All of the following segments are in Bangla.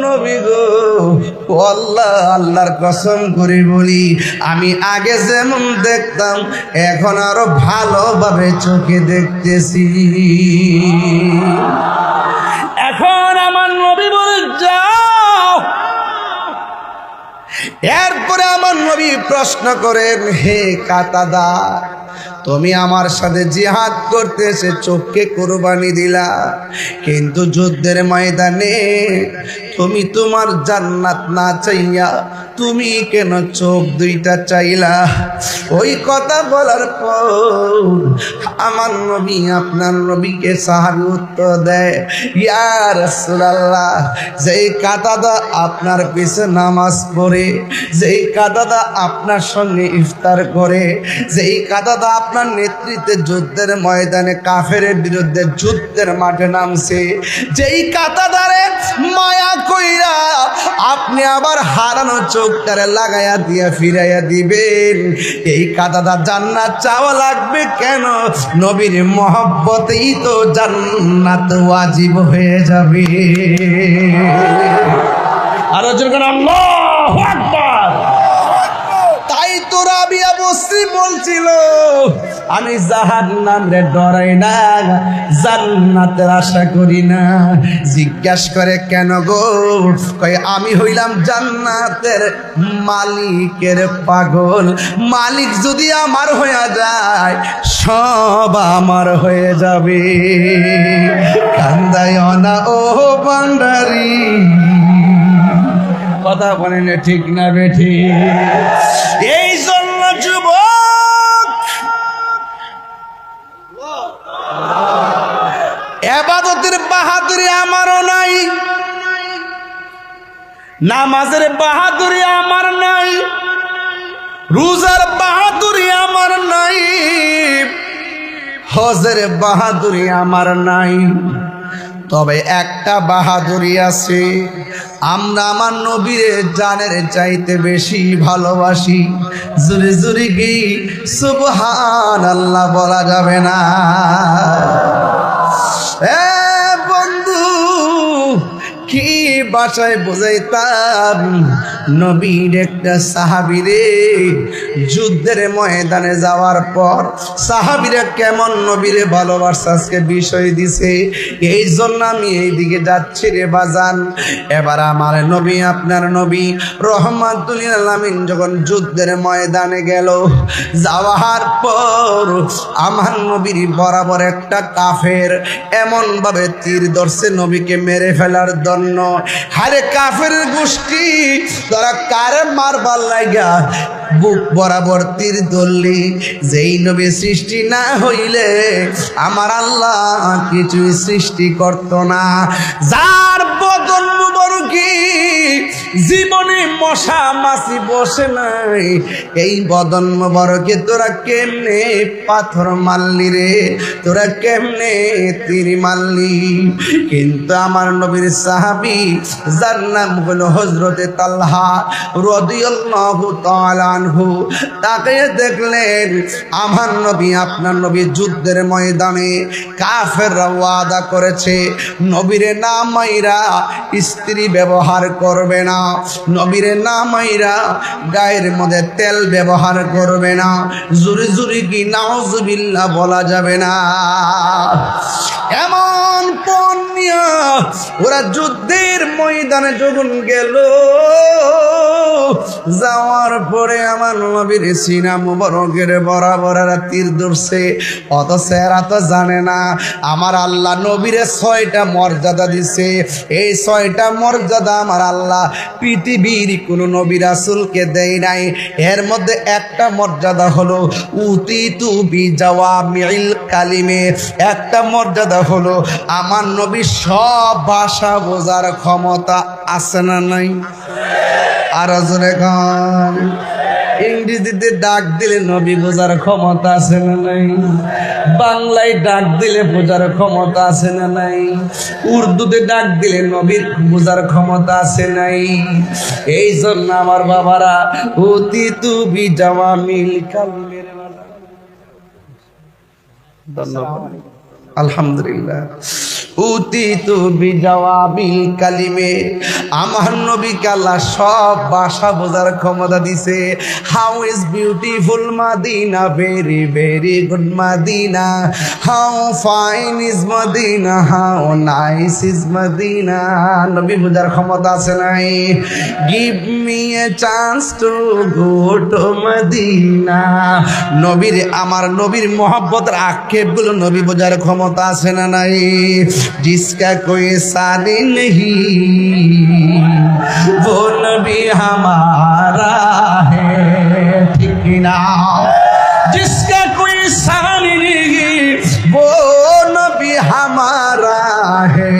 নবী গো, ও আল্লাহ, আল্লাহর কসম করে বলি, আমি আগে যেমন দেখতাম এখন আরো ভালোভাবে চোখে দেখতেছি। এখন আমার নবী বলে যাও। এরপরে আমার নবী প্রশ্ন করেন, হে কাতাদা, তুমি আমার সাথে জিহাদ করতে এসে চোখকে কুরবানি দিলা, কিন্তু যুদ্ধের ময়দানে তুমি তোমার জান্নাত না চাইয়া তুমি কেন চোখ দুইটা চাইলা? ওই কথা বলার পর আমার নবী আপনার নবীকে সাহাবী উত্তর দেয়, ইয়া রাসূলুল্লাহ, যেই কাতাদা আপনার পিছে নামাজ পড়ে, যেই কাতাদা আপনার সঙ্গে ইফতার করে, যেই কাতাদা আপনার নেতৃত্বে যুদ্ধের ময়দানে কাফেরের বিরুদ্ধে যুদ্ধের মাঠে নামছে, যেই কাতাদারে মায়া কইরা আপনি আবার হারানো চোখটারে লাগাইয়া দিয়া ফিরাইয়া দিবেন, এই কাতাদা জান্নাত চাওয়া লাগবে কেন? নবীর মহব্বতেই তো জান্নাত ওয়াজিব হয়ে যাবে। আরো জোরে আল্লাহু আকবার। তাই তো রাবিয়া বসরি বলছিল, আমি জাহান্নামে ডরাই না, জান্নাতের আশা করি না। জিজ্ঞাসা করে কেন গো? কয় আমি হইলাম জান্নাতের মালিকের পাগল। মালিক যদি আমার হয়ে যায় সব আমার হয়ে যাবে। কান্দায় না ও ভান্ডারি, কথা বলেন ঠিক না বেঠি? এই জন্য যুবক, ইবাদতের বাহাদুরি আমারও নাই, নামাজের বাহাদুরি আমার নাই, রোজার বাহাদুরি আমার নাই, হজের বাহাদুরি আমার নাই। তবে একটা বাহাদুরি আছে, আমরা আমার নবীরে জানের চাইতে বেশি ভালোবাসি। জুরি জুরি কি সুবহানাল্লাহ বলা যাবে না? বন্ধু, কি ভাষায় বোঝাইতাম নবীর একটা সাহাবীরে যুদ্ধের ময়দানে যাওয়ার পর সাহাবীরা কেমন নবীরে ভালোবাসা আজকে বিষয় দিছে। এই জন্য আমি এইদিকে যাচ্ছি রে বাজান। এবার আমার নবী আপনার নবী রহমাতুল লিল আলামিন যখন যুদ্ধের ময়দানে গেল, যাওয়ার পর আমার নবীর বরাবর একটা কাফের এমন ভাবে তীর ধরছে নবীকে মেরে ফেলার জন্য। হারে কাফের গোষ্ঠী, তোরা কারে মারবার লাগা বুক বরাবর তীর ধরলি? যেই নবী সৃষ্টি না হইলে আমার আল্লাহ কিছুই সৃষ্টি করত না, যার বদন মুবারকি জীবনে মশা মাছি বসে নাই, এই বদন মুবারকে তোরা কেমনে পাথর মারলি রে? তোরা কেমনে তীর মারলি? কিন্তু আমার নবীর সাহাবী যার নাম হলো হযরতে তালহা রাদিয়াল্লাহু তাআলা আনহু, তাকে দেখলেন আমার নবী আপনার নবী যুদ্ধের ময়দানে কাফেররা ওয়াদা করেছে নবীরে না মাইরা স্ত্রী ব্যবহার করবে না, নবীরে না মাইরা গায়ের মধ্যে তেল ব্যবহার করবে না। জুরি জুরি কি নাউজুবিল্লাহ বলা যাবে না? এমন পণ নিয়া ওরা যুদ্ধের ময়দানে যখন গেল, যাওয়ার পরে আমার নবীর সিনা মুবারকের বরাবর তীর ধরছে। অথচ এরা তো জানে না আমার আল্লাহ নবীরে 6টা মর্যাদা দিছে। এই 6টা মর্যাদা আমার আল্লাহ পৃথিবীর কোন নবী রাসূলকে দেয় নাই। এর মধ্যে একটা মর্যাদা হলো উতিতু বিজাওয়ামিল কালিমে, একটা মর্যাদা হলো আমার নবী সব ভাষা বোঝার ক্ষমতা আছে না নাই? আর জোরে গান। ইংরেজিতে ডাক দিলে নবী বোঝার ক্ষমতা আছে না নাই? বাংলায় ডাক দিলে বোঝার ক্ষমতা আছে না নাই? উর্দুতে ডাক দিলে নবীর বোঝার ক্ষমতা আছে নাই? এই জন্য আমার বাবারা উতিতু বিজাওয়ামিল কালিমের ধন্যবাদ। আলহামদুলিল্লাহ। উতিতু বিজাওয়াবিল কালিমে, আমার নবীকে আল্লাহ সব ভাষা বোঝার ক্ষমতা দিছে। How is beautiful Madina, very very good Madina, how fine is Madina, how nice is Madina. নবী বোঝার ক্ষমতা আছে নাই? Give me a chance to go to Madina. নবীর, আমার নবীর মহব্বতের আক্ষেপগুলো নবী বোঝার ক্ষমতা আছে না নাই? जिसका कोई सानी नहीं वो नबी हमारा है, ठीक ना? जिसका कोई सानी नहीं वो नबी हमारा है,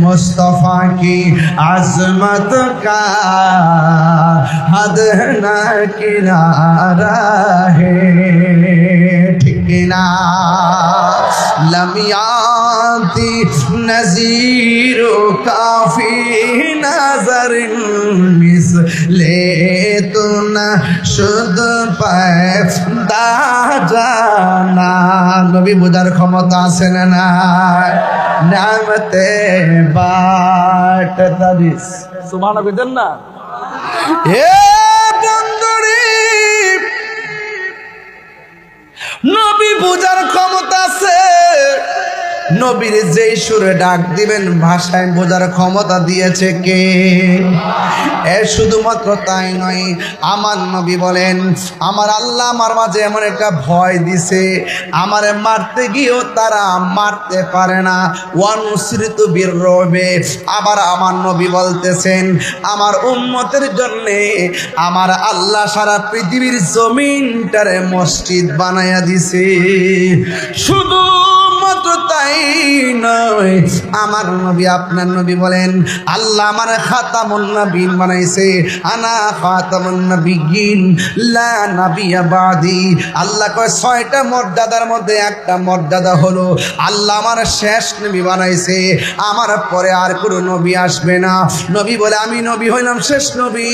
मुस्तफा की अजमत का हद ना किनारा है, ठीक ना? लमियाती नज़ीर काफी नजर मिसले तू न शुद्ध पैदा जाना। নবী বুঝার ক্ষমতা আছে না নাই? নামতে বাট তারিস সুবহানাল্লাহ কইতেন না? হে বন্ধুরে, নবী বুঝার ক্ষমতা আছে। নবীর যেই সুরে ডাক দিবেন ভাষায় বোঝার ক্ষমতা দিয়েছে কে? শুধুমাত্র তাই নয়, আমার নবী বলেন আমার আল্লাহ আমার মাঝে এমন একটা ভয় দিছে, আমারে মারতে গিয়েও তারা মারতে পারে না। ওয়ানুসরিতু বিররবে। আবার আমার নবী বলতেছেন আমার উম্মতের জন্যে আমার আল্লাহ সারা পৃথিবীর জমিনটারে মসজিদ বানায়া দিছে। শুধু মাত্র তাই নয়, আমার নবী আপনার নবী বলেন আল্লাহ আমার খাতামুন নবীন বানাইছে। আনা খাতামুন নবিয়্যিন লা নাবিয়্যা বাদি। আল্লাহ কয় 6টা মর্যাদার মধ্যে একটা মর্যাদা হলো আল্লাহ আমার শেষ নবী বানাইছে, আমার পরে আর কোনো নবী আসবে না। নবী বলে আমি নবী হইলাম শেষ নবী,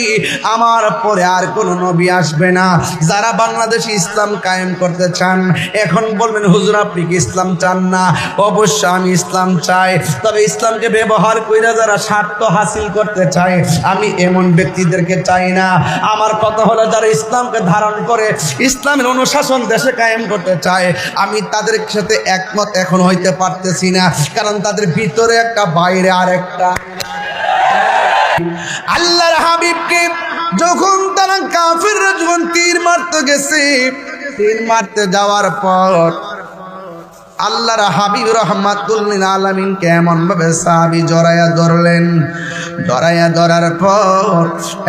আমার পরে আর কোনো নবী আসবে না। যারা বাংলাদেশে ইসলাম কায়েম করতে চান এখন বলবেন হুজুর আপনি কি ইসলাম চান না? অবশ্য আমি ইসলাম চাই, তবে ইসলামকে ব্যবহার কইরা যারা স্বার্থ হাসিল করতে চায় আমি এমন ব্যক্তিদেরকে চাই না। আমার কথা হলো যারা ইসলামকে ধারণ করে ইসলামের অনুশাসন দেশে কায়েম করতে চায় আমি তাদের সাথে একমত এখন হইতে পারতেছি না, কারণ তাদের ভিতরে একটা বাইরে আর একটা। আল্লাহর হাবিবকে যখন তারা কাফিররা যখন তীর মারতে গেছে, তীর মারতে যাওয়ার পর আল্লাহর হাবিব রাহমাতুল লিল আলামিন কেমন ভাবে সাহাবী জড়ায়া ধরলেন। জড়ায়া ধরার পর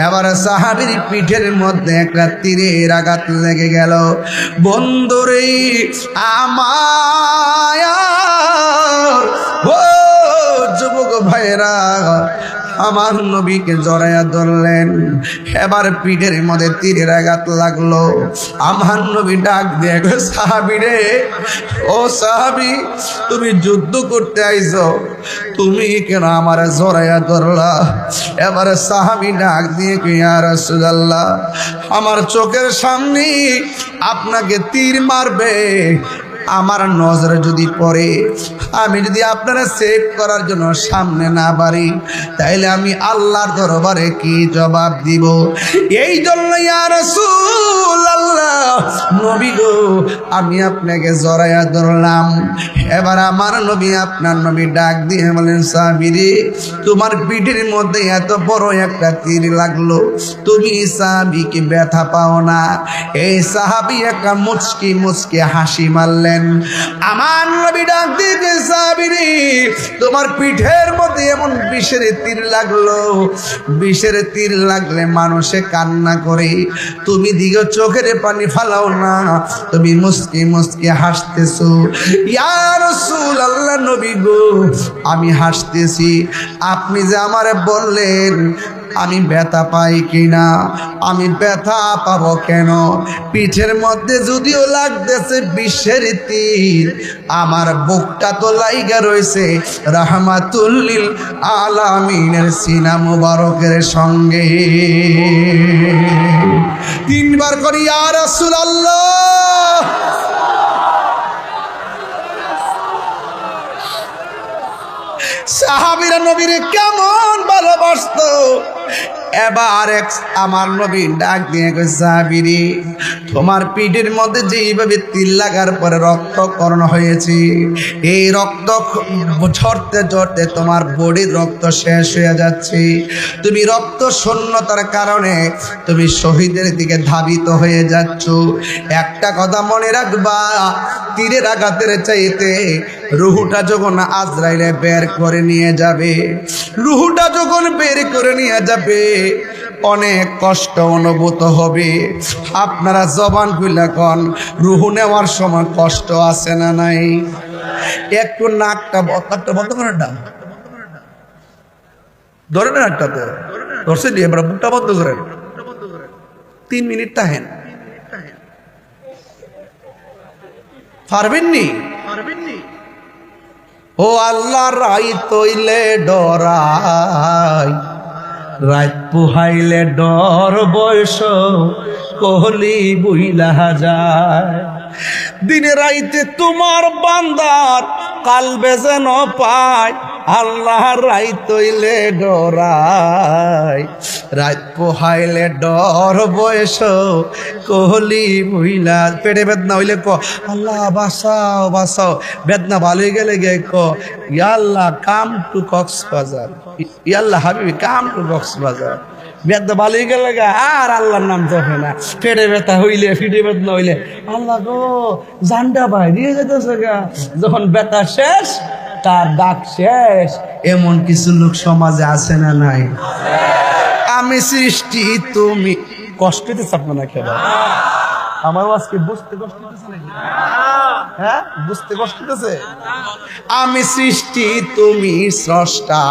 এবার সাহাবীর পিঠের মধ্যে একটা তীরের আঘাত লেগে গেল। বন্ধুরে আমার ও যুবক ভাইরা, আমার নবীকে জড়ায়া ধরলেন, এবার পিঠের মধ্যে তীরের আঘাত লাগলো। আমার নবী ডাক দিয়ে সাহাবী রে, ও সাহাবী তুমি যুদ্ধ করতে আইছো, তুমি কেন আমার জড়ায়া ধরলা? এবার সাহাবী ডাক দিয়ে কি ইয়া রাসূলুল্লাহ আমার চোখের সামনে আপনাকে তীর মারবে, আমার নজরে যদি পড়ে, আমি যদি আপনারা সেভ করার জন্য সামনে না পারি তাইলে আমি আল্লাহর দরবারে কি জবাব দিব? এই জন্য ইয়া রাসূলুল্লাহ নবী গো আমি আপনাকে জড়ায়া ধরলাম। এবার আমার নবী আপনার নবী ডাক দিয়ে বলেন সাহাবী রে, তোমার পিঠের মধ্যে এত বড় একটা তীর লাগলো, তুমি সাহাবী কি ব্যথা পাও না? এই সাহাবী একটা মুচকি মুচকি হাসি মারলেন। আমার নবী ডাক দিয়ে সাহাবী রে, তোমার পিঠের মধ্যে এমন বিষের তীর লাগলো, বিষের তীর লাগলে মানুষে কান্না করে, তুমি দিকে চোখের পানি ফালাও না, তুমি মুচকি মুচকি হাসতেছো। ইয়া রাসূলুল্লাহ নবী গো আমি হাসতেছি, আপনি যে আমারে বললেন আমি ব্যথা পাই কিনা, আমি ব্যথা পাবো কেন? পিঠের মধ্যে যদিও লাগতেছে বিষের তীর, আমার বুকটা তো লাইগা রয়েছে রাহমাতুল লিল আলামিনের সিনা মুবারকের সঙ্গে। 3 বার করি ইয়া রাসূলুল্লাহ। সাহাবীরা নবীরে কেমন ভালোবাসতো। এবার আমার নবী ডাক দিয়ে কই, সাহাবীরে তোমার পিঠের মধ্যে যেইভাবে তিল লাগার পরে রক্তকরণ হয়েছে, এই রক্ত ঝরতে ঝরতে তোমার বডির রক্ত শেষ হয়ে যাচ্ছে, তুমি রক্ত শূন্যতার কারণে তুমি শহীদের দিকে ধাবিত হয়ে যাচ্ছ। একটা কথা মনে রাখবা, তীরের আঘাতের চাইতে রুহুটা যখন আজরাইলে বের করে নিয়ে যাবে, রুহুটা যখন বের করে নিয়ে যাবে অনেক কষ্ট অনুভূত হবে। আপনারা জবান খুলে কোন, রুহু নেওয়ার সময় কষ্ট আছে না নাই? একটু নাকটা বন্ধ করেন না, ধরেন একটা তো ধরছে দিয়ে এবার বুকটা বন্ধ করেন, 3 মিনিট তাহেন পারবেননি? ও আল্লাহ, রাই তৈলে ডরাই, রাত পুহাইলে ডর বয়স কোহলি বুইলা যায়। দিনে রাইতে তোমার বান্দার কালবে যেন পায়, আল্লাহ রাই তৈলে ডরাই, রাত পোহাইলে ডর বয়স কোহলি বুইলা। পেটে বেদনা হইলে ক আল্লাহ বাঁচাও বাঁচাও, বেদনা ভালো হয়ে গেলে গে ক ইয়াল্লাহ কাম টু কক্সবাজার, ইয়াল্লাহ হাবিবি কাম টু কক্সবাজার। বেদনা ভালো হয়ে গেলে গা আর আল্লাহর নাম জপে না। পেটে ব্যথা হইলে, ফিটে বেদনা হইলে আল্লাহ গো জানটা ভাই দিয়ে যেতেছে গা। যখন ব্যথা শেষ তার ডাক শেষ। এমন কিছু লোক সমাজে আছে না নাই? আমি সৃষ্টি তুমি কষ্ট দিতেছে আপনারা কেন? আমার আজকে বুঝতে কষ্ট দিতেছে নাকি? হ্যাঁ, বুঝতে কষ্ট দিতেছে। আমি সৃষ্টি তুমি স্রষ্টা,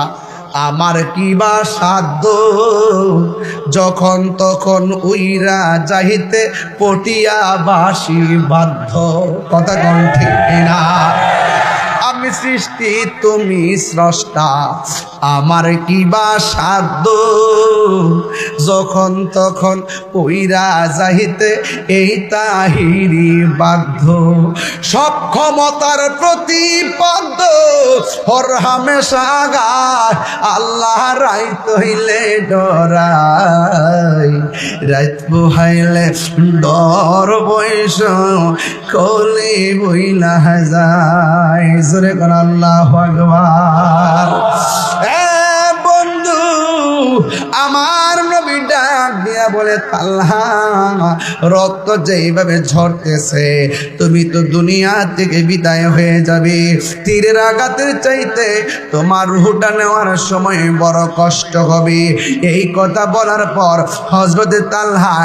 আমার কি বা সাধ্য, যখন তখন উইরা যাইতে পটিয়া বাসি বাধ্য। কথা কোন ঠিক না? আমি সৃষ্টি তুমি স্রষ্টা, আমার কি বা সাধ্য, যখন তখন উইরা যাইতে এই তাহিরি বাধ্য। সক্ষমতার প্রতিপাদ্য হর হামেশা গায়, আল্লাহ রাইত হইলে ডরাই, রাত পোহাইলে ডর বয়স কলি বইলা যায়। জোরে কোন আল্লাহু আকবার। বন্ধু আমার নবী ডাক দিয়া বলে, তালহা রক্ত যেইভাবে ঝরতেছে তুমি তো দুনিয়া থেকে বিদায় হয়ে যাবে। তীরের আঘাতের চাইতে তোমার রুহটা নেওয়ার সময় বড় কষ্ট হবে। এই কথা বলার পর হযরত তালহা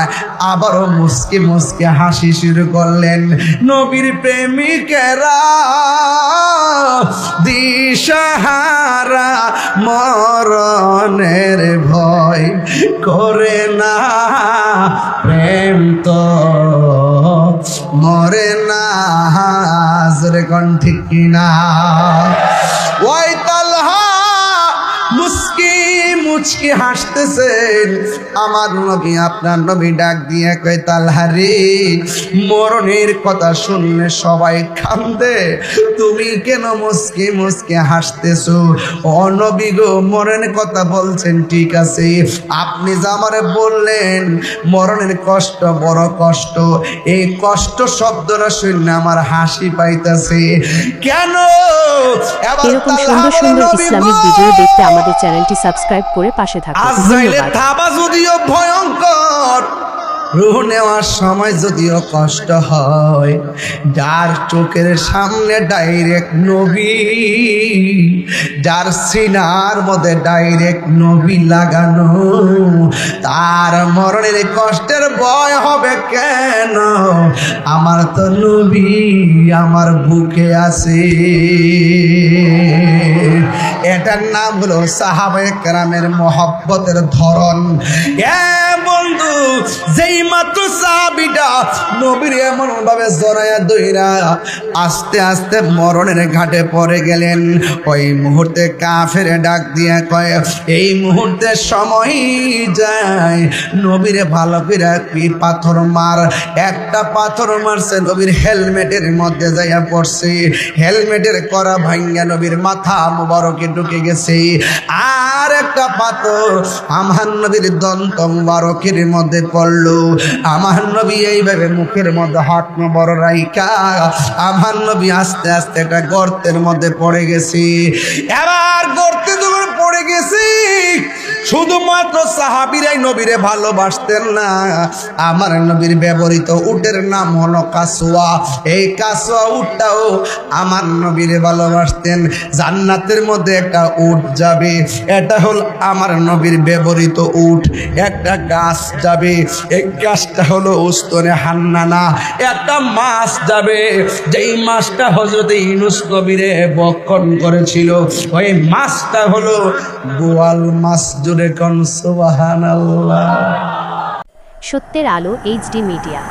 আবারও মুস্কি মুস্কি হাসি শুরু করলেন। নবীর প্রেমিকেরা দিশাহারা মরণের ভয় করে না, প্রেম তো মরে না। জোরে কোন ঠিক কিনা? ওই তালহা মুস্কি মুচকি হাসতেছেন। আমার নবী আপনার নবী ডাক দিয়ে কয়, তালহা রে, মরণের কথা শুনলে সবাই কান্দে, তুমি কেন মুচকি মুচকি হাসতেছো? ও নবী গো, মরণের কথা বলছেন ঠিক আছে, আপনি যা আমারে বললেন মরণের কষ্ট বড় কষ্ট, এই কষ্ট শব্দটা শুনলে আমার হাসি পাইতেছে কেন? এরকম সুন্দর সুন্দর ইসলামিক ভিডিও দেখতে আমাদের চ্যানেলটি সাবস্ক্রাইব করে পাশে থাকুন। আজরাইলের থাবা যদিও ভয়ঙ্কর, রূহ নেওয়ার সময় যদিও কষ্ট হয়, যার চোখের সামনে ডাইরেক্ট নবী, যার সিনার মধ্যে ডাইরেক্ট নবী লাগানো, তার মরণের কষ্টের ভয় হবে কেন? আমার তো নবী আমার বুকে আছে। এটার নাম হলো সাহাবায়ে কেরামের মহব্বতের ধরন। বন্ধু, যেই মাত্র সাহাবীটা নবীর এমন ভাবে জড়ায়া দইরা আস্তে আস্তে মরণের ঘাটে পড়ে গেলেন, ওই মুহূর্তে কাফের ডাক দিয়ে কয়, এই মুহূর্তে সময় যায়, নবীরে ভালো করে পাথর মার। একটা পাথর মারছে, নবীর হেলমেটের মধ্যে যাইয়া পড়ছে, হেলমেটের করা ভাঙ্গা নবীর মাথা মুবারকে ঢুকে গেছে, আর একটা পাথর আমার নবীর দন্ত মুবারকের মধ্যে পড়লো। আমার নবী এইভাবে মুখের মধ্যে হাত বড় রাইকা আমার নবী আস্তে আস্তে একটা গর্তের মধ্যে পড়ে গেছে। এবার গর্তে যখন পড়ে গেছি, শুধুমাত্র সাহাবীরাই নবীরে ভালোবাসতেন না, আমার নবীর ব্যবহৃত উটের নাম হলো কাসওয়া। এই কাসওয়া উটটাও আমার নবীরে ভালোবাসতেন। জান্নাতের মধ্যে একটা উট যাবে, এটা হল আমার নবীর ব্যবহৃত উট। একটা গাছ যাবে, এই গাছটা হলো উস্তনে হান্নানা। একটা মাছ যাবে, যেই মাছটা হযরত ইউনূস নবীরে ভক্ষণ করেছিল, ওই মাছটা হলো বোয়াল মাছ। জুড়ে কোন সুবহানাল্লাহ। সত্যের আলো এইচডি মিডিয়া।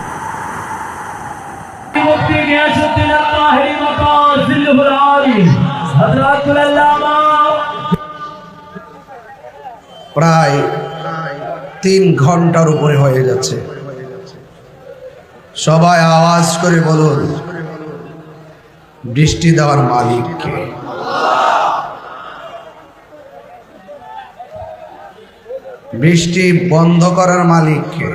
প্রায় 3 ঘন্টার উপরে হয়ে যাচ্ছে। সবাই আওয়াজ করে বলুন, বৃষ্টি দেওয়ার মালিক কে? বৃষ্টি বন্ধ করার মালিক কে?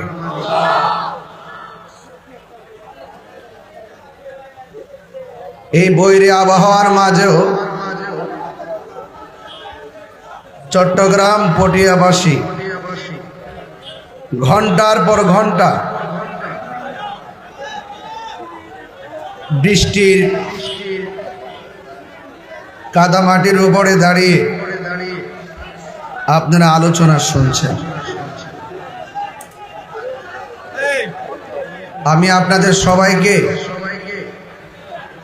এই বৈরী আবহাওয়ার মাঝেও চট্টগ্রাম পটিয়াবাসী ঘন্টার পর ঘন্টা বৃষ্টির কাদামাটির উপরে দাঁড়িয়ে আপনারা আলোচনা শুনছেন। আমি আপনাদের সবাইকে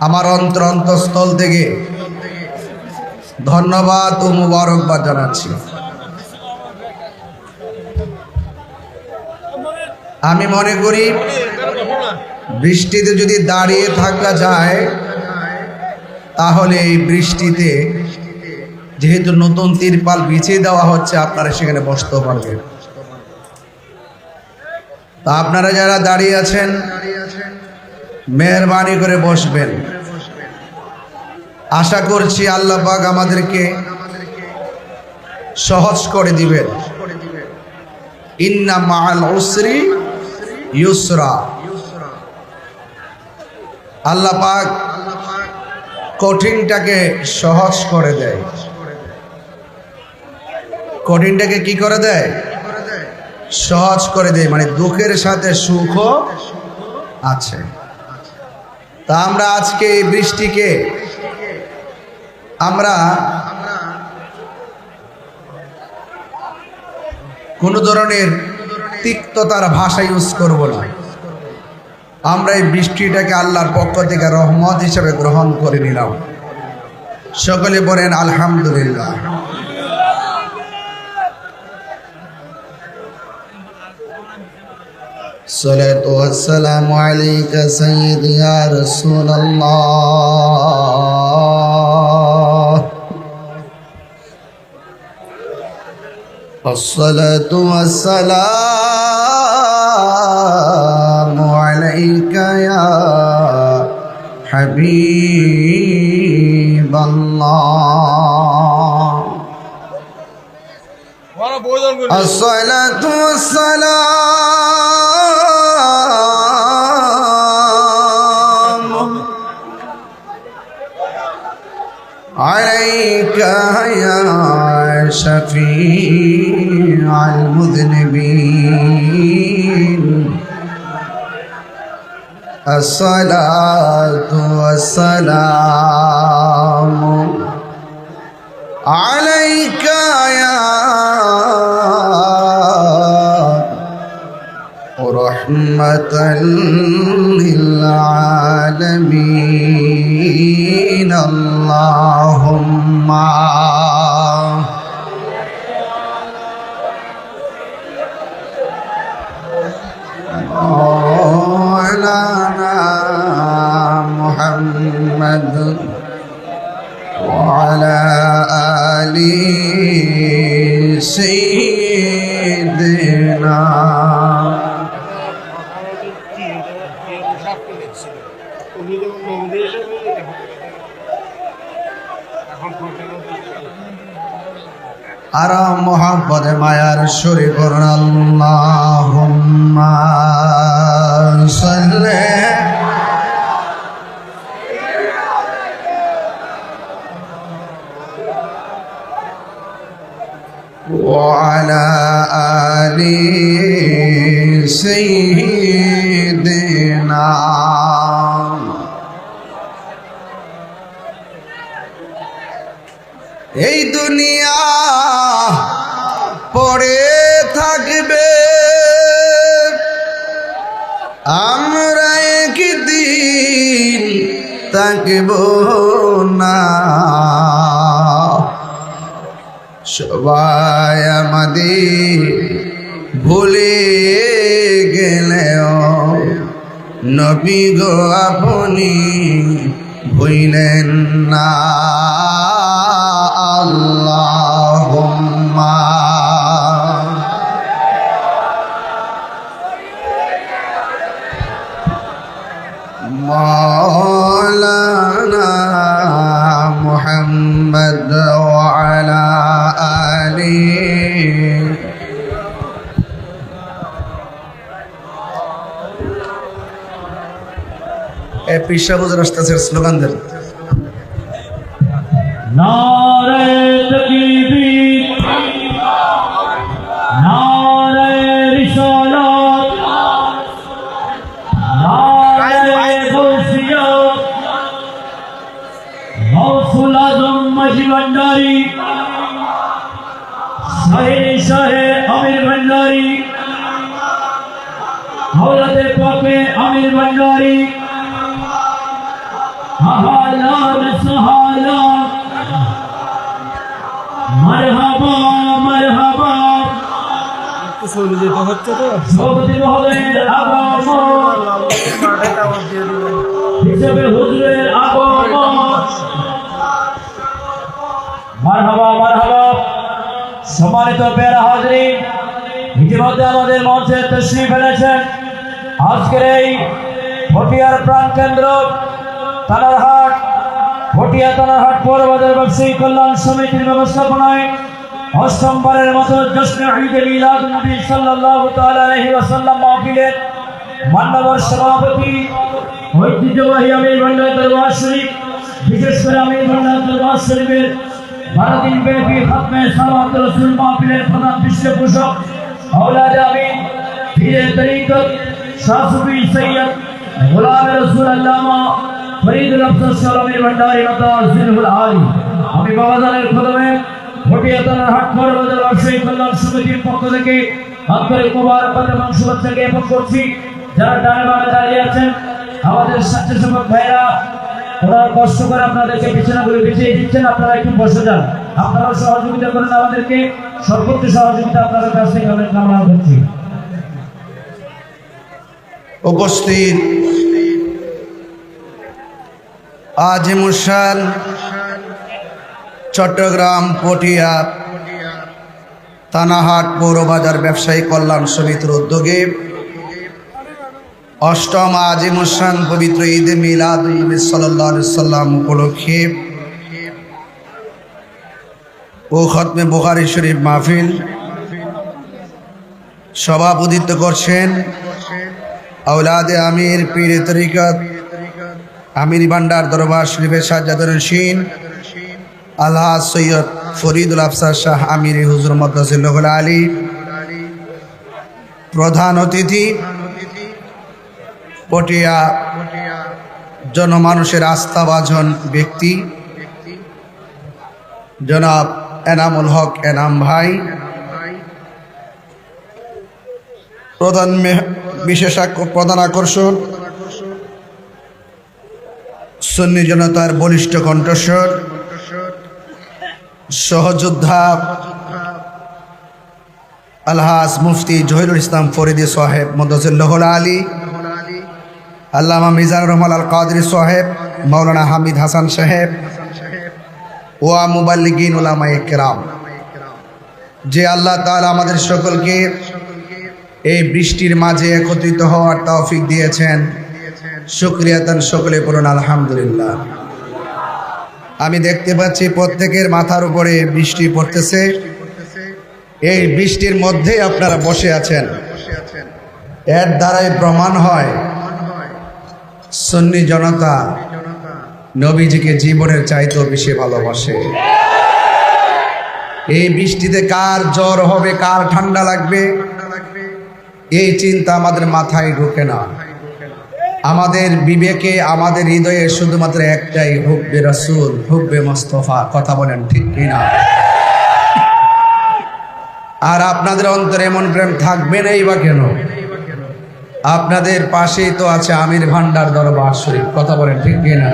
আমার অন্তঃস্থল থেকে ধন্যবাদ ও মুবারকবাদ জানাচ্ছি। আমি মনে করি বৃষ্টিতে যদি দাঁড়িয়ে থাকা যায়, তাহলে এই বৃষ্টিতে যেহেতু নতুন তিরপাল বিছিয়ে দেওয়া হচ্ছে, আপনারা সেখানে বসতে পারবেন। তা আপনারা যারা দাঁড়িয়ে আছেন, মেহেরবানি করে বসবেন। আশা করছি আল্লাহ পাক আমাদেরকে সহজ করে দিবেন। ইন্না মাআল উসরি ইউসরা। আল্লাহ পাক কঠিনটাকে সহজ করে দেয়। কঠিনটাকে কি করে দেয়? সহজ করে দেয়। মানে দুঃখের সাথে সুখও আছে। তা আমরা আজকে এই বৃষ্টিকে আমরা কোনো ধরনের তিক্ততার ভাষা ইউজ করব না। আমরা এই বৃষ্টিটাকে আল্লাহর পক্ষ থেকে রহমত হিসেবে গ্রহণ করে নিলাম। সকলে বলেন আলহামদুলিল্লাহ। সালাতু ওয়াসসালামু আলাইকা সাইয়্যিদি ইয়া রাসূলুল্লাহ। الصلاة والسلام عليك يا حبيب الله. الصلاة والسلام عليك يا شفيع المذنبين. الصلاة والسلام عليك يا رحمة للعالمين. اللهم مولانا محمد وعلى آل سيدنا আর মোহাম্মদ মায়ার শরীফ করুন আল্লাহুম্মা সাল্লি وعلى آل سيدنا এই দুনিয়া পড়ে থাকবে, আমরা একদিন থাকব না। সবাই আমাদের ভুলে গেলেও নবী গো আপনি ভুলেন না। আল্লাহুম্মা মাওলানা মুহাম্মদ ওয়া আলা আলি পিসাবুজুর রাস্তার স্লোগান দেন। নারে তাকবীর, নারে রিসালাত, নারে গাউসিয়ত, গাউসুল আজম মাঝি ভান্ডারী, শাহে আমির ভান্ডারী, হাওলাতে পাকে আমির ভান্ডারী, আহলান সাহালা, মারহাবা মারহাবা। সভাপতি মহোদয়ের আগমন, হিসাবে হুজুরের আগমন, মারহাবা মারহাবা। সম্মানিত প্যারা হাজরিন, ইতিমধ্যে আমাদের মঞ্চে তশরিফ এনেছেন আজকের এই পটিয়ার প্রাণকেন্দ্র তানারহাট, পটিয়া তানারহাট পৌরবাজার ব্যবসায়ী কল্যাণ সমিতির ব্যবস্থাপনায় অষ্টমবারের মতো জশ্নে ঈদে মিলাদুন নবী সাল্লাল্লাহু তাআলা আলাইহি ওয়াসাল্লাম মাহফিলের মান্যবর সভাপতি ঐতিহ্যবাহী আমির ভান্ডার দরবার শরীফ, বিশেষ করে আমির ভান্ডার দরবার শরীফের 12 দিন ব্যাপী খাতমে সালাওয়াত রাসূল মাহফিলের প্রধান পৃষ্ঠপোষক আওলাদে আমিন পীরে তরিকত শাহ সুফি সৈয়দ গোলাম রাসূল আল্লামা ফরিদুল আফসার সালামী ভান্ডারী মাতাজিলুল আলী, আমি বাবাজানের খোদমে পটিয়া তানারহাট পৌরবাজার ব্যবসায়ী কল্যাণ সমিতির পক্ষ থেকে আন্তরিক মোবারকবাদ এবং শুভেচ্ছা জ্ঞাপন করছি। যারা ডানে বামে দাঁড়িয়ে আছেন আমাদের স্বেচ্ছাসেবক ভাইরা, ওরা কষ্ট করে আপনাদেরকে বিছানাগুলো বিছিয়ে দিচ্ছেন, আপনারা একটু বসে যান। আপনারা সহযোগিতা করেন আমাদেরকে, সর্বোচ্চ সহযোগিতা আপনাদের কাছ থেকে আমি কামনা করছি। উপস্থিত আজিমুসান চট্টগ্রাম পটিয়া তানারহাট পৌরবাজার ব্যবসায়ী কল্যাণ সমিতির উদ্যোগে অষ্টম আজিমুসান পবিত্র ঈদে মিলাদুন নবী সাল্লাল্লাহু আলাইহি সাল্লাম উপলক্ষে ও খতমে বুখারী শরীফ মাহফিল সভাপতিত্ব করছেন আওলাদে আমির পীরে তরিকত আমির ভান্ডার দরবার শরীফের সাজ্জাদুর রশিদ আলহাজ সৈয়দ ফরিদুল আফসার শাহ আমির হুজুর মাদ্রাসাতুল আলী, প্রধান অতিথি পটিয়া জনমানুষের আস্থাভাজন ব্যক্তি জনাব এনামুল হক এনাম ভাই, প্রধান আকর্ষণ সুন্নি জনতার বলিষ্ঠ কণ্ঠস্বর সহযোদ্ধা আলহাজ মুফতি জহিরুল ইসলাম ফরিদি সাহেব মাদ্রাসাতুল আলী, আল্লামা মিজানুর রহমান আল কাদরি সাহেব, মাওলানা হামিদ হাসান সাহেব, ওয়া মুবাল্লিগিন উলামায়ে কেরাম, যে আল্লাহ তাআলা আমাদের সকলকে এই বৃষ্টির মাঝে একত্রিত হওয়ার তৌফিক দিয়েছেন, শুকরিয়া তান সকলে পড়ুন আলহামদুলিল্লাহ। আমি দেখতে পাচ্ছি প্রত্যেকের মাথার উপরে বৃষ্টি পড়তেছে, এই বৃষ্টির মধ্যেই আপনারা বসে আছেন। এর দ্বারাই প্রমাণ হয় সুন্নি জনতা নবীজিকে জীবনের চাইতেও বেশি ভালোবাসে। এই বৃষ্টিতে কার জ্বর হবে, কার ঠান্ডা লাগবে, এই চিন্তা আমাদের মাথায় ঢোকে না। আমাদের বিবেকে, আমাদের হৃদয়ে শুধুমাত্র একটাই, হুব্বে রাসূল, হুব্বে মুস্তাফা। কথা বলেন ঠিক কিনা? আর আপনাদের অন্তরে এমন প্রেম থাকবে নাই বা কেন? আপনাদের পাশেই তো আছে আমির ভান্ডার দরবার শরীফ। কথা বলেন ঠিক কিনা?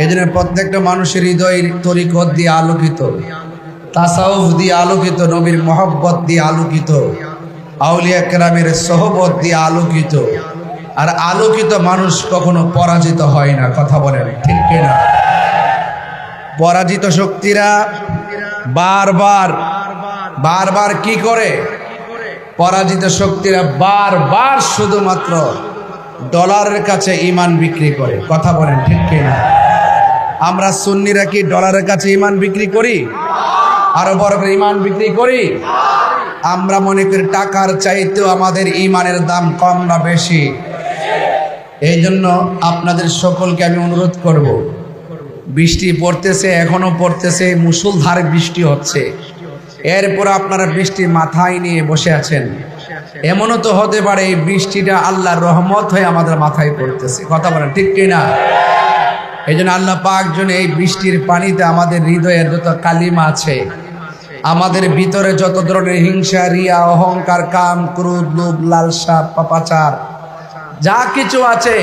এই জন্য প্রত্যেকটা মানুষের হৃদয় তরিকত দিয়ে আলোকিত, তাসাউফ দিয়ে আলোকিত, নবীর মহব্বত দিয়ে আলোকিত, আউলিয়া কেরামের সোহবত দিয়ে আলোকিত। আর আলোকিত মানুষ কখনো পরাজিত হয় না। কথা বলেন ঠিক কিনা? পরাজিত শক্তিরা বারবার বারবার কি করে? পরাজিত শক্তিরা বারবার শুধুমাত্র ডলারের কাছে ঈমান বিক্রি করে। কথা বলেন ঠিক কিনা? আমরা সুন্নিরা কি ডলারের কাছে ঈমান বিক্রি করি? আরো বড় করে ঈমান বিক্রি করি? আমরা মনে করি টাকার চাইতেও আমাদের ঈমানের দাম কম না বেশি? এই জন্য আপনাদের সকলকে আমি অনুরোধ করব, বৃষ্টি পড়তেছে, এখনো পড়তেছে, মুষলধারে বৃষ্টি হচ্ছে, এরপর আপনারা বৃষ্টি মাথায় নিয়ে বসে আছেন। এমনও তো হতে পারে এই বৃষ্টিটা আল্লাহর রহমত হয়ে আমাদের মাথায় পড়তেছে। কথা বলেন ঠিক কিনা? এই জন্য আল্লাহ পাক যেন এই বৃষ্টির পানিতে আমাদের হৃদয়ের যত কালিমা আছে, আমাদের ভিতরে যত ধরনের হিংসা, রিয়া, অহংকার, কাম, ক্রোধ, লোভ, লালসা, পাপাচার যা কিছু আছে,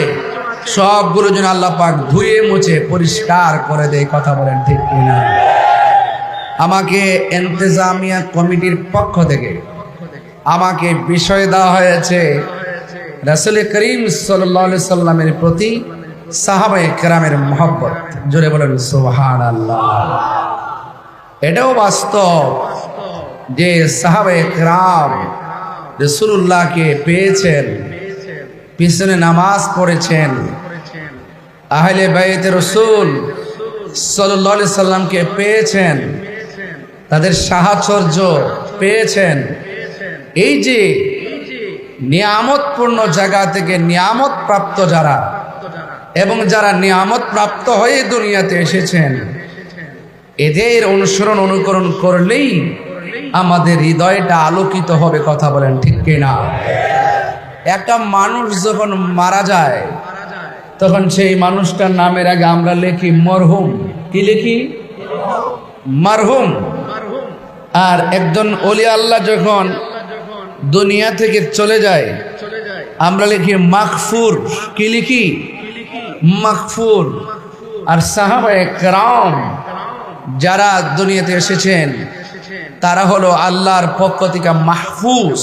সবগুলো যেন আল্লাহ পাক ধুয়ে মুছে পরিষ্কার করে দেয়। কথা বলেন ঠিক কিনা? আমাকে ইন্তেজামিয়া কমিটির পক্ষ থেকে আমাকে বিষয় দেওয়া হয়েছে রাসূল করিম সাল্লাল্লাহু আলাইহি সাল্লামের প্রতি সাহাবায়ে কেরামের মহব্বত। জোরে বলেন সুবহানাল্লাহ। এটাও বাস্তব যে সাহাবায়ে কেরাম রাসূলুল্লাহকে পেয়েছেন, পিছনে নামাজ পড়েছেন, আহলে বাইতে রাসূল সাল্লাল্লাহু আলাইহি সাল্লামকে পেয়েছেন, তাদের সাহচর্য পেয়েছেন। এই যে নিয়ামতপূর্ণ জায়গা থেকে নিয়ামত প্রাপ্ত যারা, এবং যারা নিয়ামত প্রাপ্ত হয়ে দুনিয়াতে এসেছেন, এদের অনুসরণ অনুকরণ করলেই আমাদের হৃদয়টা আলোকিত হবে। কথা বলেন ঠিক কিনা? একটা মানুষ যখন মারা যায় তখন সেই মানুষটার নামের আগে আমরা লিখি মরহুম। কি লিখি? মরহুম। আর একজন ওলি আল্লাহ যখন দুনিয়া থেকে চলে যায় আমরা লিখি মাগফুর। কি লিখি? মাগফুর। আর সাহাবায়ে কেরাম যারা দুনিয়াতে এসেছেন তারা হলো আল্লাহর পক্ষ থেকে মাহফুজ,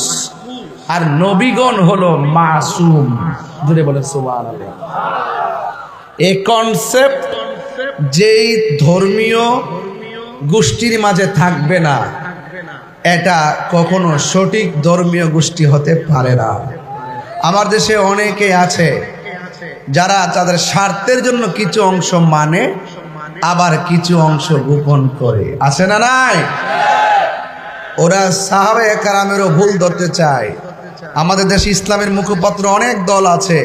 আর নবীগণ হলো মাসুম। জুড়ে বলে সুবহানাল্লাহ। এই কনসেপ্ট যেই ধর্মীয় গোষ্ঠীর মাঝে থাকবে না, এটা কখনো সঠিক ধর্মীয় গোষ্ঠী হতে পারে না। আমার দেশে অনেকে আছে যারা তাদের স্বার্থের জন্য কিছু অংশ মানে, আবার কিছু অংশ গোপন করে। আছে না নাই? ওরা সাহাবায়ে কেরামেরও ভুল ধরতে চায়। আমাদের দেশে ইসলামের মুখপাত্র অনেক দল আছে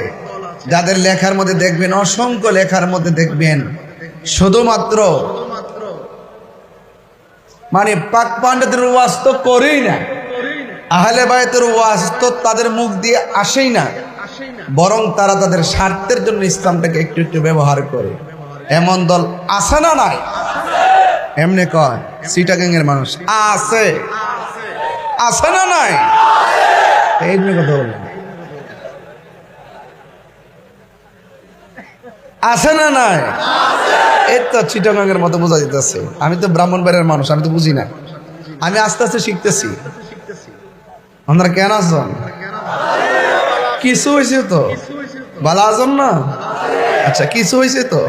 যাদের লেখার মধ্যে দেখবেন, অসংখ্য লেখার মধ্যে দেখবেন শুধুমাত্র মানে পাক পান্ডাদের ওয়াজ তো করেই না, আহলে বাইতের ওয়াজ তো তাদের মুখ দিয়ে আসেই না, বরং তারা তাদের স্বার্থের জন্য ইসলামটাকে একটু একটু ব্যবহার করে। এমন দল আছে না নাই? এমনি কয় চিটাগাং এর মানুষ আছে, আছে না নাই? এই কথা বললাম, আছে না নাই? এই তো চিটাগাং এর মতো বোঝা যেতেছে। আমি তো ব্রাহ্মণবাড়িয়ার মানুষ, আমি তো বুঝি না। আমি আস্তে আস্তে শিখতেছি। আপনারা কেন আসছেন? কিছু হয়েছে তো ভালো আছেন না? আচ্ছা কিছু হয়েছে তো,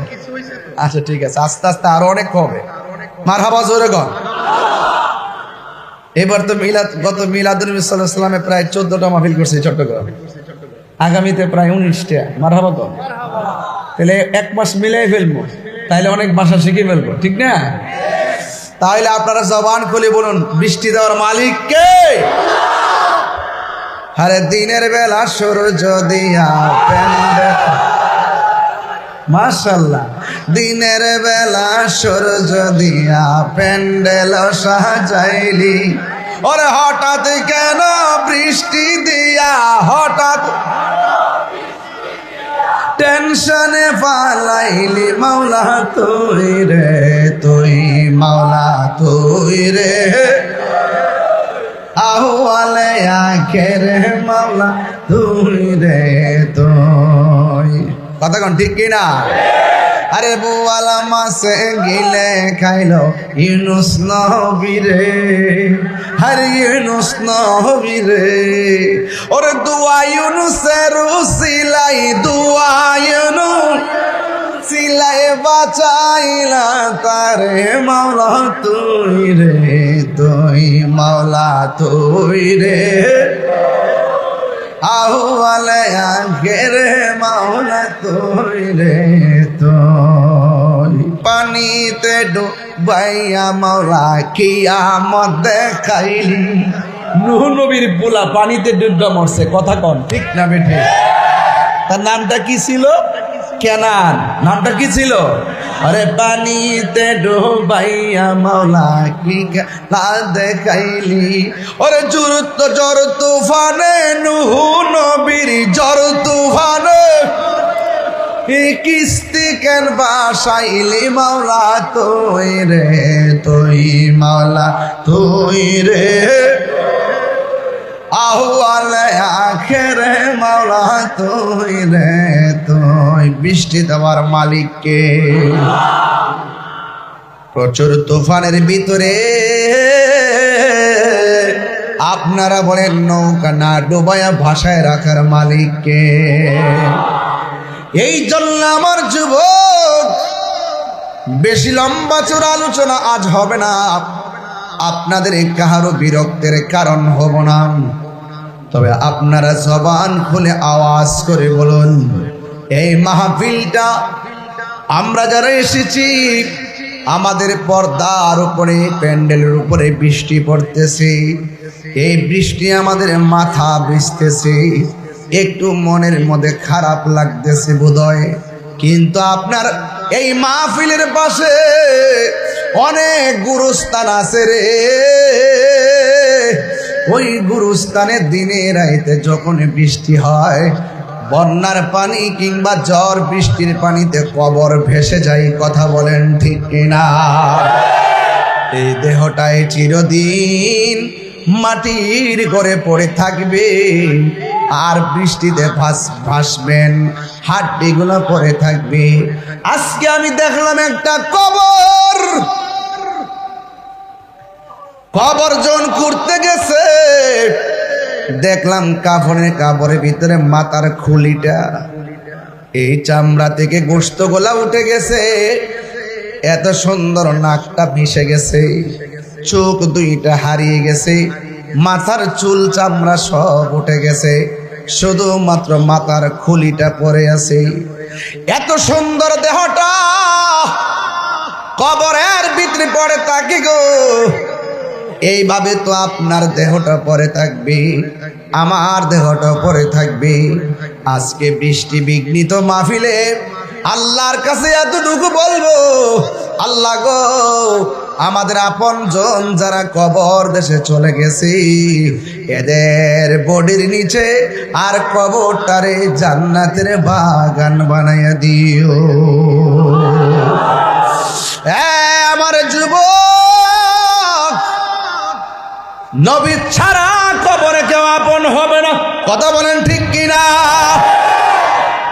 আচ্ছা ঠিক আছে, আস্তে আস্তে আরো অনেক হবে। মারহাবা জোরে গণ। এবার তো গত মিলাদুন নবী সাল্লাল্লাহু আলাইহি ওয়াসাল্লামে প্রায় 14টা মাহফিল করছে চট্টগ্রামে, আগামীতে প্রায় 19টা। মারহাবা গণ। তাহলে এক মাস মিলাই ফেলবো, তাইলে অনেক ভাষা শিখে ফেলবো, ঠিক না? তাহলে আপনারা জবান খুলে বলুন, বৃষ্টি দেওয়ার মালিক কে? আরে দিনের বেলা সূর্য দিয়া প্যান্ডেল, মাশাআল্লাহ, দিনের বেলা সূর্য দিয়া প্যান্ডেল সাজাইলি, ওরে হঠাৎ কেন বৃষ্টি দিয়া, হঠাৎ টেনশনে পালাইলি মাওলা তুই রে, তুই মাওলা তুই রে, আহওয়ালে আখের মাওলা তুই রে তুই। কথা কোন ঠিক কিনা? আরে বুয়ালা মাসে গিলে খাইলো ইউনুস নবী রে, আরে ইউনুস নবী রে, ওরে দুয়া ইউনুসের উসিলাই, দুয়া ইউনুস সিলাই বাঁচাইলা তারে মাওলা তুই রে, তুই মাওলা তুই রে, আহওয়ালে আখের মাওলা তুই রে তুই। পানিতে ডুবাইয়া মাওলা কিয়ামত দেখাইলি, নূহ নবীর পোলা পানিতে ডুববা মরছে, কথা কন ঠিক না বেঠে? তার নামটা কি ছিল? কেনান। নামটা কি ছিল? আরে পানিতে ডুবাইয়া মাওলা কি খেলা দেখাইলি, ওরে ঝড় তুফানে নূহ নবীর ঝড় তুফানে কিস্তি কেন বাসাইলি মাওলা তুই রে, তুই মাওলা তুই রে, আহওয়ালে আখেরে মাওলা তুই রে তুই। বৃষ্টি দেওয়ার মালিক কে? প্রচুর তুফানের ভিতরে আপনারা বলেন নৌকা না ডুবায়া ভাষায় রাখার মালিক কে? এই জন্য আমার যুবক, বেশি লম্বা চূড়া আলোচনা আজ হবে না, আপনাদের কাহারও বিরক্তের কারণ হব না, তবে আপনারা জবান খুলে আওয়াজ করে বলুন, এই মাহফিলটা আমরা যারা এসেছি, আমাদের পর্দার উপরে প্যান্ডেলের উপরে বৃষ্টি পড়তেছে, এই বৃষ্টি আমাদের মাথা ভিজতেছে, একটু মনের মধ্যে খারাপ লাগতেছে বোধহয়, কিন্তু আপনার এই মাহফিলের পাশে অনেক গুরুস্থান আছে রে, ওই গুরুস্থানের দিনে রাইতে যখন বৃষ্টি হয়, বন্যার পানি কিংবা ঝড় বৃষ্টির পানিতে কবর ভেসে যায়, কথা বলেন ঠিক কিনা? এই দেহটায় চিরদিন মাটির ঘরে পড়ে থাকবে, আর বৃষ্টিতে ভাসবেন, হাড্ডিগুলো পড়ে থাকবে। আজকে আমি দেখলাম একটা কবর জন করতে গেছে, দেখলাম কাপড়ের ভিতরে মাথার খুলিটা, এই চামড়া থেকে গোশত গোলা উঠে গেছে, এত সুন্দর নাকটা মিশে গেছে, চোখ দুইটা হারিয়ে গেছে, মাথার চুল চামড়া সব উঠে গেছে, শুধুমাত্র মাথার খুলিটা পড়ে আছে। এত সুন্দর দেহটা কবরের ভিতরে পড়ে থাকে গো, এইভাবে তো আপনার দেহটা পড়ে থাকবে, আমার দেহটা পড়ে থাকবে। আজকে বৃষ্টি বিঘ্নিত মাহফিলে আল্লাহর কাছে এতটুকু বলবো, আল্লাহ গো, আমাদের আপনজন যারা কবর দেশে চলে গেছে, এদের বডির নিচে আর কবরটারে জান্নাতের বাগান বানাইয়া দিও। আমার যুবক, নবী ছাড়া কবরে কেউ আপন হবে না, কথা বলেন ঠিক কিনা?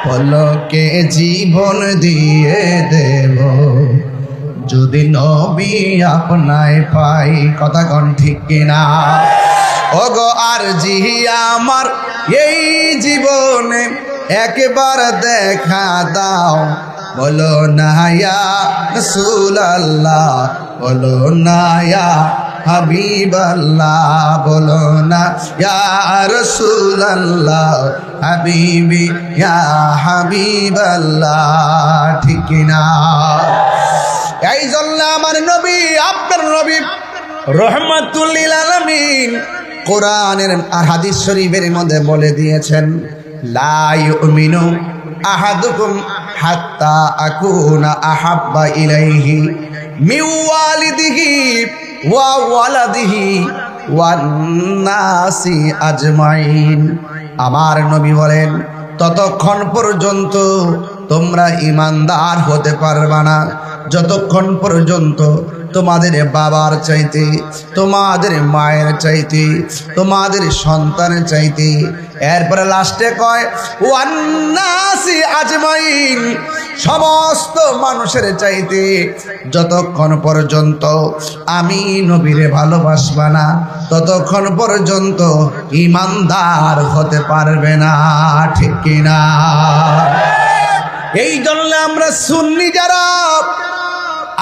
পলকে জীবন দিয়ে দেব যদি নবী আপনায় পাই, কথা কন ঠিক কিনা? ওগো আর জি আমার এই জীবনে একবার দেখা দাও, বলো না ইয়া রাসূলুল্লাহ, বলো না ইয়া হাবিবাল্লাহ, বলো না ইয়া রাসূলুল্লাহ, হাবিবি ইয়া হাবিবাল্লাহ, ঠিক না? এই জন্য আমার নবী, আপনার নবী রহমাতুল লিল আলামিন কোরআনের আর হাদিস শরীফের মধ্যে বলে দিয়েছেন, লা ইউমিনু আহাদুকুম হাত্তা আকুনা আহাব্বা ইলাইহি মিন ওয়ালিদিহি ওয়া ওয়ালাদিহি ওয়ান নাসি আজমাইন। আমার নবী বলেন, ততক্ষণ পর্যন্ত তোমরা ঈমানদার হতে পারবে না যতক্ষণ পর্যন্ত তোমাদের বাবার চাইতে, তোমাদের মায়ের চাইতে, তোমাদের সন্তানের চাইতে, এরপরে লাস্টে কয় ওয়ান্নাসি আজমাইন, সমস্ত মানুষের চাইতে যতক্ষণ পর্যন্ত আমি নবীরে ভালোবাসবা না ততক্ষণ পর্যন্ত ঈমানদার হতে পারবে না। ঠিক কিনা? এই জন্য আমরা সুন্নি যারা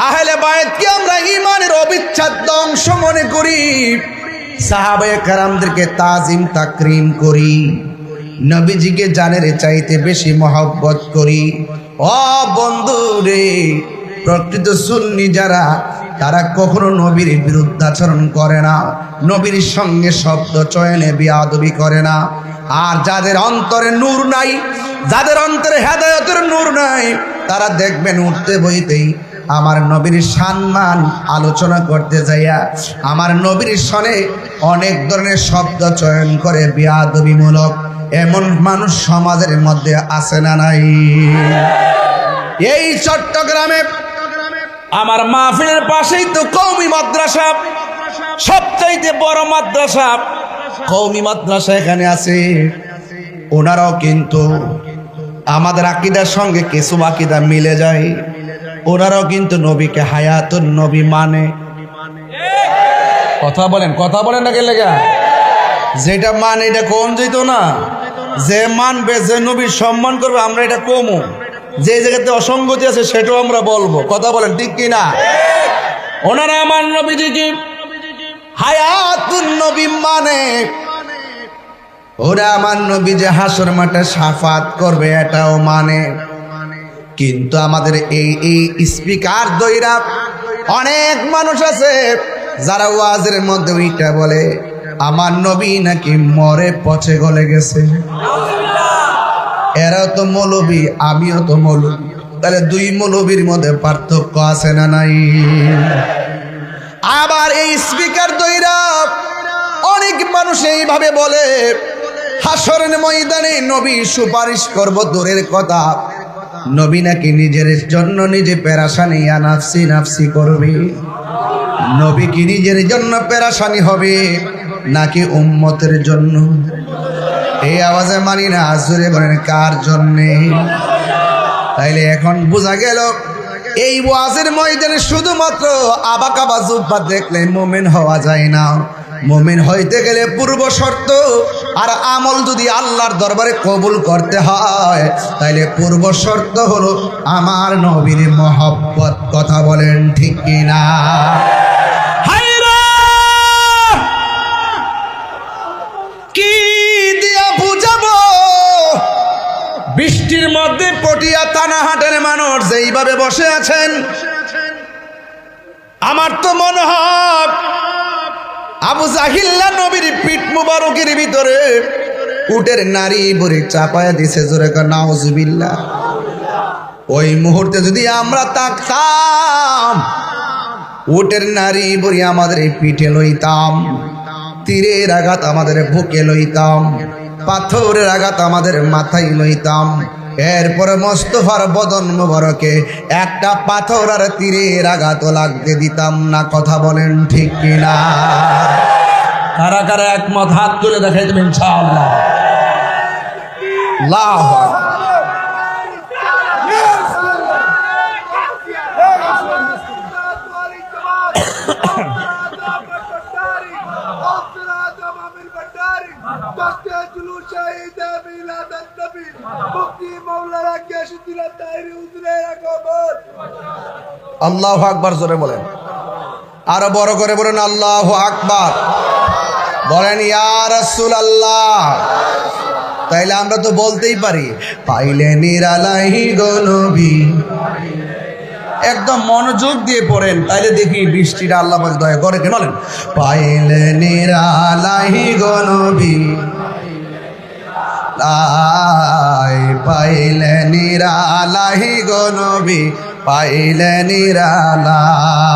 আহলে বায়াতকে আমরা ঈমানের অবিচ্ছেদ্য অংশ মনে করি, সাহাবায়ে কেরামদেরকে তাজিম তাকরিম করি, নবীজিকে জানের চাইতে বেশি মহব্বত করি। ও বন্ধু রে, প্রকৃত সুন্নি যারা তারা কখনো নবীর বিরুদ্ধাচরণ করে না, নবীর সঙ্গে শব্দ চয়নে বেয়াদবি করে না। আর যাদের অন্তরে নূর নাই, যাদের অন্তরে হেদায়েতের নূর নাই, তারা দেখবেন উঠতে বইতেই আমার নবীর সম্মান আলোচনা করতে যাইয়া আমার নবীর সনে অনেক ধরনের শব্দ চয়ন করে বেয়াদবিমূলক। এমন মানুষ সমাজের মধ্যে আছে না নাই? এই চট্টগ্রামে আমার মাহফিলের পাশেই তো কওমি মাদ্রাসা, সবচাইতে বড় মাদ্রাসা কওমি মাদ্রাসা এখানে আছে। ওনারাও কিন্তু আমাদের আকীদার সঙ্গে কিছু আকীদা মিলে যায়। ওনারাও কিন্তু নবীকে হায়াতুন নবী মানে। কথা বলেন না গেলে যেটা মানে এটা কোন যেত না, যে মানবে, যে নবীর সম্মান করবে, আমরা এটা কমু। যে জায়গাতে অসঙ্গতি আছে সেটাও আমরা বলবো। কথা বলেন ঠিক কিনা? ওনারা আমার নবীজিকে হায়াতুন নবী মানে। ওরা আমার নবী যে হাসর মাঠে শাফাত করবে এটাও মানে। কিন্তু আমাদের এই স্পিকার দইরা অনেক মানুষ আছে যারা ওয়াজের মধ্যে ওইটা বলে আমার নবী নাকি মরে পচে গলে গেছে। এরাও তো মৌলবী, আমিও তো মৌলবী, তাহলে দুই মৌলবীর মধ্যে পার্থক্য আছে না নাই? আবার এই স্পিকার দইরা অনেক মানুষ এইভাবে বলে হাসরের ময়দানে নবী সুপারিশ করব দূরের কথা, নবী নাকি নিজের জন্য নিজে পেরেশানি নাফসি নাফসি করবে। নবী কি নিজের জন্য পেরেশানি হবে নাকি উম্মতের জন্য? এই আওয়াজে মানি না, জোরে বলেন কার জন্যে? তাইলে এখন বোঝা গেল এই ওয়াজের ময়দানে শুধুমাত্র আবাকাবা জুব্বা দেখলে মুমিন হওয়া যায় না। মুমিন হইতে গেলে পূর্ব শর্ত আর আমল যদি আল্লাহর দরবারে কবুল করতে হয় তাইলে পূর্ব শর্ত হলো আমার নবীর মহব্বত। কথা বলেন ঠিক কিনা? কি দিয়া বুঝাবো? বৃষ্টির মধ্যে পটিয়া থানাহাটের মানুষ যেইভাবে বসে আছেন, আমার তো মনে হয় আবু জাহিল্লা নবীর পিঠ মুবারকের ভিতরে উটের নারী বুড়ি চাপায়া দিছে। জোরে কর নাউজুবিল্লাহ। ওই মুহূর্তে যদি আমরা তাকতাম, উটের নারী বুড়ি আমাদের পিঠে লইতাম, তীরের আঘাত আমাদের বুকে লইতাম, পাথরের আঘাত আমাদের মাথায় লইতাম, এরপরে মোস্তফার বদন মুবারকে একটা পাথর আর তীরের আঘাত লাগতে দিতাম না। কথা বলেন ঠিক কিনা? কারা কারা একমত হাত তুলে দেখাই দেবেন ইনশাআল্লাহ। আল্লাহু আকবার। আল্লাহু আকবার জোরে বলেন, আরো বড় করে বলেন আল্লাহু আকবার। বলেন ইয়া রাসূলুল্লাহ। তাইলে আমরা তো বলতেই পারি পাইলে নিরালাই গো নবী, একদম মনোযোগ দিয়ে পড়েন, তাইলে দেখি বৃষ্টিটা আল্লাহ পাক দয়া করে। কেন বলেন? পাইলে নিরালাই গো নবী, পাইলে নিরালাই গো নবী, পাইলে নিরালাই।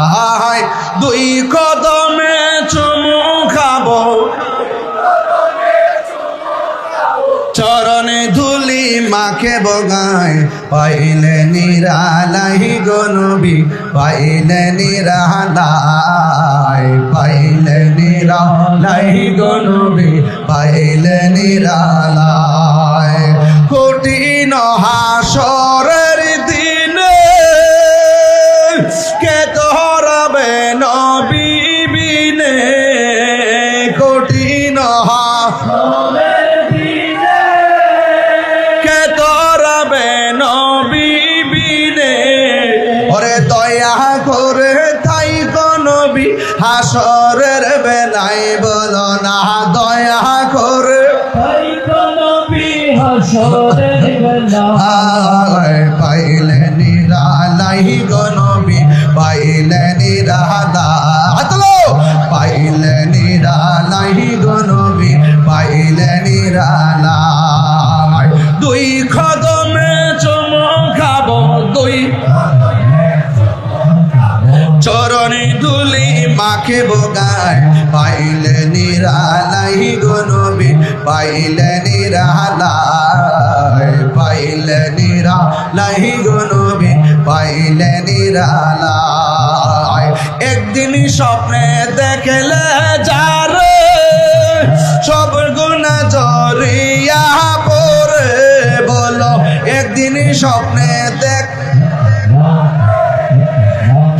দুই কদমে চুমু খাবো, চরণে ধুলি মাখে বগায়, পাইলে নিরালাই গো নবী, পাইলে নিরালাই, পাইলে নিরালাই গো নবী, পাইলে নিরালাই। কঠিন হাসরের দিনে কে তোরাবে নবী বিনে, কঠিন হাসরের দিনে কে তোরাবে নবী বিনে। ওরে দয়া করে তাই গো নবী হাসরের বেলায় বলো না, দয়া করে পাইলে নিরালাই গো নবী, পাইলে নিরালাই, পাইলে নিরালাই গো নবী, পাইলে নিরালাই। দুই কদমে চুমু খাবো, দুই চরণে ধুলি মাখে বগায়, পাইলে নিরালাই গো নবী, পাইলে নিরালাই, পাইলে নিরালাই গো নবী, পাইলে নিরালাই। একদিন স্বপ্নে দেখলে যারে সব গুনাহ জড়িয়া পড়ে, বলো একদিন স্বপ্নে দেখ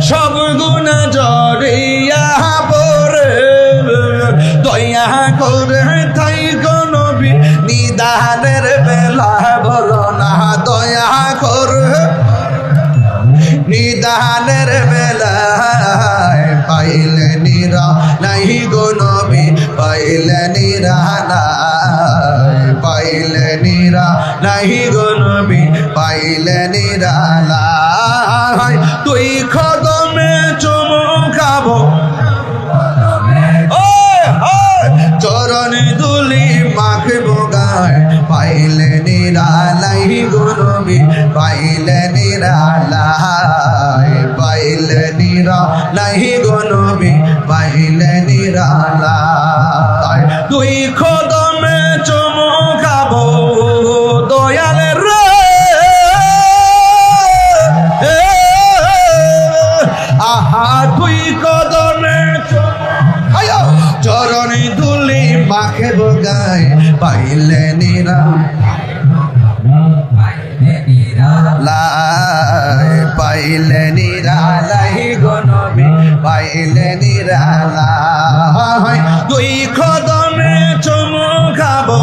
সব গুনাহ জড়িয়া পড়ে, দয়া করে তাই গো নবী নিদানের বেলা বলো না, দয়া করে নিদানের বেলায়, পাইলে নিরালাই গো নবী, পাইলে নিরালাই, পাইলে নিরালাই গো নবী, পাইলে নিরালাই। তুই কদমে চুমু খাবো, চরণে ধুলি মাখে বগায়, পাইলে নিরালাই গো নবী, পাইলে নিরালাই, পাইলে নিরালাই গো নবী, পাইলে নিরালাই। তুই কদমে চুমু খাবো দয়ালের রে, আহা তুই কদমে চরণে ধুলি মাখে বগায়, পাইলে নিরালাই, পাইলে নিরালাই গো নবী, পাইলে নিরালাই। দুই কদমে চুমু খাবো,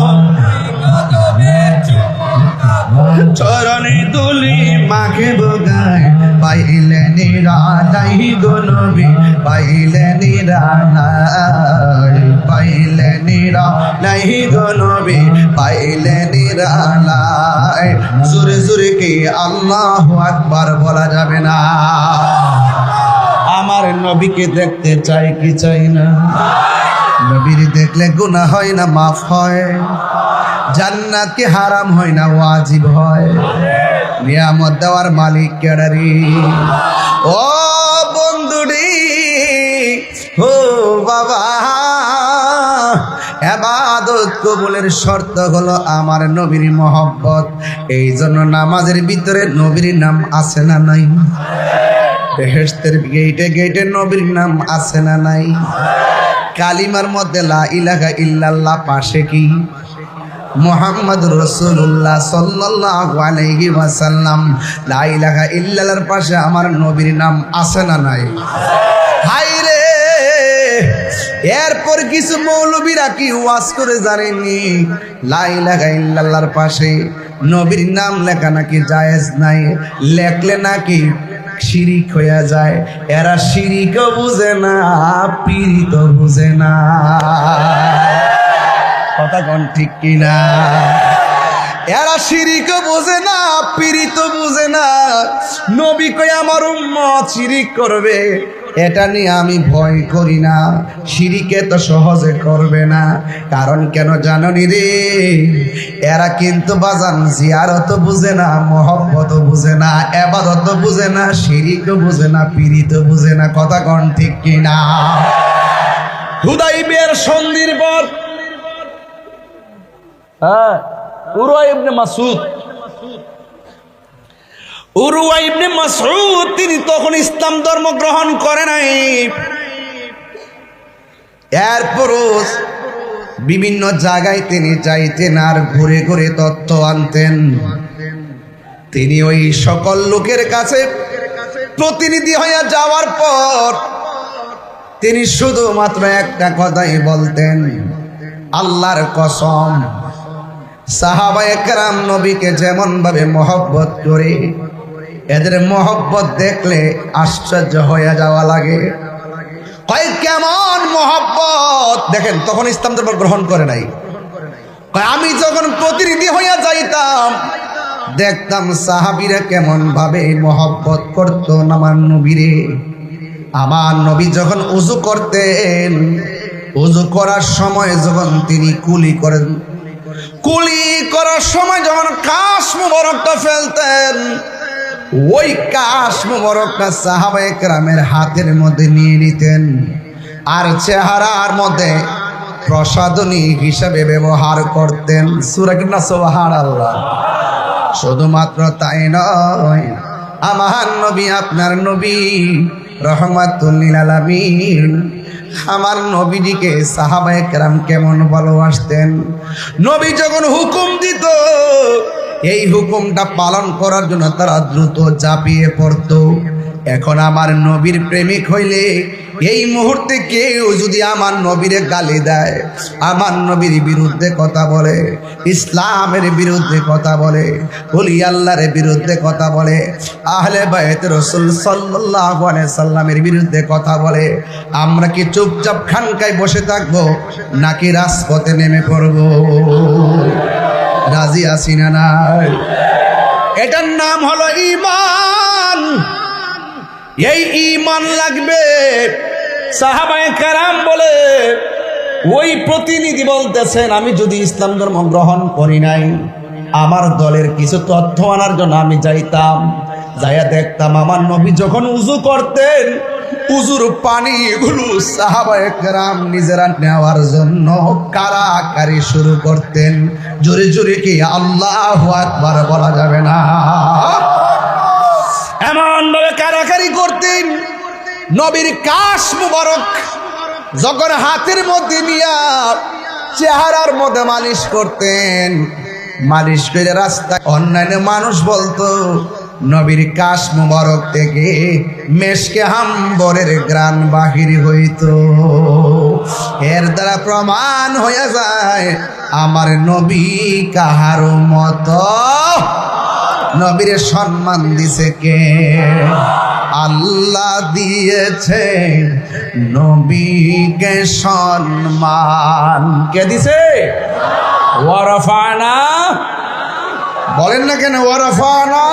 চরণে ধুলি মাখে বগায়, পাইলে নিরালাই গো নবী, পাইলে নিরালাই, পাইলে নিরালাই গো নবী, পাইলে নিরালাই। জোরে জোরে কি আল্লাহু আকবার বলা যাবে না? আমার নবীকে দেখতে চাই কি চাই না? নবীর দেখলে গুনাহ হয় না মাফ হয়, জান্নাত কি হারাম হয় না ওয়াজিব হয়, নিয়ামত দেওয়ার মালিক কেডারি? ও বন্ধুরি, ও বাবা, ইবাদত কবুলের শর্ত হলো আমার নবীর মহব্বত। এই জন্য নামাজের ভিতরে নবীর নাম আছে না নাই? বেহেশতের গেটে গেটে নবীর নাম আছে না নাই? কালিমার মধ্যে লা ইলাহা ইল্লাল্লাহ, পাশে কি মুহাম্মাদুর রাসূলুল্লাহ সাল্লাল্লাহু আলাইহি ওয়াসাল্লাম। লা ইলাহা ইল্লাল্লাহর পাশে আমার নবীর নাম আছে না নাই? হাই রে, এরপর কিছু মৌলবীরা কি ওয়াজ করে জানেননি লা ইলাহা ইল্লাল্লাহর পাশে নবীর নাম লেখা নাকি জায়েজ নাই, লেখলে নাকি শিরিক হয়ে যায়। এরা শিরিকও বুঝে না, পীড়িত বুঝে না। কথা কোন ঠিক কিনা? এরা শিরিক বুঝে না, পীড়িত বুঝে না। নবী কই আমার উম্মত শিরিক করবে, এটা নিয়ে আমি ভয় করি না। শিরিকে তো সহজে করবে না, কারণ কেন জানি রে, এরা কিন্তু বাজান জিয়ারত বুঝে না, মহব্বত বুঝে না, ইবাদত বুঝে না, শিরিক বুঝে না, পীড়িত বুঝে না। কথা কোন ঠিক কিনা? হুদাইবিয়ার সন্ধির পর উরওয়া ইবনে মাসউদ তিনি তখন ইসলাম ধর্ম গ্রহণ করে নাই। এরপরও বিভিন্ন জায়গায় তিনি যাইতেন আর ঘুরে ঘুরে তথ্য আনতেন। তিনি ওই সকল লোকের কাছে প্রতিনিধি হয়ে যাওয়ার পর তিনি শুধুমাত্র একটা কথাই বলতেন, আল্লাহর কসম, সাহাবায়ে কেরাম নবীকে যেমন ভাবে মহব্বত করে, এদের মহব্বত দেখলে আশ্চর্য হয়ে যাওয়া লাগে। কয় কেমন মহব্বত দেখেন, তখন ইসলাম ধর্ম গ্রহণ করে নাই। কয় আমি যখন প্রতিনিধি হইয়া যাইতাম দেখতাম সাহাবীরা কেমন ভাবে মহব্বত করতো আমার নবীরে। আমার নবী যখন উযু করতেন, উযু করার সময় যখন তিনি কুলি করেন, কুলি করার সময় যখন কাশ মুবারকটা ফেলতেন, ওই কাশ মুবারকটা সাহাবায়ে কেরামের হাতের মধ্যে নিয়ে নিতেন আর চেহারার মধ্যে প্রসাদনী হিসাবে ব্যবহার করতেন। সূরা কিনা সুবহানাল্লাহ। শুধুমাত্র তাই নয়, আমার নবী আপনার নবী রহমাতুল লিল আলামিন, আমার নবীজিকে সাহাবায়ে কেরাম কেমন ভালোবাসতেন। নবী যখন হুকুম দিত, এই হুকুমটা পালন করার জন্য তারা দ্রুত ঝাঁপিয়ে পড়ত। এখন আমার নবীর প্রেমিক হইলে এই মুহূর্তে কেউ যদি আমার নবীরে গালি দেয়, আমার নবীর বিরুদ্ধে কথা বলে, ইসলামের বিরুদ্ধে কথা বলে, ওলি আল্লাহর বিরুদ্ধে কথা বলে, আহলে বাইত রাসূল সাল্লাল্লাহু আলাইহি সাল্লামের বিরুদ্ধে কথা বলে, আমরা কি চুপচাপ খানকায় বসে থাকবো নাকি রাজপথে নেমে পড়ব? রাজি আছি না নাই? এটার নাম হলো ঈমান। এই ঈমান লাগবে। সাহাবায়ে কেরাম বলে, ওই প্রতিনিধি বলতেছেন, আমি যদি ইসলাম ধর্ম গ্রহণ করি নাই, আমার দলের কিছু তথ্য আনার জন্য আমি যাইতাম, যাইয়া দেখতাম আমার নবী যখন উযু করতেন, উযুর পানিগুলো সাহাবায়ে কেরাম নিজেরা নেওয়ার জন্য কারাকারি শুরু করতেন। জোরে জোরে কি আল্লাহু আকবার বলা যাবে না? এমন ভাবে কারাকারি করতেন, নবীর কাশ মুবারক যখন হাতের মধ্যে নিয়া চেহারার মধ্যে মালিশ করতেন, মালিশ করে রাস্তায় অন্যান্য মানুষ বলতো, নবীর কাশ মুবারক থেকে মেশকে হাম্বরের গ্রান বাহির হইত। এর দ্বারা প্রমাণ হয়ে যায় আমার নবী কাহারো মতো। নবীর সম্মান দিছে কে? আল্লাহ দিয়েছে নবীকে সম্মান। কে দিছে? ওয়ারাফানা। বলেন না কেন ওয়ারাফানা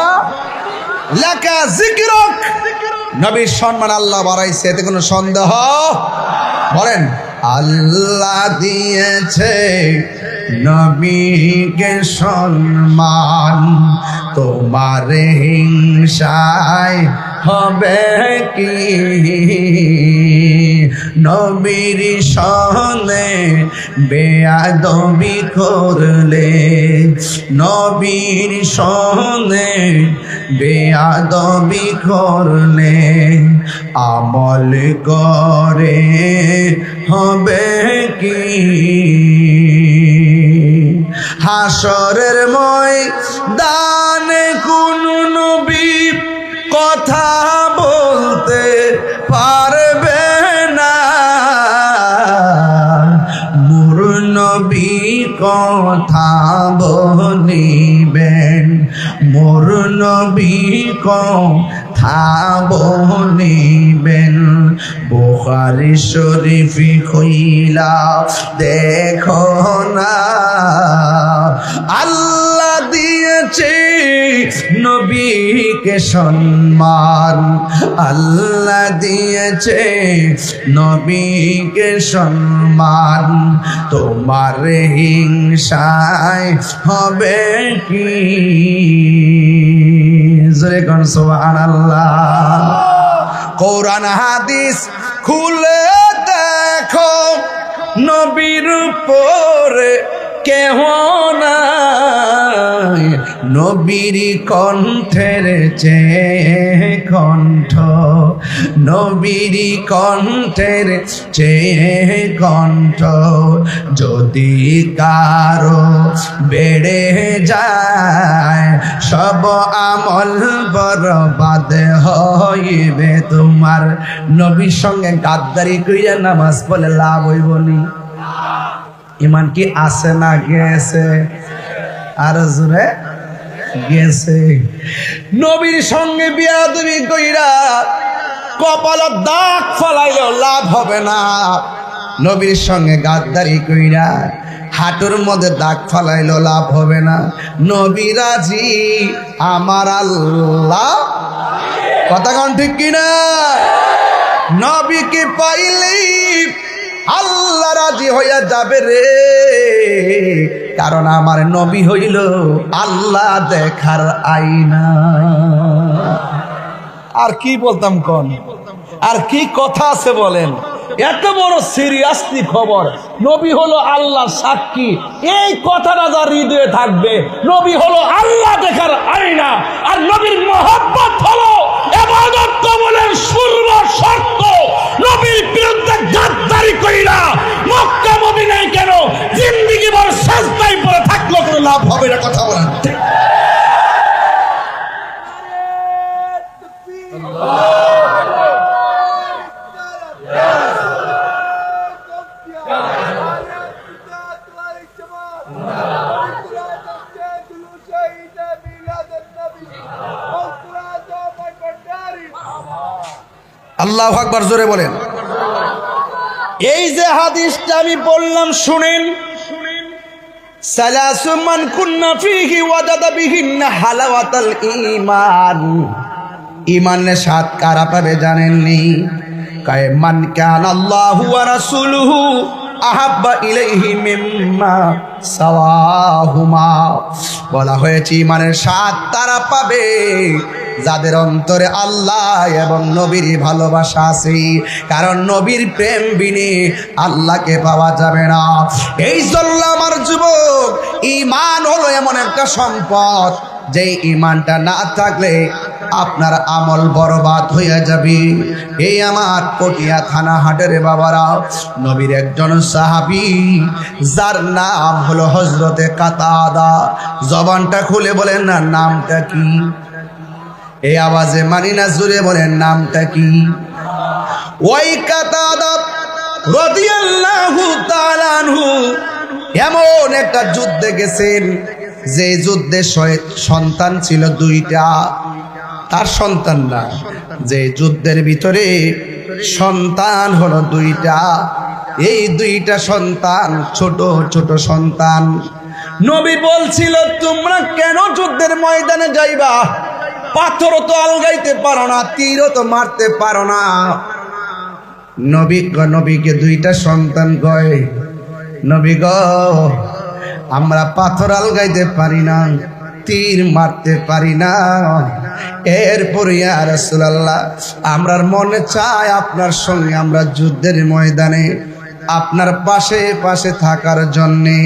লাকা যিকরুক। নবীর সম্মান আল্লাহ বাড়াইছে, এতে কোনো সন্দেহ? বলেন, আল্লাহ দিয়েছে নবীকে সম্মান, তোমার হিংসায় হবে কি? নবীর সনে বেয়াদবি করলে, নবীর সনে বেয়াদবি করলে, আমল করে হবে কি? হাসরের ময়দানে কোন নবী কথা বলতে পারবে না, মোর নবী কথা বলিবেন, মোর নবী কথা বলিবেন। বুখারী শরীফ খুইলা দেখো না, আল্লাহ নবীকে সম্মান, আল্লাহ দিয়েছে নবীকে সম্মান, তোমার হিংসায় হবে কি? জোরে কোন সুবহানাল্লাহ। কোরআন হাদিস খুলে দেখো, নবীর উপরে কেহ নাই, নবীর কণ্ঠের চেয়ে কণ্ঠ, নবীর কণ্ঠের চেয়ে কণ্ঠ, যদি কারো বেড়ে যায় সব আমল বরবাদ হইবে তোমার। নবীর সঙ্গে গাদ্দারি কইরা নামাজ পড়লে লাভ হইব নি? ইমান কি আছে না গেছে? আর জোরে গেছে। নবীর সঙ্গে বিয়াদবি কইরা কপালে দাগ ফলাইলেও লাভ হবে না, নবীর সঙ্গে গাদ্দারি কইরা হাঁটুর মধ্যে দাগ ফলাইলেও লাভ হবে না। নবী রাজি, আমার আল্লাহ। কথা কোন ঠিক কিনা? নবীকে পাইলেই আল্লাহ রাজি হইয়া যাবে রে, কারণ আমার নবী হইল আল্লাহ দেখার আয়না। আর কি বলতাম কোন, আর কি কথা আছে বলেন? এত বড় সিরিয়াসলি খবর, নবী হলো আল্লাহ সাক্ষী, এই কথাটা যার হৃদয়ে থাকবে, নবী হলো আল্লাহ দেখার আয়না, আর নবীর মহব্বত হলো ইবাদত কবুলের পূর্ব শর্ত। নবীর বিরুদ্ধে গাদ্দারি কইরা মক্কা মদিনায় কেন জিন্দেগি ভর সাজদায় পড়ে থাকলো কোনো লাভ হবে না। কথা বলেন। আল্লাহু আকবার, জোরে বলেন। এই যে হাদিসটা আমি বললাম শুনেন, সালাসু মান কুন্না ফীহি ওয়াজাদা বিহিন্না হালাওয়াতাল ঈমান। ঈমানের স্বাদ কারা পাবে জানেননি? কায় মান কানা আল্লাহু ওয়া রাসূলুহু আহাব্বা ইলাইহি মিম্মা সাওয়াহুমা। বলা হয়েছে ঈমানের স্বাদ তারা পাবে যাদের অন্তরে আল্লাহ এবং নবীর ভালোবাসা আছে, কারণ নবীর প্রেম বিনে আল্লাহকে পাওয়া যাবে না। এই জন্য আমার যুবক, ঈমান হলো এমন একটা সম্পদ, যে ঈমানটা না থাকলে আপনার আমল বরবাদ হয়ে যাবে। এই আমার পটিয়া থানা হাটের বাবারা, নবীর একজন সাহাবী যার নাম হলো হযরতে কাতাদা। জবানটা খুলে বলেন না নামটা কি? এই আওয়াজে মানি না, জুড়ে বলেন নামটা কি? ওই কাতাদা রাদিয়াল্লাহু তাআলা আনহু এমন একটা যুদ্ধে গেছেন, যে যুদ্ধে সন্তান ছিল দুইটা। তার সন্তান না, যে যুদ্ধের ভিতরে সন্তান হলো দুইটা। এই দুইটা সন্তান ছোট ছোট সন্তান। নবী বলছিল, তোমরা কেন যুদ্ধের ময়দানে যাইবা? পাথরও তো আলগাইতে পারো না, তীরও তো মারতে পারো না। নবীকে দুইটা সন্তান কয়, নবী গো, আমরা পাথর আলগাইতে পারি না, তীর মারতে পারি না। এরপরে ইয়া রাসূলুল্লাহ, আমরার মনে চায় আপনার সঙ্গে আমরা যুদ্ধের ময়দানে আপনার পাশে পাশে থাকার জন্যে।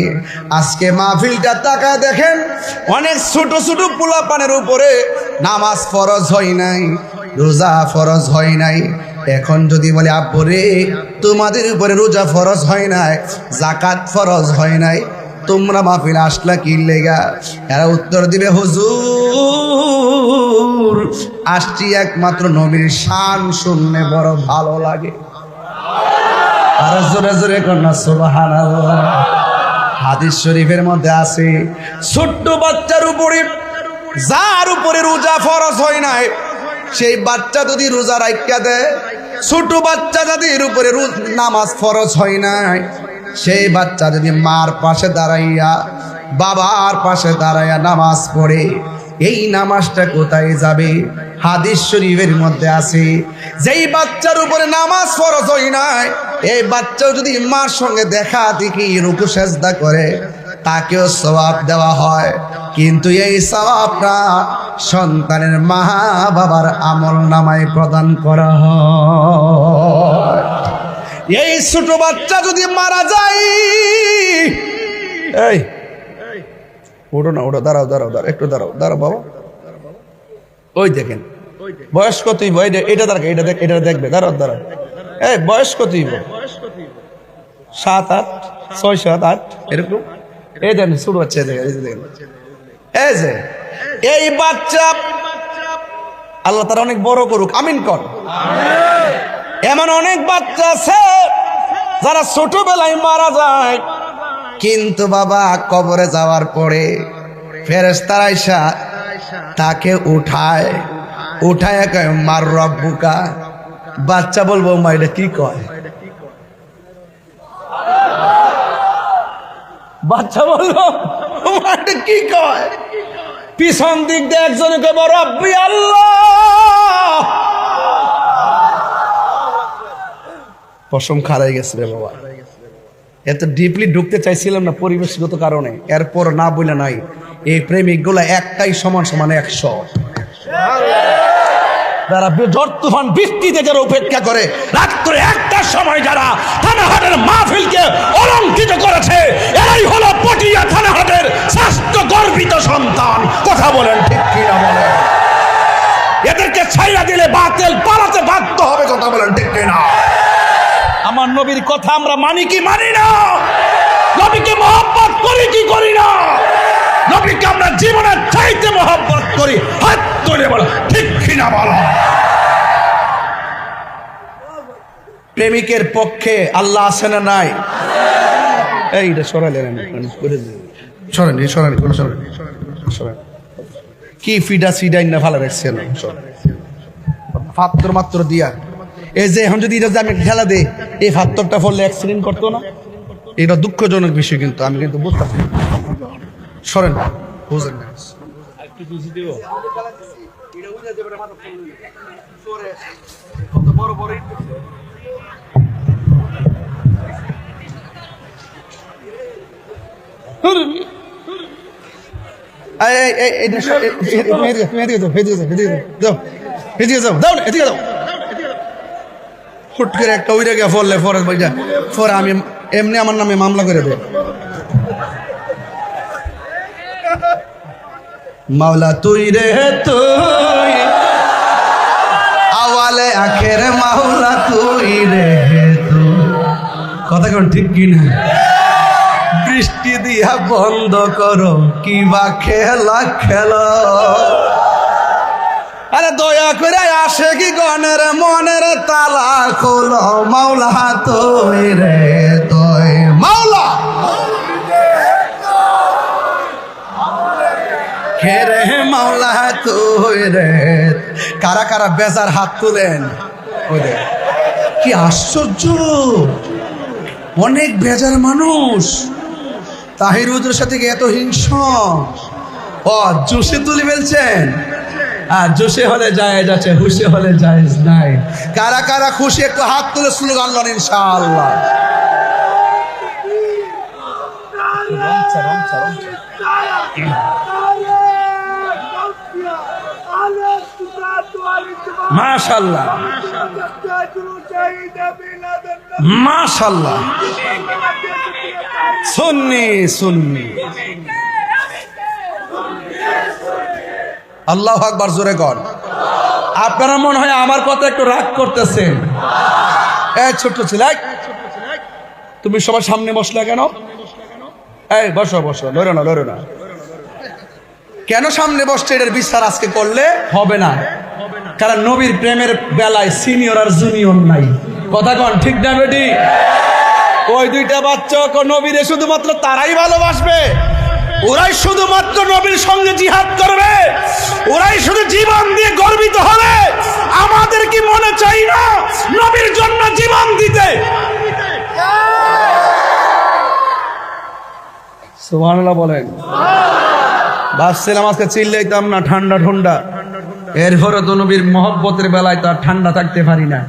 আজকে মাহফিলটা তাকায় দেখেন, অনেক ছোট ছোট পোলাপানের উপরে নামাজ ফরজ হয় নাই, রোজা ফরজ হয় নাই। এখন যদি বলে, আব্বুরে তোমাদের উপরে রোজা ফরজ হয় নাই, যাকাত ফরজ হয় নাই, তোমরা মাহফিল আসলা কি লেগা? এরা উত্তর দিবে, হুজুর আসছি একমাত্র নবীর শান শুনলে বড় ভালো লাগে। আর জোরে জোরে কন্যা সুবহানাল্লাহ। হাদিস শরীফের মধ্যে আছে, ছোট্ট বাচ্চার উপরে, যার উপরে রোজা ফরজ হয় নাই, সেই বাচ্চা যদি রোজা রাখা দেয়, ছোট বাচ্চা যাদের উপরে নামাজ ফরজ হয় নাই, সেই বাচ্চা যদি মার পাশে দাঁড়াইয়া, বাবার পাশে দাঁড়াইয়া নামাজ পড়ে, এই নামাজটা কোথায় যাবে? হাদিস শরীফের মধ্যে আছে, যেই বাচ্চার উপরে নামাজ ফরজ হয় নাই, এই বাচ্চাও যদি মার সঙ্গে দেখা দেখি রুকু সেজদা করে, তাকেও সওয়াব দেওয়া হয়। কিন্তু এই সওয়াবটা সন্তানের মা বাবার আমল নামায় প্রদান করা হয়। এই ছোট বাচ্চা যদি মারা যায়, এই ওঠো না, ওঠো, দাঁড়াও দাঁড়াও দাঁড়াও, একটু দাঁড়াও দাঁড়াও বাবা। ওই দেখেন বয়স কতই, এটা দাঁড়া, এটা দেখ, এটা দেখবে, দাঁড়াও দাঁড়াও। এই বয়স কতই, 7, 8, 6, 7, 8 এরকম। এই দেন ছোট বাচ্চা, দেখেন এই যে এই বাচ্চা, আল্লাহ তারা অনেক বড় করুক, আমিন কর। এমন অনেক বাচ্চা আছে যারা ছোটবেলায় মারা যায়, কিন্তু বাবা কবরে যাওয়ার পরে ফেরেশতারা আইসা তাকে উঠায় কয় মার রব্বুকা। বাচ্চা বলবো মা এটা কি কয়? বাচ্চা বলবো মা এটা কি কয়? পিছন দিক দিয়ে একজনে কইব রব্বি আল্লাহ। পশম খারাই গেছে রে বাবা। এত ডিপলি ঢুকতে চাইছিলাম না পরিবেশগত কারণে, এরপর না বলে নাই। এই প্রেমিক গুলা একটাই সমান সমান 100। যারা ঝড় তুফান বৃষ্টিতে যারা উপেক্ষা করে, রাত্রে একটার সময় যারা থানাহাটের মাহফিলকে অলঙ্কিত করেছে, এরাই হলো পটিয়া থানাহাটের স্বাস্থ্য গর্বিত সন্তান। কথা বলেন ঠিক কিনা বলেন? এদেরকে ছাইরা দিলে বাতিল পালাতে বাধ্য হবে। কথা বলেন ঠিক কিনা? আমার নবীর কথা আমরা মানি কি মানি না? নবীকে মহব্বত করি কি করি না? নবীকে আমরা জীবনের চাইতে মহব্বত করি। হাত তুলে বলো ঠিক কিনা বলো। প্রেমিকের পক্ষে আল্লাহ আছে না নাই? এইটা সরালেন, কি ফিডা সিডাই না ভালো রাখছেন ফাত্তর মাত্র দিয়া। এই যে এখন যদি আমি খেলা দেই, এই ফাত্তরটা ফললে অ্যাক্সিডেন্ট করতো না? এটা দুঃখজনক বিষয়, কিন্তু আমি কিন্তু বুঝতাম। সরেন, বুঝেন না। হুট করে একটা উইরে গিয়ে ফললে পরে আমি এমনি আমার নামে মামলা করে দেয়। মাওলা তুই রে তুই, আওয়ালে আখের মাওলা তুই রে তুই। কথা কোন ঠিক কিনা? বৃষ্টি দিয়া বন্ধ করো, কি বা খেলা খেলো। আরে দয়া করে আসে কি গনের মনের তালা খোলো, মাওলা তুই রে তুই। মাওলা খেরে মাওলা তুই রে। কারা কারা বেজার হাত তুলেন? কি আশ্চর্য, অনেক বেজার মানুষ তাহির হুজুরের সাথে এত হিংস্র। ও জোশে তুলে ফেলছেন। আর জোশে হলে জায়েজ আছে, হুশে হলে জায়েজ নাই। কারা কারা খুশি একটু হাত তুলে স্লোগান দেন ইনশাআল্লাহ। মাশাআল্লাহ মাশাআল্লাহ। সুন্নি সুন্নি। আল্লাহু আকবার, জোরে কর। আপনারা মনে হয় আমার কথা একটু রাগ করতেছেন। এই ছোট ছেলে, তুমি সবার সামনে বসলে কেন? এই বসো বসো, লড়ো না লড়ো না। কেন সামনে বসছে এটার বিচার আজকে করলে হবে না, কারণ নবীর প্রেমের বেলায় সিনিয়র আর জুনিয়র নাই। কথা কন ঠিক না বেটি? ওই দুইটা বাচ্চা নবীরে শুধুমাত্র তারাই ভালোবাসবে, ওরাই শুধুমাত্র নবীর সঙ্গে জিহাদ করবে, ওরাই শুধু জীবন দিয়ে গর্বিত হবে। আমাদের কি মনে চাই না নবীর জন্য জীবন দিতে? সুবহানাল্লাহ বলেন। ভাবছিলাম আজকে চিল্লাইতাম না, ঠান্ডা ঠান্ডা। এরপরে তো নবীর মহব্বতের বেলায় তো আর ঠান্ডা থাকতে পারি না।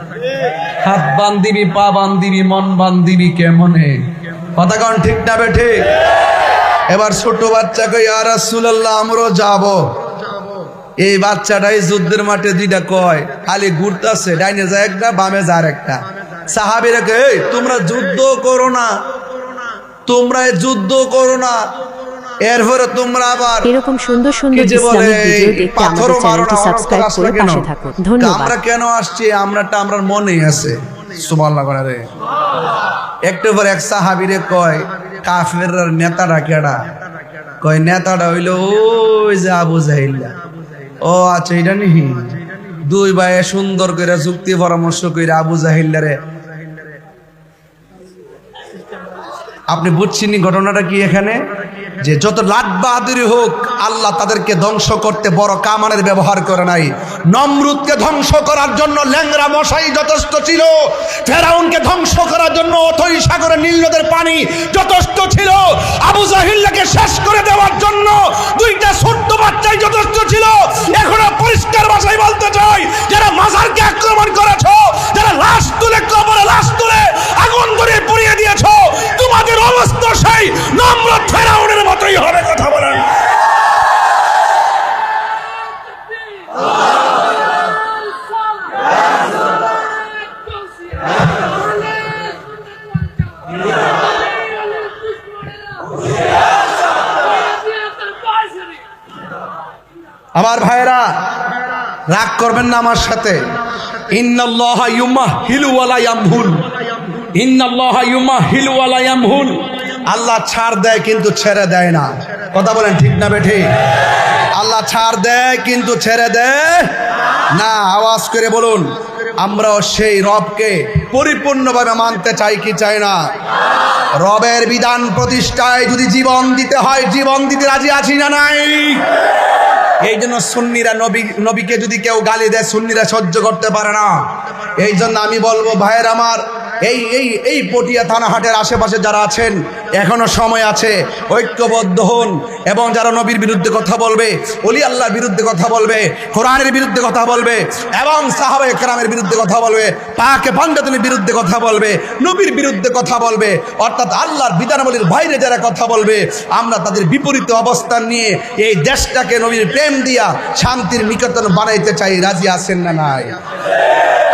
হাত বান্ধিবি, পা বান্ধিবি, মন বান্ধিবি কেমনে? কথা কন ঠিক না বেঠে? এবার ছোট বাচ্চাকে ইয়া রাসূলুল্লাহ আমরাও যাব। এই বাচ্চাটাই যুদ্ধের মাঠে দুইটা কয়, খালি ঘুরতেছে, ডাইনে যায় একটা, বামে যায় একটা। সাহাবীরা কয়, এই তোমরা যুদ্ধ করো না, তোমরা যুদ্ধ করো না। এরপরে তোমরা আবার এরকম সুন্দর সুন্দর ইসলামিক ভিডিও দেখতে আমাদের চ্যানেলটি সাবস্ক্রাইব করে পাশে থাকুন। ধন্যবাদ। আমরা কেন আসছি? আমরাটা আমরার মনেই আছে। সুবহানাল্লাহ করে একটু পর এক সাহাবীরে কয়, কাফেরর নেতাটা কেডা? কয় নেতাটা হইলো ওই যে আবু জাহিল। ও আচ্ছা, এটা নিহি। দুই ভাই সুন্দর করে যুক্তি পরামর্শ করে আবু জাহিল্লারে, আপনি বুঝছেন ঘটনাটা কি এখানে? যে যত লাট বাহাদুরি হোক, আল্লাহ তাদেরকে ধ্বংস করতে বড় কামানের ব্যবহার করে নাই। নমরুদকে ধ্বংস করার জন্য ল্যাংরা মশাই যথেষ্ট ছিল। ফেরাউনকে ধ্বংস করার জন্য অথই সাগরে নীল নদের পানি যথেষ্ট ছিল। আবু জাহিলকে শেষ করে দেওয়ার জন্য দুইটা ছোট্ট বাচ্চাই যথেষ্ট ছিল। এখনো পরিষ্কার ভাষায় বলতে চাই, যারা মাজারকে আক্রমণ করেছো, যারা লাশ তুলে কবরে লাশ তুলে আগুন ধরে পুড়িয়ে দিয়েছো, তোমাদের অবস্থা সেই নমরুদ ফেরাউনের মতোই হবে। কথা বলেন। আমার ভাইরা, রাগ করবেন না আমার সাথে। ইন্নাল্লাহা ইউমাহিলু ওয়া লা ইয়ামহুল, ইন্নাল্লাহা ইউমাহিলু ওয়া লা ইয়ামহুল। আল্লাহ ছাড় দেয় কিন্তু ছেড়ে দেয় না। কথা বলেন ঠিক না বেঠি? আল্লাহ ছাড় দেয় কিন্তু ছেড়ে দেয় না। আওয়াজ করে বলুন, আমরাও সেই রবকে পরিপূর্ণভাবে মানতে চাই কি চাই না? রবের বিধান প্রতিষ্ঠায় যদি জীবন দিতে হয়, জীবন দিতে রাজি আছি না নাই? এই জন্য সুন্নিরা নবীকে যদি কেউ গালি দেয়, সুন্নিরা সহ্য করতে পারে না। এই জন্য আমি বলবো, ভাইয়ের আমার, এই পটিয়া থানাহাটের আশেপাশে যারা আছেন, এখনো সময় আছে, ঐক্যবদ্ধ হন। এবং যারা নবীর বিরুদ্ধে কথা বলবে, ওলি আল্লাহর বিরুদ্ধে কথা বলবে, কোরআনের বিরুদ্ধে কথা বলবে, এবং সাহাবায়ে কেরামের বিরুদ্ধে কথা বলবে, পাকে পাঞ্জাতনের বিরুদ্ধে কথা বলবে, নবীর বিরুদ্ধে কথা বলবে, অর্থাৎ আল্লাহর বিধানাবলীর বাইরে যারা কথা বলবে, আমরা তাদের বিপরীত অবস্থান নিয়ে এই দেশটাকে নবীর প্রেম দিয়া শান্তির নিকেতন বানাইতে চাই। রাজি আছেন না নাই?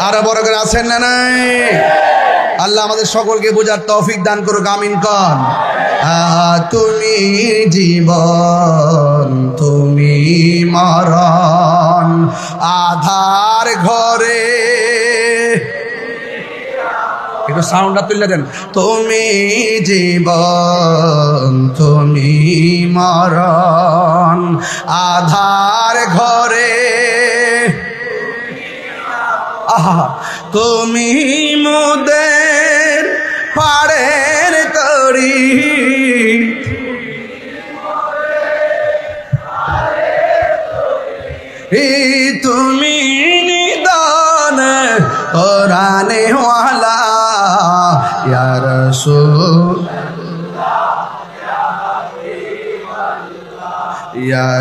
আরো বড় করে আছেন না নাই? আল্লাহ আমাদের সকলকে বোঝার তৌফিক দান করুক, আমিন কন। তুমি জীবন, তুমি মরণ, আধার ঘরে। একটু সাউন্ডটা তুলে দেন। তুমি জীবন, তুমি মরণ, আধার ঘরে। আহা, তুমি মোদের পাড়ের তরি, তুমি নিদান কোরআনে ওয়ালা ইয়া রাসূল, ইয়া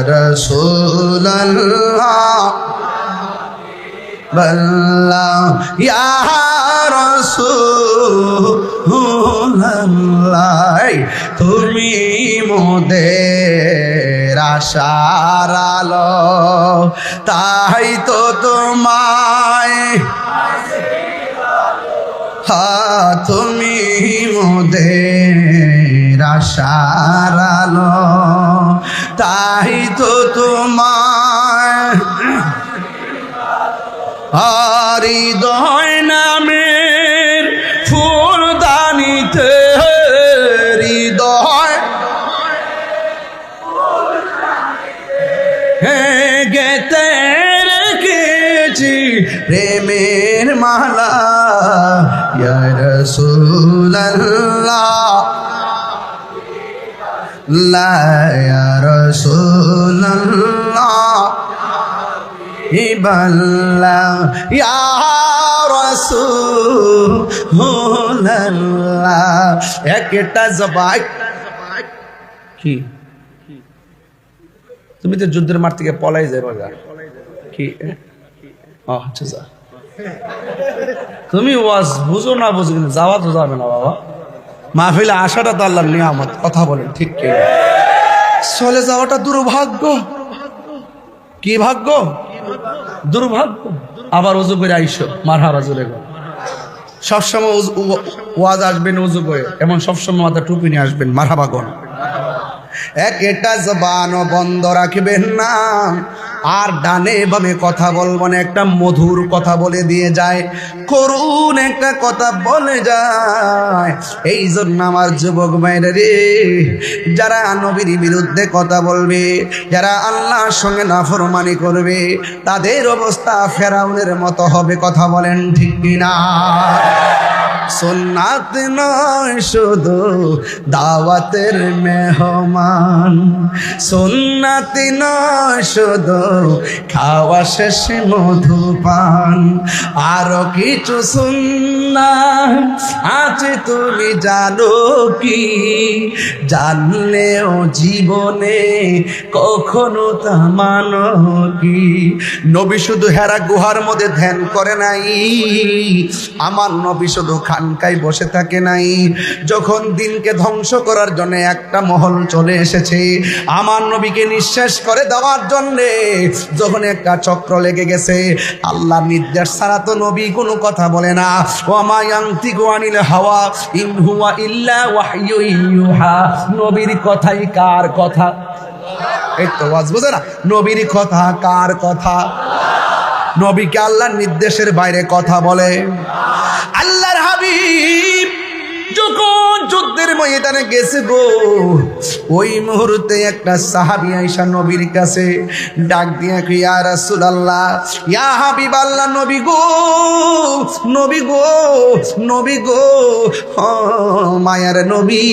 রাসূলুল্লাহ, বল্লাহ ইয়া রাসূলুল্লাহ। তুমি মোদের আশার আলো, তাই তো তোমায়, তুমি মোদের আশার আলো, তাই তো তোমায় হৃদয় নামের ফুলদানিতে, হৃদয় গেতে রেখেছি প্রেমের মালা, ইয়া রাসূলুল্লাহ, লা ইয়া রাসূলুল্লাহ, ইবাল্লাহ ইয়া রাসূলুল্লাহ। একটা জবাই কি তুমি তো যুদ্ধের মাঠ থেকে পলাই যাবে কি আচ্ছা যা তুমি ওয়াজ বুঝো না বুঝো কিন্তু যাওয়া তো যাবে না বাবা মাহফিলে আসাটা তো আল্লাহর নিয়ামত কথা বলেন ঠিক কি চলে যাওয়াটা দুর্ভাগ্য কি ভাগ্য দুর্ভাগ্য আবার উজু করে আইসো মারহাবা জোরে গো সবসময় ওয়াজ আসবেন উজু করে এমন সবসময় মাথা টুপি নিয়ে আসবেন মারহাবা কোন একটা জবানও বন্ধ রাখবেন না আর ডানে বামে কথা বলবো না একটা মধুর কথা বলে দিয়ে যায় করুণ একটা কথা বলে যায় এই জন্য আমার যুবক ভাইরা রে যারা নবীর বিরুদ্ধে কথা বলবে যারা আল্লাহর সঙ্গে নাফরমানি করবে তাদের অবস্থা ফেরাউনের মতো হবে কথা বলেন ঠিক কিনা সুন্নাত নয় শুধু দাওয়াতের মেহমান সুন্নাত নয় শুধু খাওয়া শেষে মধুপান আরো কিছু সুন্নাত আছে তুমি জানো কি জানলেও জীবনে কখনো তা মানো কি নবী শুধু হেরা গুহার মধ্যে ধ্যান করে নাই আমার নবী শুধু খানকায় বসে থাকে নাই যখন দিনকে ধ্বংস করার জন্য একটা মহল চলে এসেছে আমার নবীকে নিঃশেষ করে দেওয়ার জন্য যখন একটা চক্র লেগে গেছে আল্লাহ নির্দেশ ছাড়া তো নবী কোনো কথা বলে না ওয়া ইয়ানতিকু আনিল হাওয়া ইন হুয়া ইল্লা ওয়াহয়ু ইউহা নবীর কথাই কার কথা এই তো ওয়াজ বুঝে না নবীর কথা কার কথা নবীকে আল্লাহর নির্দেশের বাইরে কথা বলে আল্লাহর হাবিব যখন যুদ্ধের ময়দানে গেছে গো ওই মুহূর্তে একটা সাহাবী আয়েশা নবীর কাছে ডাক দিয়ে কই ইয়া রাসূলুল্লাহ ইয়া হাবিবাল্লাহ নবী গো নবী গো নবী গো মায়ার নবী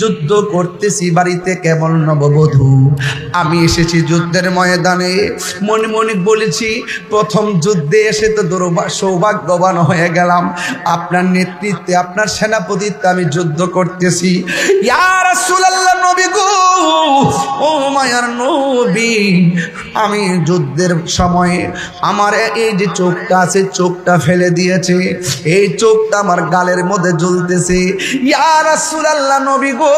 যুদ্ধ করতেছি বাড়িতে কেবল নববধূ আমি এসেছি যুদ্ধের ময়দানে মনে মনে বলেছি প্রথম যুদ্ধে এসে তো সৌভাগ্যবান হয়ে গেলাম আপনার নেতৃত্বে আপনার সেনাপতিত্বে আমি যুদ্ধ করতেছি ইয়া রাসূলুল্লাহ নবী গো ও মায়ার নবী আমি যুদ্ধের সময়ে আমার এই যে চোখটা আছে চোখটা ফেলে দিয়েছে এই চোখটা আমার গালের মধ্যে জ্বলতেছে ইয়া রাসূলুল্লাহ নবী গো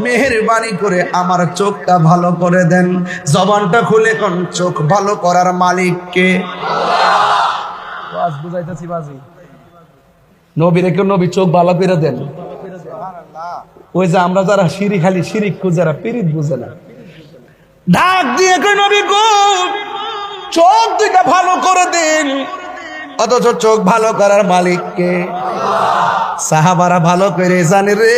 মেহেরবানি করে আমার চোখটা ভালো করে দেন জবানটা খুলে কোন চোখ ভালো করার মালিক কে আল্লাহ বাস বুঝাইতেছি বাজি নবীরে কেউ নবী চোখ ভালো করে দেন ওই যে আমরা যারা শিরিক খালি শিরিক যারা পিরিত বুঝে না ডাক দিয়ে কই নবী গো চোখ দুইটা ভালো করে দেন অথচ চোখ ভালো করার মালিক কে সাহাবারা ভালো করে জানে রে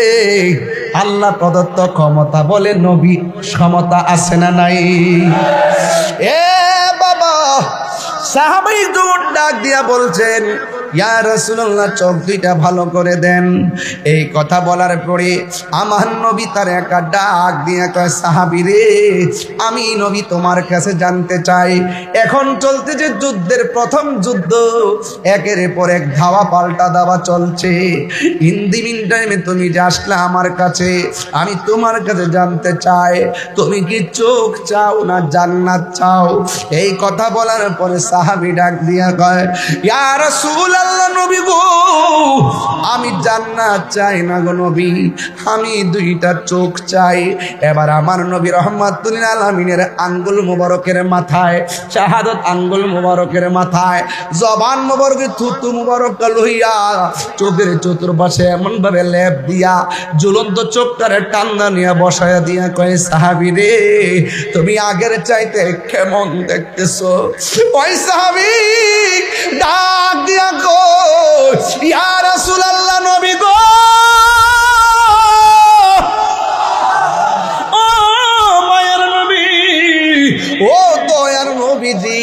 আল্লাহ প্রদত্ত ক্ষমতা বলে নবী ক্ষমতা আছে না নাই এ বাবা সাহাবী যখন ডাক দিয়া বলছেন ইয়া রাসূলুল্লাহ চোখ দুইটা ভালো করে দেন এই কথা বলার পরে আমার নবী তার একটা ডাক দিয়ে কয় সাহাবী রে আমি নবী তোমার কাছে জানতে চাই এখন চলতে যে যুদ্ধের প্রথম যুদ্ধ একের পর এক ধাওয়া পাল্টা দাওয়া চলছে ইন দি মিন টাইমে তুমি যে আসলে আমার কাছে আমি তোমার কাছে জানতে চাই তুমি কি চোখ চাও না জান্নাত চাও এই কথা বলার পরে সাহাবী ডাক দিয়া কয় ইয়া রাসূল আল্লাহ নবী গো আমি জান্নাত চাই না গো নবী আমি দুইটা চোখ চাই এবার আমার নবী রাহমাতুল লিল আলামিনের আঙ্গুল মুবারকের মাথায় শাহাদাত আঙ্গুল মুবারকের মাথায় জবান মুবারকে থুতু মুবারক লইয়া চোখের চতুর্পাশে এমন ভাবে লেপ দিয়া ঝুলন্ত চোখটারে টান্না নিয়ে বসায়া দিয়া কয় সাহাবী রে তুমি আগের চাইতে কেমন দেখতেছো ওই সাহাবী ডাক দিয়া গো ইয়া রাসূলুল্লাহ নবী গো ও মায়ের নবী ও দয়ার নবীজি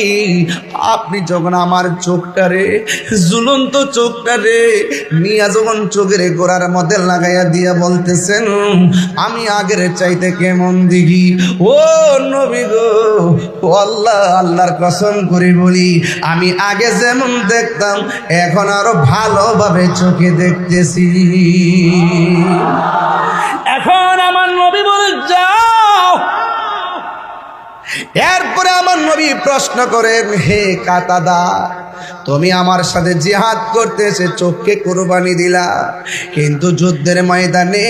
আপনি যখন আমার চোখটারে ঝুলন্ত চোখটারে নিয়া যখন চোখের গোড়ার মধ্যে লাগাইয়া দিয়া বলতেছেন আমি আগের চাইতে কেমন দেখি ও নবী গো ও আল্লাহ আল্লাহর কসম করে বলি আমি আগে যেমন দেখতাম এখন আরো ভালোভাবে চোখে দেখতেছি এখন আমার নবী বলে যাও আমার নবী প্রশ্ন করেন, হে কাতাদা, তুমি আমার সাথে জিহাদ করতে এসে চোখকে কুরবানি দিলা, কিন্তু যুদ্ধের ময়দানে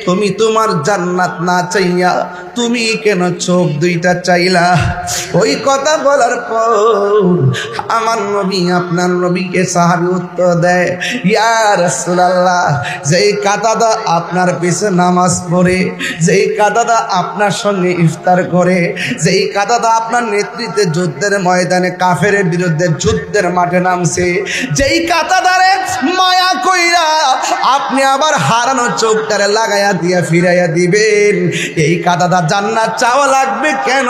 তুমি তোমার জান্নাত না চাইয়া তুমি কেন চোখ দুইটা চাইলা? ওই কথা বলার পর আমার নবী আপনার নবীকে সাহাবী উত্তর দেয়, ইয়া রাসূলুল্লাহ, যেই কাতাদা আপনার পিছে নামাজ পড়ে, যেই কাতাদা আপনার সঙ্গে ইফতার করে, যেই কাতাদা আপনার নেতৃত্বে যুদ্ধের ময়দানে কাফেরের বিরুদ্ধে যুদ্ধের মাঠে নামছে, যেই কাতাদারে মায়া কইরা আপনি আবার হারানো চোখটারে লাগাইয়া দিয়া ফিরাইয়া দিবেন, এই কাতাদা জান্নাত চাওয়া লাগবে কেন?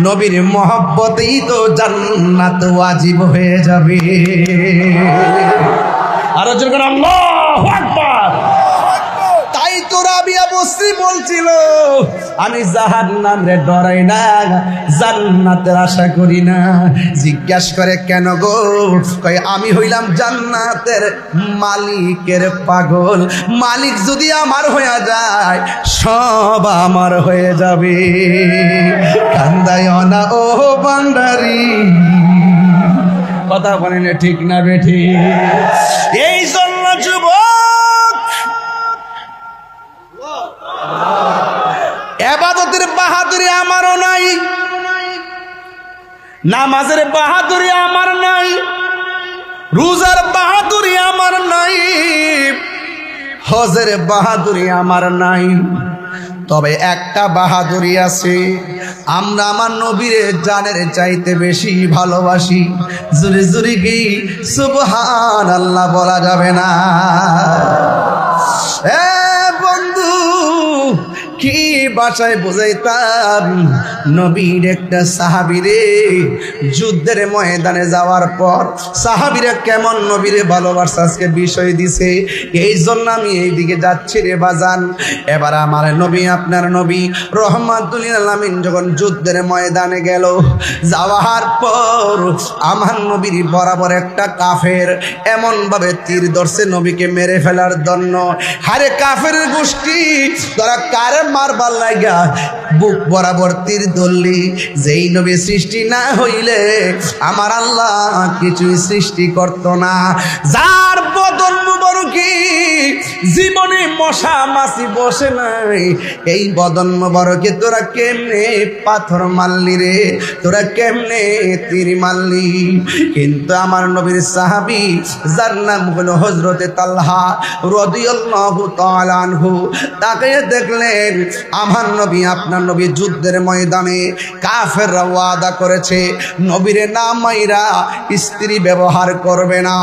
নবীর মহব্বতেই তো জান্নাত ওয়াজিব হয়ে যাবে। আরো জোরে করে আল্লাহু আকবার। তাই তো রাবিয়া বসরি বলছিল, আমি জাহান্নামে ডরাই না, জান্নাতের আশা করি না। জিজ্ঞাস করে কেন গো? কয় আমি হইলাম জান্নাতের মালিকের পাগল, মালিক যদি আমার হয়ে যায় সব আমার হয়ে যাবে। কান্দায় না ও বান্দারি, কথা বলেন ঠিক না বেঠি? এই জন্য যুবক, ইবাদতের বাহাদুরি আমারও নাই, নামাজের বাহাদুরি আমার নাই, রোজার বাহাদুরি আমার নাই, হজের বাহাদুরি আমার নাই, তবে একটা বাহাদুরি আছে, আমরা আমার নবীরে জানের চাইতে বেশি ভালোবাসি। জুরি জুরি কি সুবহানাল্লাহ বলা যাবে না? এ বন্ধু, কি ভাষায় বুঝাইতাম নবীর একটা সাহাবীরে যুদ্ধের ময়দানে যাওয়ার পর সাহাবীরা কেমন নবীরে ভালোবাসা আজকে বিষয় দিছে। এই জন্য আমি এইদিকে যাচ্ছি রে বাজান। এবার আমার নবী আপনার নবী রহমাতুল লিল আলামিন যখন যুদ্ধের ময়দানে গেল, যাওয়ার পর আমার নবীর বরাবর একটা কাফের এমন ভাবে তীর ধরছে নবীকে মেরে ফেলার জন্য। হারে কাফের গোষ্ঠী, তোরা কারে মারবার লাগা বুক বরাবর তীর ধরলি? যেই নবী সৃষ্টি না হইলে আমার আল্লাহ কিছুই সৃষ্টি করত না, যার বদন মুবারকি জীবনে মশা মাছি বসে নাই, এই বদন মুবারকে তোরা কেমনে পাথর মারলি রে? তোরা কেমনে তীর মারলি? কিন্তু আমার নবীর সাহাবী যার নাম হলো হযরতে তালহা রাদিয়াল্লাহু তাআলা আনহু, তাকে দেখলেন আমার নবী আপনার নবী যুদ্ধের ময়দানে কাফেররা ওয়াদা করেছে নবীরে না মাইরা স্ত্রী ব্যবহার করবে না,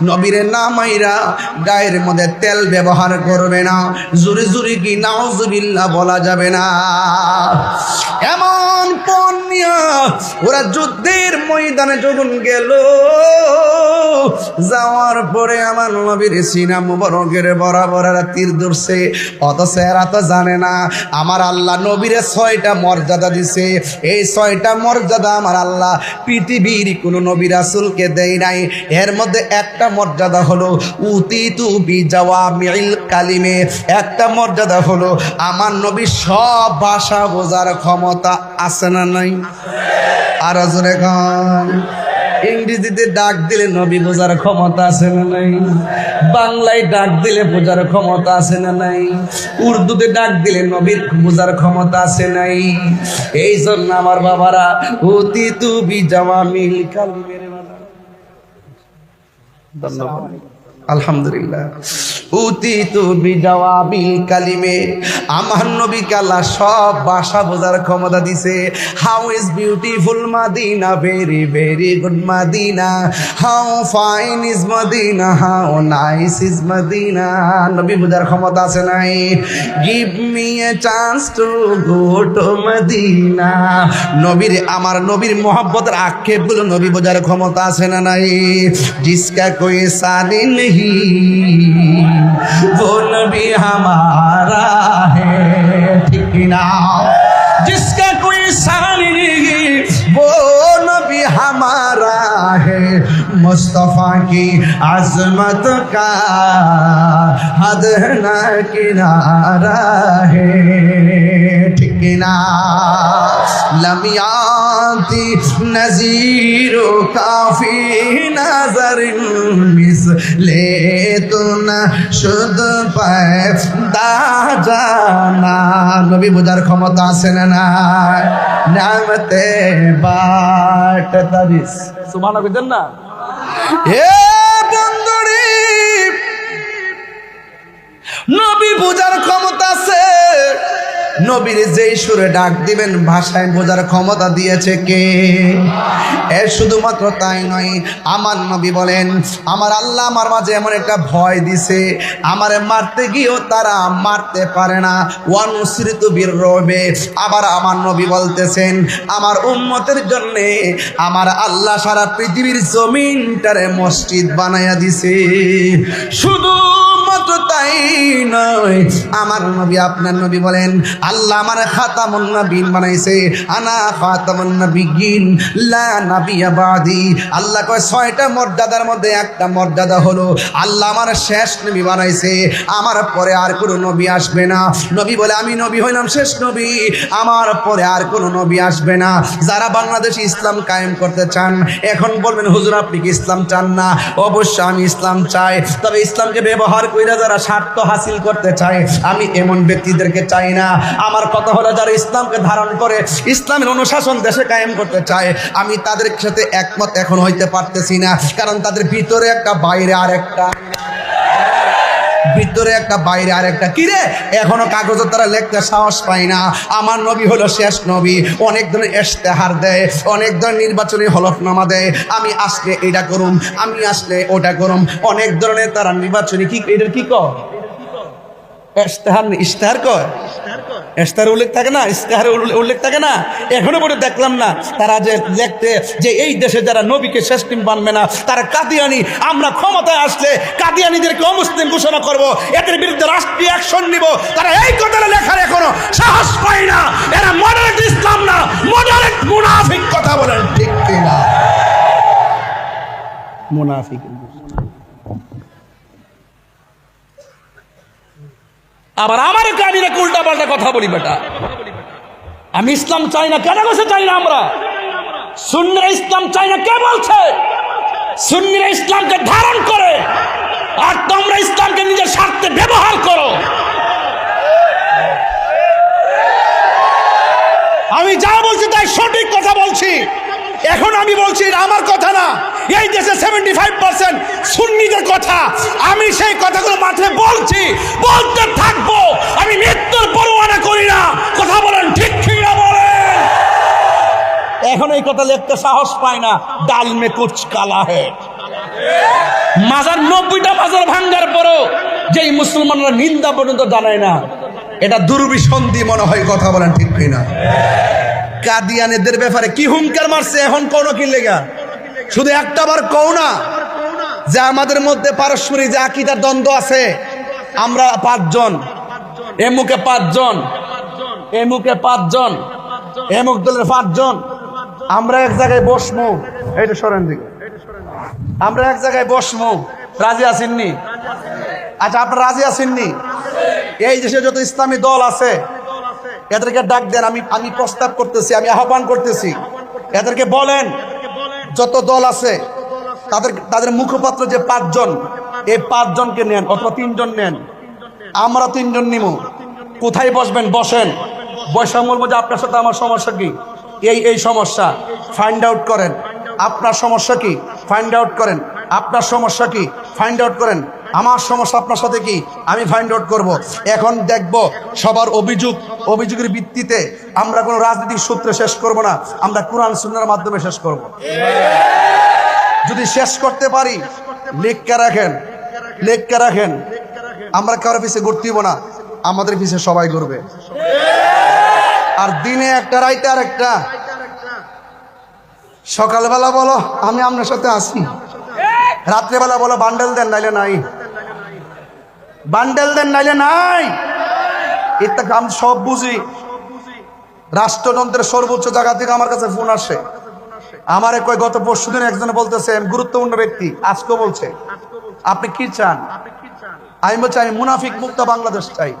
নবীরে না মাইরা গায়ের মধ্যে তেল ব্যবহার করবে না। জুরি জুরি কি নাউজুবিল্লাহ বলা যাবে না? এমন পণ নিয়ে ওরা যুদ্ধের ময়দানে যখন গেল, যাওয়ার পরে আমার নবীর সিনা মুবারকের বরাবর তীর ধরছে। অথচ এরা তো জানে না আমার আল্লাহ নবীরে 6টা মর্যাদা দিছে। এই 6টা মর্যাদা আমার আল্লাহ পৃথিবীর কোনো নবী রাসূলকে দেয় নাই। এর মধ্যে একটা মর্যাদা হলো উতিতু বিজাওয়ামিল কালিমে, একটা মর্যাদা হলো আমার নবী সব ভাষা বোঝার ক্ষমতা আছে না নাই? আর জোরে খান। ইংরেজিতে ডাক দিলে নবী বোঝার ক্ষমতা আছে না নাই? বাংলায় ডাক দিলে বোঝার ক্ষমতা আছে না নাই? উর্দুতে ডাক দিলে নবীর বোঝার ক্ষমতা আছে নাই? এই জন্য আমার বাবারা উতিতু বিজাওয়ামিল কালিমের ধন্যবাদ। আলহামদুলিল্লাহ, উতিতু বিজাওয়াবিল কালিমে, আমার নবীকে আল্লাহ সব ভাষা বোঝার ক্ষমতা দিছে। How is beautiful Madina, very very good Madina, how fine is Madina, how nice is Madina. নবী বোঝার ক্ষমতা আছে নাই? Give me a chance to go to Madina. নবীর আমার নবীর মোহাব্বতের আক্ষেপগুলো নবী বোঝার ক্ষমতা আছে না নাই? জিসকা কোই সানি নেহি वो नबी हमारा है, ठीक ना? जिसका कोई सानी नहीं वो नबी हमारा है, मुस्तफा की अजमत का हद न किनारा है, ठीक কিনা লামিয়াতি নজিরু কাফি নাজরিন মিসলে তুনা শুদ পায়দা জানা নবী বুঝার ক্ষমতা আছে না নাই নামতে বাট তারিস সুবহানাল্লাহ কইতেন না হে বন্ধুরে নবী বুঝার ক্ষমতা আছে নবীর যেই সুরে ডাক দিবেন ভাষায় বোঝার ক্ষমতা দিয়েছে কে শুধুমাত্র তাই নয় আমার নবী বলেন আমার আল্লাহ আমার মাঝে এমন একটা ভয় দিছে আমারে মারতে গিয়েও তারা মারতে পারে না ওয়ানুসরিতু বিররবে আবার আমার নবী বলতেছেন আমার উম্মতের জন্য আমার আল্লাহ সারা পৃথিবীর জমিনটারে মসজিদ বানায়া দিছে শুধু তাই নয় আমার নবী আপনার নবী বলেন আল্লাহ আমার খাতামুন নবীন বানাইছে আনা খাতামুন নবিয়্যিন লা নাবিয়্যা বাদি আল্লাহ কয় 6টা মর্যাদার মধ্যে একটা মর্যাদা হলো আল্লাহ আমার শেষ নবী বানাইছে আমার পরে আর কোনো নবী আসবে না নবী বলে আমি নবী হইলাম শেষ নবী আমার পরে আর কোনো নবী আসবে না যারা বাংলাদেশে ইসলাম কায়েম করতে চান এখন বলবেন হুজুর আপনি কি ইসলাম চান না অবশ্যই আমি ইসলাম চাই তবে ইসলামকে ব্যবহার কইরা যারা স্বার্থ হাসিল করতে চায় আমি এমন ব্যক্তিদেরকে চাই না আমার কথা হলো যারা ইসলামকে ধারণ করে ইসলামের অনুশাসন দেশে কায়েম করতে চায় আমি তাদের সাথে একমত এখন হইতে পারতেছি না কারণ তাদের ভিতরে একটা বাইরে আরেকটা ভিতরে একটা বাইরে আরেকটা কি রে এখনো কাগজে তারা লিখতে সাহস পায় না আমার নবী হলো শেষ নবী অনেক ধরনের ইশতেহার দেয় অনেক ধরনের নির্বাচনী হলফনামা দেয় আমি আসলে এটা করুম আমি আসলে ওটা করুম অনেক ধরনের তারা নির্বাচনী কি এটার কি কয় ইশতেহার কয় ইশতেহার উল্লেখ থাকে না ইশতেহার উল্লেখ থাকে না এখনো পর্যন্ত দেখলাম না তারা যে লিখতে যে এই দেশে যারা নবীকে শেষ মানবে না তারা কাদিয়ানি আমরা ক্ষমতায় আসলে কাদিয়ানিদেরকে অমুসলিম ঘোষণা করব এদের বিরুদ্ধে রাষ্ট্রীয় অ্যাকশন নিব তারা এই কথাটা লেখার এখনো সাহস পায় না এরা মডারেট ইসলাম না মডারেট মুনাফিক কথা বলেন ঠিক কিনা মুনাফিক আবার আমার আমি নাকি উল্টা পাল্টা কথা বলি বেটা আমি ইসলাম চাই না কেন বসে চাই না আমরা সুন্নিরা ইসলাম চাই না কে বলছে সুন্নিরা ইসলামকে ধারণ করে আর তোমরা ইসলামকে নিজের স্বার্থে ব্যবহার করো আমি যা বলছি তাই সঠিক কথা বলছি এখন আমি বলছি এটা আমার কথা না এই দেশে 75% সুন্নিদের কথা আমি সেই কথাগুলো মাথায় বলছি বলতে থাকবো আমি মৃত্যুর পরোয়ানা করি না কথা বলেন ঠিক কি না বলেন এখন এই কথা লিখতে সাহস পায় না ডাল মে কুছ কালা হে মাজার 90টা মাজার ভাঙ্গার পরও যেই মুসলমানরা নিন্দা পর্যন্ত জানায় না এটা দুর্বিসন্ধি মনে হয় কথা বলেন ঠিক কি না কাদিয়ানীদের ব্যাপারে কি হুমকার মারছে এখন কোন কি লেগা শুধু একটা বার কও না যে আমাদের মধ্যে পারস্পরিক যে আকীদার দ্বন্দ্ব আছে আমরা 5 জন এমুকে 5 জন এমুকে 5 জন এমুক দলের 5 জন আমরা এক জায়গায় বসমু এইটা সরেন দিকে আমরা এক জায়গায় বসমু রাজি আছেননি আচ্ছা আপনারা রাজি আছেননি এই দেশে যত ইসলামী দল আছে এদেরকে ডাক দেন আমি প্রস্তাব করতেছি আমি আহ্বান করতেছি এদেরকে বলেন যত দল আছে তাদের মুখপাত্র যে 5 জন এই 5 জনকে নেন অথবা 3 জন নেন আমরা 3 জন নিব কোথায় বসবেন বসেন বৈষম্য মধ্যে আপনার সাথে আমার সমস্যা কি এই সমস্যা ফাইন্ড আউট করেন আপনার সমস্যা কি ফাইন্ড আউট করেন আপনার সমস্যা কি ফাইন্ড আউট করেন আমার সমস্যা আপনার সাথে কি আমি ফাইন্ড আউট করব এখন দেখব সবার অভিযোগের ভিত্তিতে আমরা কোনো রাজনৈতিক সূত্রে শেষ করব না আমরা কোরআন সুন্নাহর মাধ্যমে শেষ করব যদি শেষ করতে পারি লেখা রাখেন আমরা কারো পিছিয়ে ঘুরতেইব না আমাদের পিছিয়ে সবাই ঘুরবে আর দিনে একটা রাইতে আর একটা সকালবেলা বলো আমি আপনার সাথে আসি রাত্রেবেলা বলো বান্ডেল দেন নাইলে নাই বান্ডেল দেন নাইলে নাই এটা আমি সব বুঝি রাষ্ট্রযন্ত্রের সর্বোচ্চ জায়গা থেকে আমার কাছে ফোন আসে আমারে কয় গত পরশুদিন একজনে বলতেছে গুরুত্বপূর্ণ ব্যক্তি আজকে বলছে আপনি কি চান আমি বলছি আমি মুনাফিক মুক্ত বাংলাদেশ চাই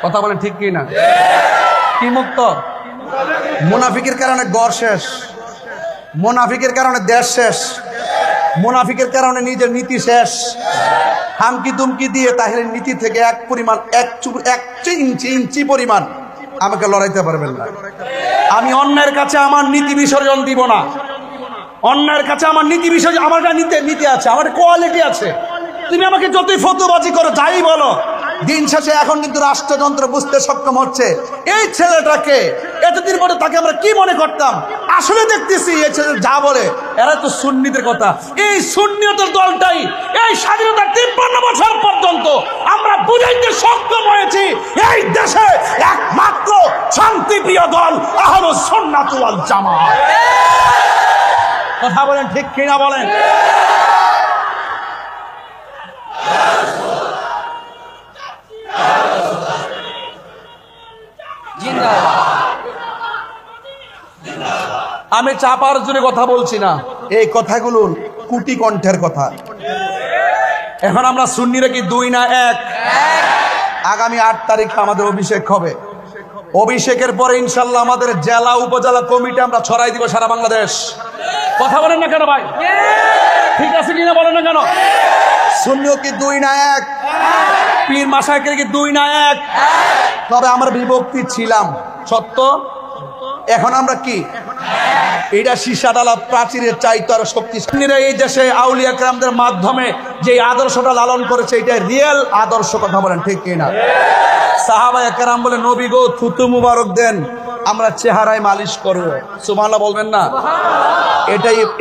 কথা বলেন ঠিক কি না? কি মুক্ত? মুনাফিকের কারণে গড় শেষ, মুনাফিকের কারণে দেশ শেষ, মুনাফিকের কারণে নিজের নীতি শেষ। হামকি দুমকি দিয়ে তাহিরের নীতি থেকে এক ইঞ্চি পরিমাণ আমাকে লড়াইতে পারবেন না। আমি অন্যের কাছে আমার নীতি বিসর্জন দিব না। অন্যের কাছে আমার নীতি বিসর্জন, আমার নীতি আছে, আমার কোয়ালিটি আছে। তুমি আমাকে যতই ফতুবাজি করো, যাই বলো, দিন শেষে এখন কিন্তু রাষ্ট্রযন্ত্র বুঝতে সক্ষম হচ্ছে এই ছেলেটাকে, এতদিন পরে তাকে আমরা কি মনে করতাম, আসলে দেখতেছি এই ছেলে যা বলে এরা তো সুন্নিদের কথা। এই সুন্নিয়তের দলটাই এই স্বাধীনতার 53 বছর পর্যন্ত আমরা বুঝাইতে সক্ষম হয়েছি এই দেশে একমাত্র শান্তিপ্রিয় দল আহলুস সুন্নাত ওয়াল জামাত। কথা বলেন ঠিক কিনা বলেন? আমি চাপার জন্য কথা বলছি না, এই কথাগুলো কুটি কণ্ঠের কথা। এখন আমরা সুন্নিরা কি 2 না 1? আগামী 8 তারিখে আমাদের অভিষেক হবে। অভিষেকের পরে ইনশাল্লাহ আমাদের জেলা উপজেলা কমিটি আমরা ছড়াই দিব সারা বাংলাদেশ। কথা বলেন না কেন ভাই? ঠিক আছে কিনা বলেন না কেন? সুন্নিও কি 2 না 1? পীর মাশায়েখের কি 2 না 1? তবে আমরা বিভক্তি ছিলাম, সত্য। এখন আমরা কি এটা সীসা ডালা প্রাচীরের চাইতো আরো শক্তিশালী। এই দেশে আউলিয়া কেরামদের মাধ্যমে যে আদর্শটা লালন করেছে, এটা রিয়েল আদর্শ। কথা বলেন ঠিক কিনা? সাহাবায়ে কেরাম বলে, নবী গো থুতু মুবারক দেন, আমরা চেহারায় মালিশ করব। সুবহানাল্লাহ বলবেন না?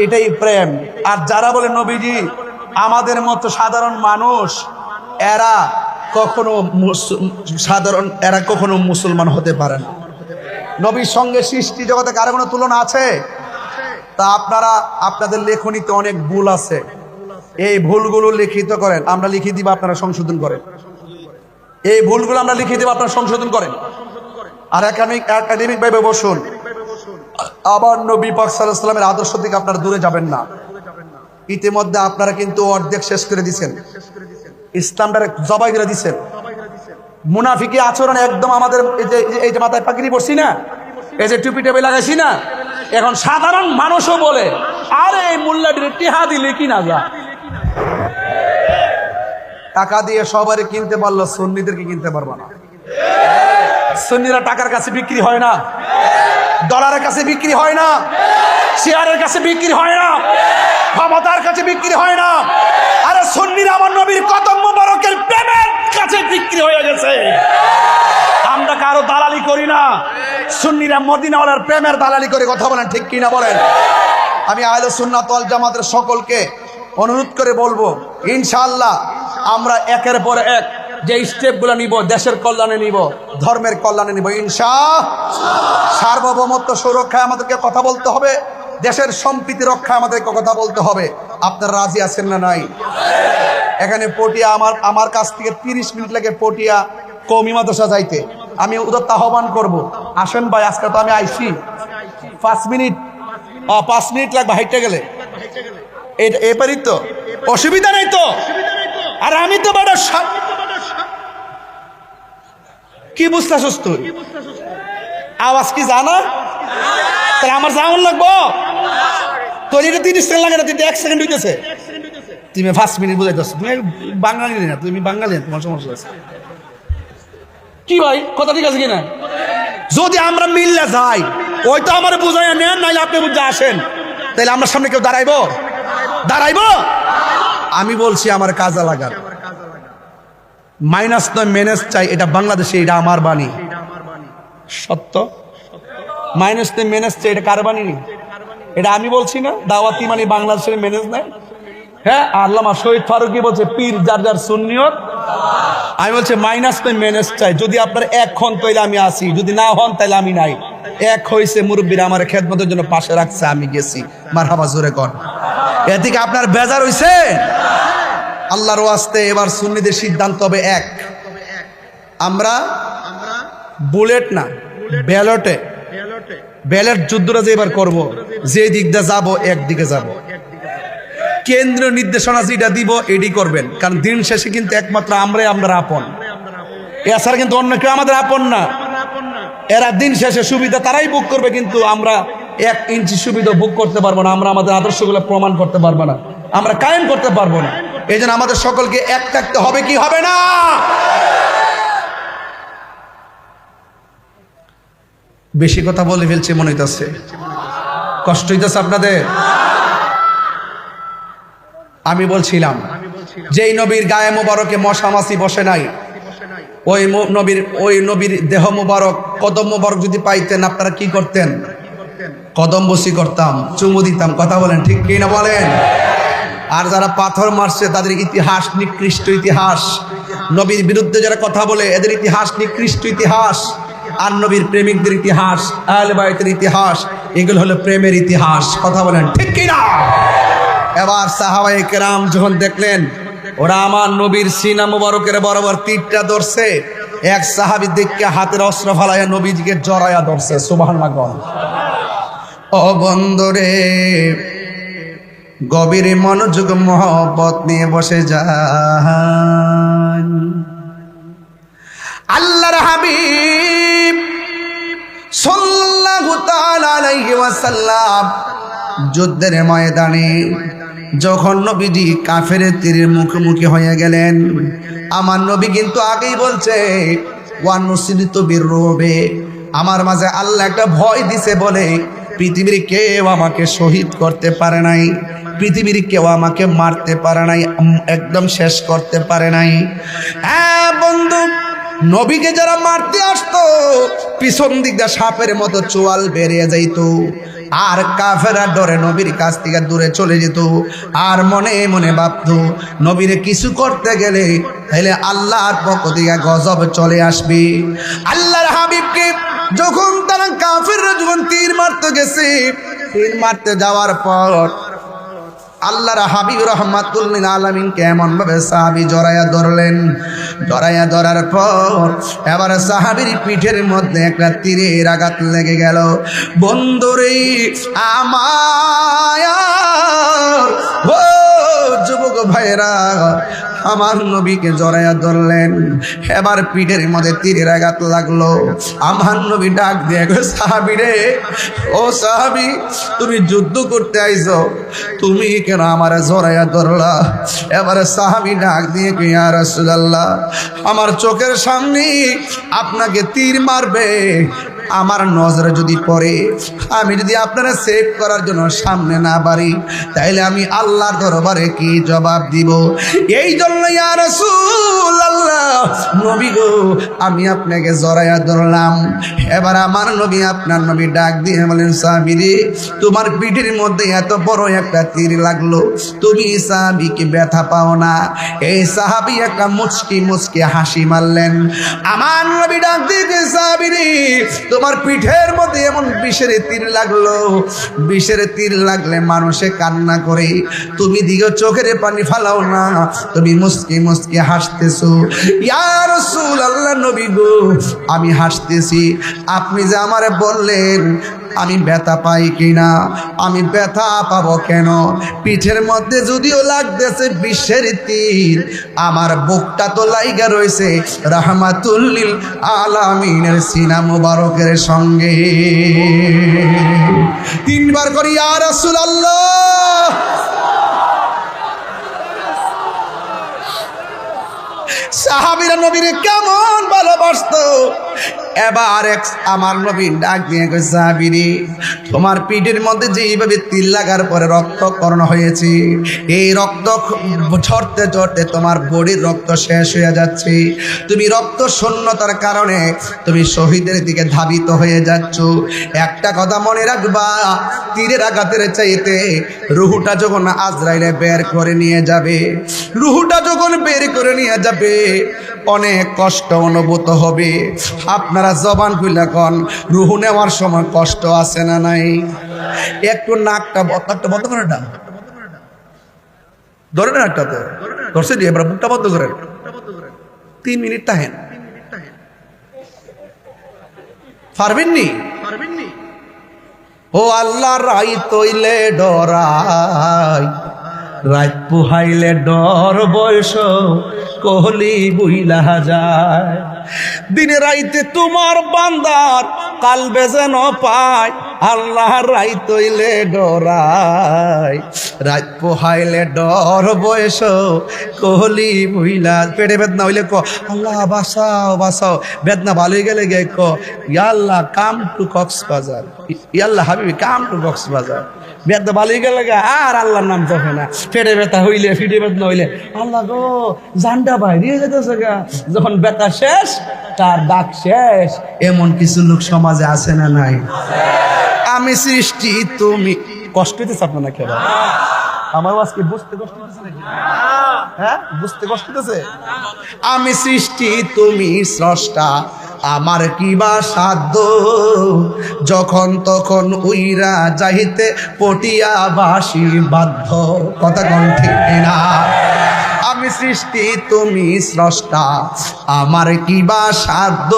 এটাই প্রেম। আর যারা বলে নবীজি আমাদের মতো সাধারণ মানুষ, এরা কখনো মুসলমান হতে পারে না। নবীর সঙ্গে সৃষ্টি জগতে কারো কোনো তুলনা আছে? তা আপনাদের লেখনীতে অনেক ভুল আছে, এই ভুলগুলো লিখিত করেন, আমরা লিখে দিব, আপনারা সংশোধন করেন। এই ভুলগুলো আমরা লিখে দিব, আপনারা সংশোধন করেন। আর একাডেমিক ভাবে বসুন। আবার নবী পাক সাল্লাল্লাহু আলাইহি ওয়াসাল্লামের আদর্শ থেকে আপনারা দূরে যাবেন না। ইতিমধ্যে আপনারা কিন্তু অর্ধেক শেষ করে দিয়েছেন, ইসলামটারে জবাই করে দিয়েছেন। মুনাফিকি আচরণ একদম আমাদের এই যে মাথায় পাগড়ি পরছি না, এই যে টুপি টেপি লাগাইছি না, এখন সাধারণ মানুষও বলে, আরে এই মোল্লাটির টিহা দিলে কিনা যা। টাকা দিয়ে সবারই কিনতে পারলো, সুন্নিদেরকে কিনতে পারবো না। সুন্নিরা টাকার কাছে বিক্রি হয় না, ডলারের কাছে বিক্রি হয় না, শেয়ারের কাছে বিক্রি হয় না, ক্ষমতার কাছে বিক্রি হয় না। আরে সুন্নিরা আমার নবীর কদম মোবারকের প্রেমের কাছে বিক্রি হয়ে গেছে। আমরা কারো দালালি করি না, সুন্নিরা মদিনাওয়ালার প্রেমের দালালি করে। কথা বলেন ঠিক কিনা বলেন? আমি আহলে সুন্নাত ওয়াল জামাতের সকলকে অনুরোধ করে বলবো, ইনশাআল্লাহ আমরা একের পর এক যে স্টেপগুলো নিব, দেশের কল্যাণে নিব, ধর্মের কল্যাণে নিব ইনশাআল্লাহ। সার্বভৌমত্ব সুরক্ষায় আমাদেরকে কথা বলতে হবে, দেশের সম্প্রীতি রক্ষায় আমাদেরকে কথা বলতে হবে। আপনারা রাজি আছেন না? নাই? এখানে পটিয়া আমার কাছ থেকে 30 মিনিট লাগে পটিয়া কওমি মাদ্রাসা যাইতে। আমি উদাত্ত আহ্বান করব, আসেন ভাই, আজকে তো আমি আইছি 5 মিনিট লাগবে হাইটে গেলে। এবারই তো অসুবিধা নেই তো। আর আমি তো বড় কি বুঝতেছস তুই? আওয়াজ কি জানা? তাহলে আমার যাওয়ান লাগবো তোর? এটা 30 সেকেন্ড লাগে না, 1 সেকেন্ড হইতেছে। তুমি 5 মিনিট বুঝাইতেছ। তুমি বাঙালি না, তুমি বাঙালি, তোমার সমস্যা আছে কি ভাই? কথা ঠিক আছে কিনা? যদি আমরা মিললে যাই, ওই তো আমার বুঝাই নেন, নাইলে আপনি বুঝে আসেন, তাহলে আমার সামনে কেউ দাঁড়াইবো? আমি বলছি আমার কাজে লাগার মাইনাস নয় মেনেজ চাই, এটা বাংলাদেশে, এটা আমার বাণী সত্য। মাইনাস নয় মেনেজ চাই, এটা কার বাণী? এটা আমি বলছি না, দাওয়াতি মানে বাংলাদেশের মেনেজ নাই। হ্যাঁ, আল্লামা শহীদ ফারুকী বলছে পীর যার যার সুন্নিয়ত। আমি বলছি মাইনাস নয় মেনেজ চাই। যদি আপনার 1 হন তাইলে আমি আসি, যদি না হন তাইলে আমি নাই। 1 হয়েছে, মুরব্বীরা আমার খেদমতের জন্য পাশে রাখছে, আমি গেছি। মারহাবা জোরে কর। এদিকে আপনার বেজার হইছে? আল্লাহর ওয়াস্তে এবার সুন্নিদের সিদ্ধান্ত হবে 1। আমরা বুলেট না, ব্যালট যুদ্ধটা যে এবার করবো, যে দিক দিয়ে যাবো একদিকে যাব। কেন্দ্রীয় নির্দেশনা যেটা দিব এটি করবেন, কারণ দিন শেষে কিন্তু একমাত্র আমরা আপন। এছাড়া কিন্তু অন্য কেউ আমাদের আপন না। এরা দিন শেষে সুবিধা তারাই ভোগ করবে, কিন্তু আমরা 1 ইঞ্চি সুবিধা ভোগ করতে পারবো না। আমরা আমাদের আদর্শগুলো প্রমাণ করতে পারবো না, আমরা কায়েম করতে পারবো না। এই জন্য আমাদের সকলকে এক থাকতে হবে, কি হবে না? বেশি কথা বলে ফেলছে মনে হইতেছে, কষ্ট হইতেছে আপনাদের? আমি বলছিলাম যেই নবীর গায়ে মোবারকে মশা মাছি বসে নাই, ওই নবীর দেহ মোবারক, কদম মোবারক যদি পাইতেন আপনারা কি করতেন? কদম বসি করতাম, চুমু দিতাম। কথা বলেন ঠিক কি না বলেন? আর যারা পাথর মারছে তাদের ইতিহাস নিকৃষ্ট ইতিহাস। নবীর বিরুদ্ধে যারা কথা বলে এদের ইতিহাস নিকৃষ্ট ইতিহাস। আর নবীর প্রেমিকদের ইতিহাস, আহলে বাইতের ইতিহাস, এগুলো হলো প্রেমের ইতিহাস। কথা বলেন ঠিক কি না? এবার সাহাবায়ে কেরাম যখন দেখলেন ওরা আমার নবীর সিনা মুবারকের বরাবর তীরটা ধরছে, এক সাহাবী দেখে হাতের অস্ত্র ফালাইয়া নবীজিকে জড়াইয়া ধরছে। সুবহানাল্লাহ। ও বন্ধুরে, গভীর মনোযোগ মহব্বত নিয়ে বসে যান। আল্লাহর হাবিব সাল্লাল্লাহু তাআলা আলাইহি ওয়াসাল্লাম যুদ্ধের ময়দানে যখন নবীজি কাফেরের তীরের মুখোমুখি হয়ে গেলেন, আমার নবী কিন্তু আগেই বলছে ওয়ানুসিরিতু বিররুবে, আমার মাঝে আল্লাহ একটা ভয় দিছে বলে পৃথিবীর কেউ আমাকে শহীদ করতে পারে নাই, পৃথিবীর কেউ আমাকে মারতে পারে নাই, একদম শেষ করতে পারে নাই। হ্যাঁ বন্ধু, নবীকে যারা মারতে আসতো পিছন দিক দিয়ে সাপের মতো চোয়াল বেরিয়ে যাইত, আর কাফেররা ডরে নবীর কাছ থেকে দূরে চলে যেত। আর মনে মনে ভাবতো নবীরে কিছু করতে গেলে তাহলে আল্লাহর পক্ষ থেকে গজব চলে আসবে। আল্লাহর হাবিবকে যখন তারা কাফেররা যখন তীর মারতে গেছে, তীর মারতে যাওয়ার পর আল্লাহর হাবিব রাহমাতুল লিল আলামিনকে এমন ভাবে সাহাবী জড়াইয়া ধরলেন। জড়াইয়া ধরার পর এবার সাহাবীর পিঠের মধ্যে একটা তীরের আঘাত লেগে গেল। বন্ধুরে আমার ও যুবক ভাইরা, আমার নবীকে জড়াইয়া ধরলেন, এবার পিঠের মধ্যে তীরের আঘাত লাগলো। আমার নবী ডাক দিয়ে সাহাবী রে, ও সাহাবী, তুমি যুদ্ধ করতে আইছো, তুমি কেন আমার জড়াইয়া ধরলা? এবারে সাহাবী ডাক দিয়ে ইয়া রাসূলুল্লাহ, আমার চোখের সামনে আপনাকে তীর মারবে, আমার নজরে যদি পড়ে, আমি যদি আপনারা সেভ করার জন্য সামনে না বাড়ি, তাইলে আমি আল্লাহর দরবারে কি জবাব দিব? এই জন্য ইয়া রাসূলুল্লাহ, নবী গো, আমি আপনাকে জড়াইয়া ধরলাম। এবার আমার নবী, আপনার নবী ডাক দিয়ে বলেন, সাহাবী রে, তোমার পিঠের মধ্যে এত বড় একটা তীর লাগলো, তুমি সাহাবী কি ব্যথা পাও না? এই সাহাবী একটা মুচকি মুচকি হাসি মারলেন। আমার নবী ডাক দিয়ে, সাহাবী রে, তোমার পিঠের মধ্যে এমন বিষের তীর লাগলো, বিষের তীর লাগলে মানুষে কান্না করে, তুমি দিকে চোখের পানি ফালাও না, তুমি মুচকি মুচকি হাসতেছো। ইয়া রাসূলুল্লাহ, নবী গো, আমি হাসতেছি, আপনি যে আমারে বললেন আমি ব্যথা পাই কিনা, আমি ব্যথা পাবো কেন? পিঠের মধ্যে যদিও লাগতেছে বিষের তীর, আমার বুকটা তো লাইগা রয়েছে রাহমাতুল লিল আলামিনের সিনা মুবারকের সঙ্গে। 3 বার করি ইয়া রাসূলুল্লাহ। সাহাবীরা নবীরে কেমন ভালোবাসতো। এবার আমার নবী ডাক দিয়ে কই, সাহাবী রে, তোমার পিঠের মধ্যে যেইভাবে তীর লাগার পরে রক্তকরণ হয়েছে, এই রক্ত ঝরতে ঝরতে তোমার বডির রক্ত শেষ হয়ে যাচ্ছে, তুমি রক্ত শূন্যতার কারণে তুমি শহীদের দিকে ধাবিত হয়ে যাচ্ছ। একটা কথা মনে রাখবা, তীরের আঘাতের চাইতে রুহুটা যখন আজরাইলে বের করে নিয়ে যাবে, রুহুটা যখন বের করে নিয়ে যাবে অনেক কষ্ট অনুভূত হবে। আপনারা জবান খুলে কোন, রুহু নেওয়ার সময় কষ্ট আছে না নাই? একটু নাকটা বন্ধ করে না, ধরে না, একটা তো ধরছে দিয়ে এবার মুখটা বন্ধ করেন, 3 মিনিট তাহেন পারবেননি? ও আল্লাহ, রাই তৈলে ডরাই, রাত পুহাইলে ডর বয়স কহলি বুইলা যায়। দিনে রাইতে তোমার বান্দার কালবে যেন পায়, আল্লাহ রাইত হইলে ডরাই, রাত পোহাইলে ডর বয়স কোহলি মহিলা পেটে বেদনা হইলে ক আল্লাহ বাঁচাও বাঁচাও, বেদনা ভালো হয়ে গেলে গে ক ইয়াল্লাহ কাম টু কক্সবাজার, ইয়াল্লাহ হাবিবি কাম টু কক্সবাজার। বেদনা ভালো হয়ে গেলে আর আল্লাহর নাম জপে না, পেটে ব্যথা হইলে ফিটে বেদনা হইলে আল্লাহ গো জানটা বাইরে যেতেছে গা, যখন ব্যথা শেষ তার ডাক শেষ। এমন কিছু লোক সমাজে আছে না নাই? আমি সৃষ্টি তুমি কষ্ট হইতেছে আপনার না কেন? আমার আজকে বুঝতে কষ্ট হইতেছে নাকি? হ্যাঁ বুঝতে কষ্ট হইতেছে? আমি সৃষ্টি তুমি স্রষ্টা, আমার কিবা সাধ্য, যখন তখন উইরা যাইতে পটিয়া বাসি বাধ্য। কথা কোন ঠিক না? আমি সৃষ্টি তুমি স্রষ্টা, আমার কিবা সাধ্য,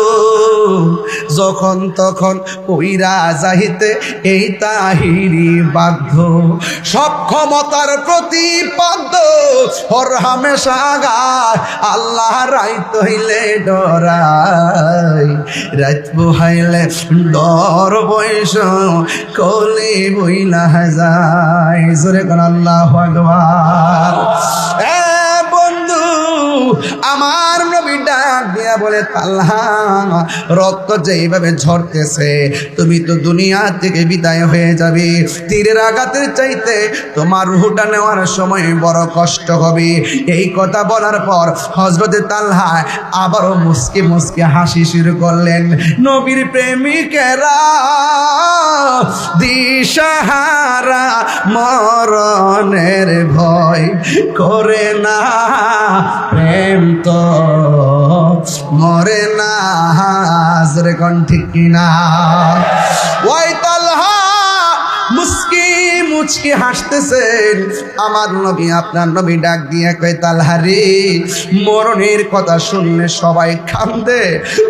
যখন তখন উইরা যাইতে এই তাহিরি বাধ্য। সক্ষমতার প্রতিপাদ্য হর হামেশা গায়, আল্লাহ রাইত হইলে ডরাই, রাত বহাইলে ডর বয়স কলি বইলা যায়। জোরে কোন আল্লাহু আকবার। আমার নবী ডাক দিয়া বলে তালহা, রক্ত যেইভাবে ঝরতেছে তুমি তো দুনিয়া থেকে বিদায় হয়ে যাবে, তীরের আঘাতের চাইতে তোমার রুহটা নেওয়ার সময় বড় কষ্ট হবে। এই কথা বলার পর হযরতে তালহা আবারও মুস্কি মুস্কি হাসি শুরু করলেন। নবীর প্রেমিকেরা দিশাহারা মরণের ভয় করে না, প্রেম তো মরে না। হাজরে কোন ঠিক কিনা? ওই তালহা মুস্কি মুচকি হাসতেছেন। আমার নবী আপনার নবী ডাক দিয়ে কয় তালহা রে, মরণের কথা শুনলে সবাই কান্দে,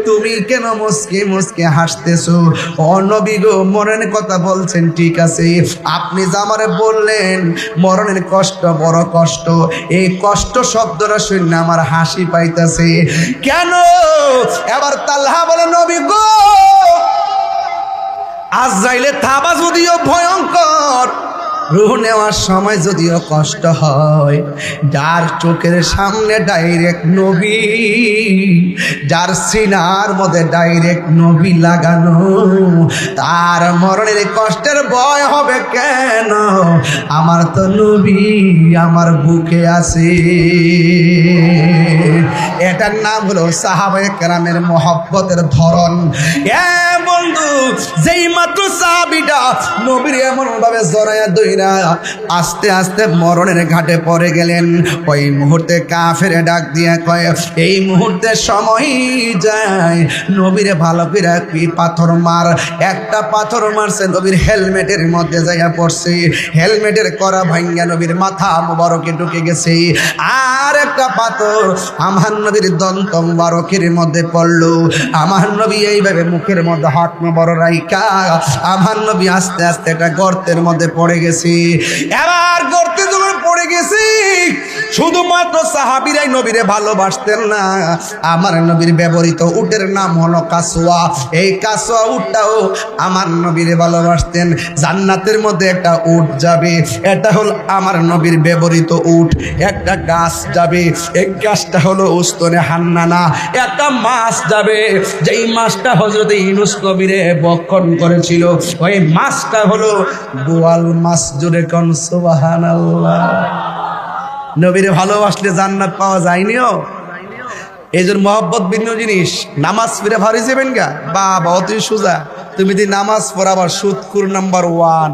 তুমি কেন মুচকি মুচকি হাসতেছো? ও নবী গো, মরণের কথা বলছেন ঠিক আছে, আপনি যে আমারে বললেন মরণের কষ্ট বড় কষ্ট, এই কষ্ট শব্দটা শুনে আমার হাসি পাইতেছে কেন? এবার তালহা বলে নবী গো, আজরাইলে থাবা যদিও ভয়ঙ্কর, রূহ নেওয়ার সময় যদিও কষ্ট হয়, যার চোখের সামনে ডাইরেক্ট নবী, যার সিনার মধ্যে ডাইরেক্ট নবী লাগানো, তার মরণের কষ্টের ভয় হবে কেন? আমার তো নবী আমার বুকে আছে। এটার নাম হলো সাহাবায়ে কেরামের মহব্বতের ধরন। এ বন্ধু, যেই মাত্র সাহাবীটা নবীর এমন ভাবে জড়ায়া দইরা আস্তে আস্তে মরণের ঘাটে পড়ে গেলেন, ওই মুহূর্তে কাফের ডাক দিয়ে কয় এই মুহূর্তে সময় যায়, নবীরে ভালো করে কি পাথর মার। একটা পাথর মারছে, নবীর হেলমেটের মধ্যে যাইয়া পড়ছে, হেলমেটের করা ভাঙ্গা নবীর মাথা মুবারকে ঢুকে গেছে। আর একটা পাথর আমার নবীর দন্ত মুবারকের মধ্যে পড়লো। আমার নবী এইভাবে মুখের মধ্যে হাত মুবারক রাইখা আমার নবী আস্তে আস্তে একটা গর্তের মধ্যে পড়ে গেছে। এবার গর্তে যখন পড়ে গেছি, শুধুমাত্র সাহাবীরাই নবীরে ভালোবাসতেন না, আমার নবীর ব্যবহৃত উটের নাম হলো কাসওয়া, এই কাসওয়া উটটাও আমার নবীরে ভালোবাসতেন। জান্নাতের মধ্যে একটা উট যাবে, এটা হলো আমার নবীর ব্যবহৃত উট। একটা গাছ যাবে, এই গাছটা হলো উস্তনে হান্নানা। একটা মাছ যাবে, যেই মাছটা হযরতে ইউনূস নবীরে ভক্ষণ করেছিল, ওই মাছটা হলো বোয়াল মাছ। জোরে কোন সুবহানাল্লাহ। নবীরে ভালোবাসলে জান্নাত পাওয়া যায়নিও। এই জন্য মহব্বত ভিন্ন জিনিস। নামাজ পড়ে ভারী যাবেন গা, বাবা অতি সোজা। তুমি যদি নামাজ পড়াবার সুদকুর নাম্বার 1,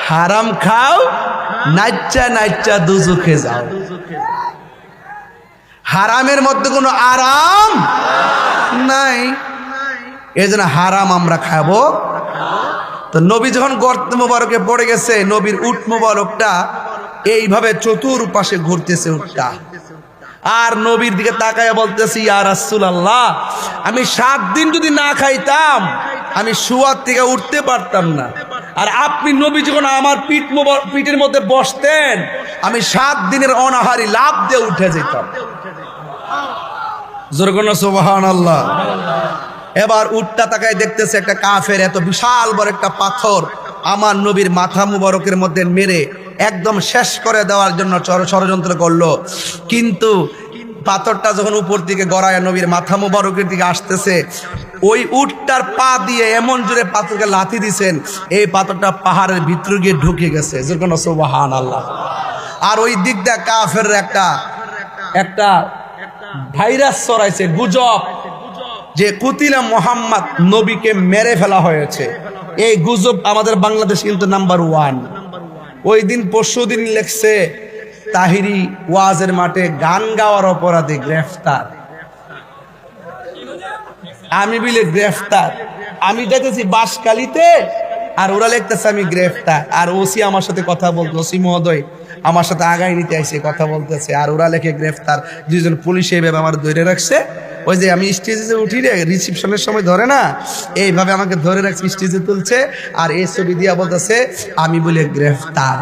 হারাম খাও, নাচ্চা নাচ্চা দুজখে যাও। হারামের মধ্যে কোনো আরাম নাই, এই জন্য হারাম আমরা খাবো। তো নবী যখন গর্ত মোবারকে পড়ে গেছে, নবীর উট মোবারকটা এইভাবে চতুর্পাশে ঘুরতেছে উটটা, আর নবীর দিকে তাকায় বলতেছি ইয়া রাসূলুল্লাহ, আমি 7 দিন যদি না খাইতাম আমি শুয়ার থেকে উঠতে পারতাম না। আর আপনি নবী যখন আমার পিঠের মধ্যে বসতেন, আমি 7 দিনের অনাহারি লাভ দিয়ে উঠে যেতাম। জোরে কোন সুবহানাল্লাহ। এবার উটটা তাকায় দেখতেছে একটা কাফের এত বিশাল বড় একটা পাথর আমার নবীর মাথা মুবারকের মধ্যে মেরে একদম শেষ করে দেওয়ার জন্য ষড়যন্ত্র করলো। কিন্তু পাথরটা যখন উপর দিকে গড়ায় নবীর মাথা মুবারকের দিকে আসতেছে, ওই উটটার পা দিয়ে এমন জোরে পাথরকে লাথি দিছেন, এই পাথরটা পাহাড়ের ভিতরে গিয়ে ঢুকে গেছে। যেরকম সুবহানাল্লাহ। আর ওই দিক দিয়ে কাফের একটা ভাইরাস ছড়াইছে, গুজব, যে কুতিলা মোহাম্মদ, নবীকে মেরে ফেলা হয়েছে। এই গুজব আমাদের বাংলাদেশ কিন্তু নাম্বার 1। ওই দিন পরশুদিন লেখছে তাহিরি ওয়াজের মাঠে গান গাওয়ার অপরাধে গ্রেফতার। আমি বিলে গ্রেফতার, আমি দেখেছি বাসকালিতে, আর ওরা লিখতেছে আমি গ্রেফতার। আর ওসি আমার সাথে কথা বলতো, ওসি মহোদয় আমার সাথে আগায় নিতে আসে, কথা বলতেছে, আর ওরা লেখে গ্রেফতার। 2 জন পুলিশ এইভাবে আমার ধরে রাখছে। ওই যে আমি স্টেজে উঠি রে, রিসিপশনের সময় ধরে না, এইভাবে আমাকে ধরে রাখছে, স্টেজে তুলছে, আর এই ছবি দিয়া বলতেছে আমি বলে গ্রেফতার।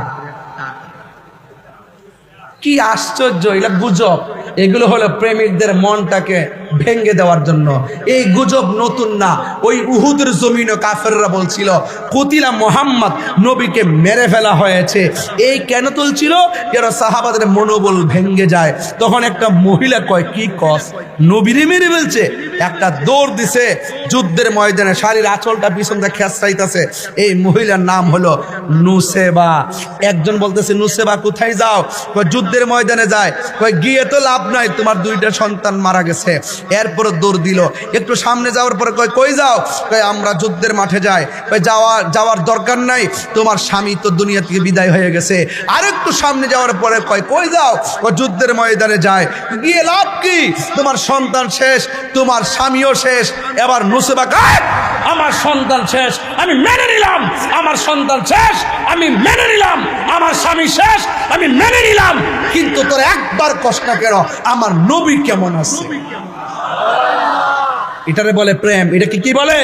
কি আশ্চর্য! এগুলো গুজব, এগুলো হলো প্রেমিকদের মনটাকে ভেঙে দেওয়ার জন্য। এই গুজব নতুন না। ওই উহুদের জমিনে কাফেররা বলছিল কুতিলা মোহাম্মদ, নবীকে মেরে ফেলা হয়েছে। এই কেন তুলছিল? যেন সাহাবাদের মনোবল ভেঙে যায়। তখন একটা মহিলা কয়, কি কস, নবীরে মেরে ফেলছে? একটা দৌড় দিছে যুদ্ধের ময়দানে, শাড়ির আঁচলটা পিছন দিয়ে খেঁচাইতেছে। এই মহিলার নাম হলো নুসেবা। একজন বলতেছে নুসেবা কোথায় যাও? কয় যুদ্ধের ময়দানে যায়। কয় গিয়ে তো লাভ নাই, তোমার 2টা সন্তান মারা গেছে। এরপর দৌড় দিল। একটু সামনে যাওয়ার পরে কয় কই যাও? কয় আমরা যুদ্ধের মাঠে যাই। কয় যাওয়ার দরকার নাই, তোমার স্বামী তো দুনিয়া থেকে বিদায় হয়ে গেছে। আর একটু সামনে যাওয়ার পরে কয় কই যাও? কয় যুদ্ধের ময়দানে যায়। গিয়ে লাভ কি? তোমার সন্তান শেষ, তোমার স্বামীও শেষ। এবার নুসেবা কয় আমার সন্তান শেষ, আমি মেনে নিলাম। আমার সন্তান শেষ, আমি মেনে নিলাম। আমার স্বামী শেষ, আমি মেনে নিলাম। কিন্তু তোর একবার কষ্ট কেন, আমার নবী কেমন আছে? এটারে বলে প্রেম। এটাকে কি বলে?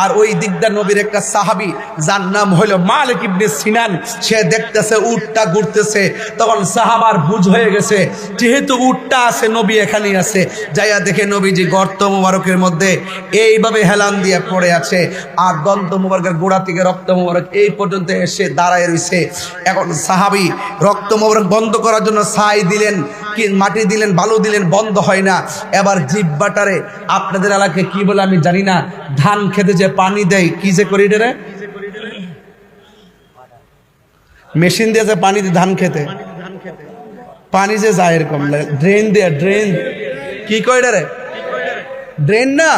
আর ওই দিকটা নবীর একটা সাহাবী, যার নাম হলো মালিক ইবনে সিনান, সে দেখতেছে উটটা ঘুরতেছে। তখন সাহাবার বুঝ হয়ে গেছে, যেহেতু উটটা আছে, নবী এখানেই আছে। যাইয়া দেখে নবীজি গর্ত মুবারকের মধ্যে এইভাবে হেলান দিয়ে পড়ে আছে, আর দন্ত মুবারকের গোড়া থেকে রক্ত মুবারক এই পর্যন্ত এসে দাঁড়ায় রয়েছে। এখন সাহাবী রক্ত মুবারক বন্ধ করার জন্য ছাই দিলেন, কি মাটি দিলেন, বালু দিলেন, বন্ধ হয় না। এবার জিহ্বাটারে, আপনাদের এলাকায় কি বলে আমি জানি না, ধান খেতে যে পানি দেয়, কি যে করি রে, মেশিন দিয়ে যে পানি দিয়ে ধান খেতে পানি যে যায় এরকম, ড্রেন দিয়ে, ড্রেন কি কয় রে, ড্রেন না?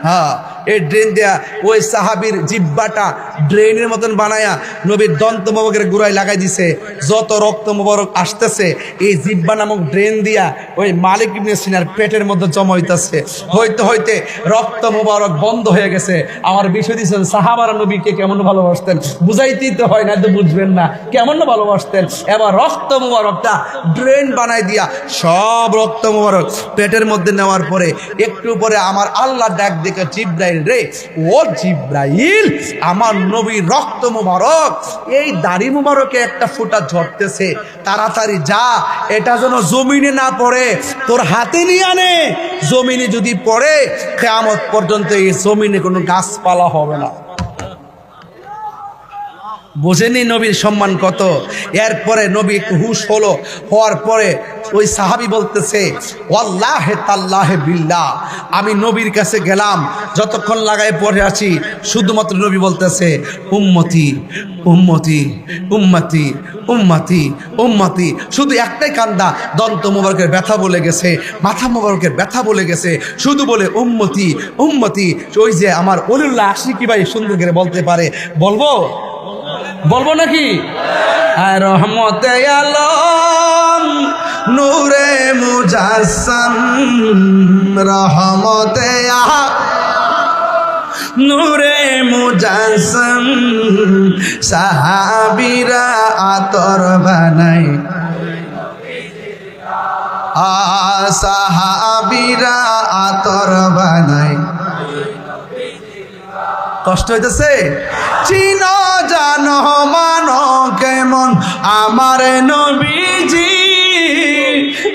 হ্যাঁ, এই ড্রেন দেয়া ওই সাহাবীর জিহ্বাটা ড্রেনের মতন বানায়া নবীর দন্ত মুবারকের গোড়ায় লাগাই দিছে। যত রক্ত মুবারক আসতেছে এই জিহ্বা নামক ড্রেন দিয়া ওই মালিক ইবনে সিনার পেটের মধ্যে জমা হইতেছে। হইতে হইতে রক্ত মুবারক বন্ধ হয়ে গেছে। আমার বিষয় দিচ্ছেন সাহাবারা নবীকে কেমন ভালোবাসতেন, বুঝাইতেই তো হয় না, তো বুঝবেন না কেমন ভালোবাসতেন। এবার রক্ত মুবারকটা ড্রেন বানাই দিয়া সব রক্ত মুবারক পেটের মধ্যে নেওয়ার পরে একটু পরে আমার আল্লাহ ডাক দিকে, জিব্রাইল রে, ও জিব্রাইল, আমার নবীর রক্ত মুবারক এই দাড়ি মুবারকে একটা ফোঁটা ঝরতেছে, তাড়াতাড়ি যা, এটা যেন জমিনে না পড়ে, তোর হাতে নিয়ে আনে। জমিনে যদি পড়ে কিয়ামত পর্যন্ত এই জমিনে কোনো গাছপালা হবে না। বোঝেনি নবীর সম্মান কত? এরপরে নবী একটু হুশ হলো, হওয়ার পরে ওই সাহাবী বলতেছে, ওয়াল্লাহে তাল্লাহে বিল্লাহ, আমি নবীর কাছে গেলাম, যতক্ষণ লাগায় পড়ে আছি, শুধুমাত্র নবী বলতেছে উম্মতি উম্মতি উম্মতি উম্মতি উম্মতি। শুধু একটাই কান্দা, দন্ত মুবারকের ব্যথা বলে গেছে, মাথা মুবারকের ব্যথা বলে গেছে, শুধু বলে উম্মতি উম্মতি। ওই যে আমার ওলিউল্লাহ আশিকি ভাই সুন্দর করে বলতে পারে, বলবো নাকি? রহমতে আলম নূরে মুজাসসাম, রহমতে নূরে মুজাসসাম, সাহাবীরা আতর বানাই, সাহাবীরা আতর বানাই। কষ্ট হইতেছে? চিনো জানো মানো কেমন আমার নবীজি,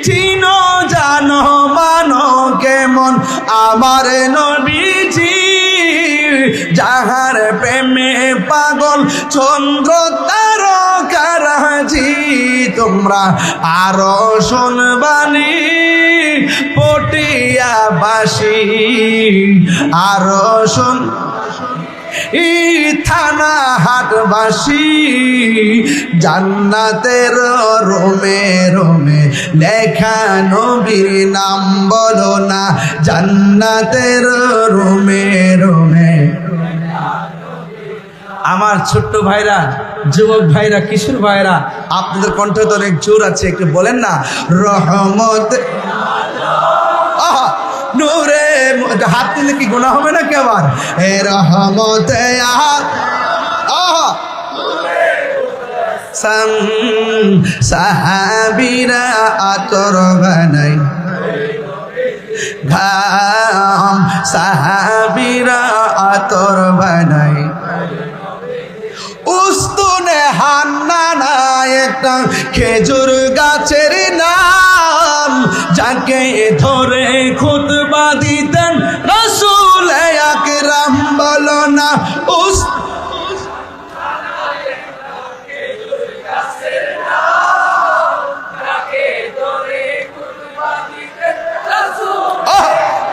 চিনো জানো মানো কেমন আমার নবীজি, যাহার প্রেমে পাগল চন্দ্র তারকারাজি। তোমরা আরো শুনবানি পটিয়াবাসী, আরো শুন থানা হাটবাসী, জান্নাতের রোমে রোমে লেখা নবীর নাম বলো না, জান্নাতের রোমে রোমে। আমার ছোট্ট ভাইরা, যুবক ভাইরা, কিশোর ভাইরা, আপনাদের কণ্ঠে তো অনেক জোর আছে, একটু বলেন না রহমত। নূরে হাত দিলে কি গুনাহ হবে না কি আবার? এ রহমতে সাহাবীরা আতর বানাই, ঘাম সাহাবীরা আতর বানাই, উস্তুনে হান্নানা একটা খেজুর গাছের নাম, যাকে ধরে খুতবা দিতেন রাসূল আকরাম বলো না।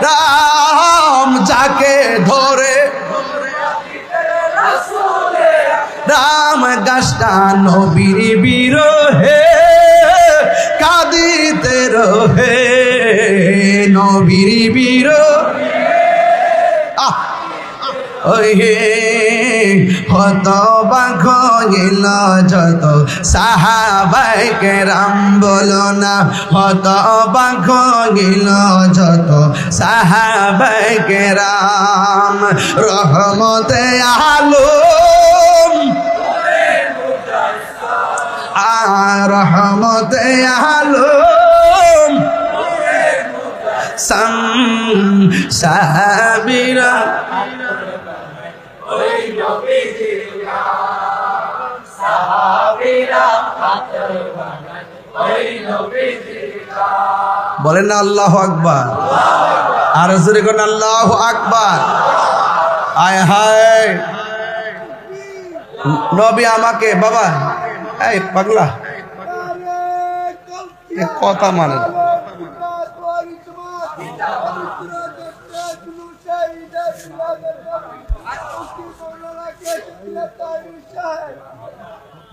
রাম যাকে ধরে রাম গাছটা নবীর বিরহে কাঁদিতে রহে, নবীর বিরহে হতবাক হইল যত সাহাবায়ে কেরাম বলো না, হতবাক হইল যত সাহাবায়ে কেরাম। রহমতে আলম রহমতে আলম সাহাবীরা বলেন না আল্লাহু আকবার, আর জোরে কোন আল্লাহু আকবার। আয় হায় নবী আমাকে, বাবা এই পাগলা কথা মানে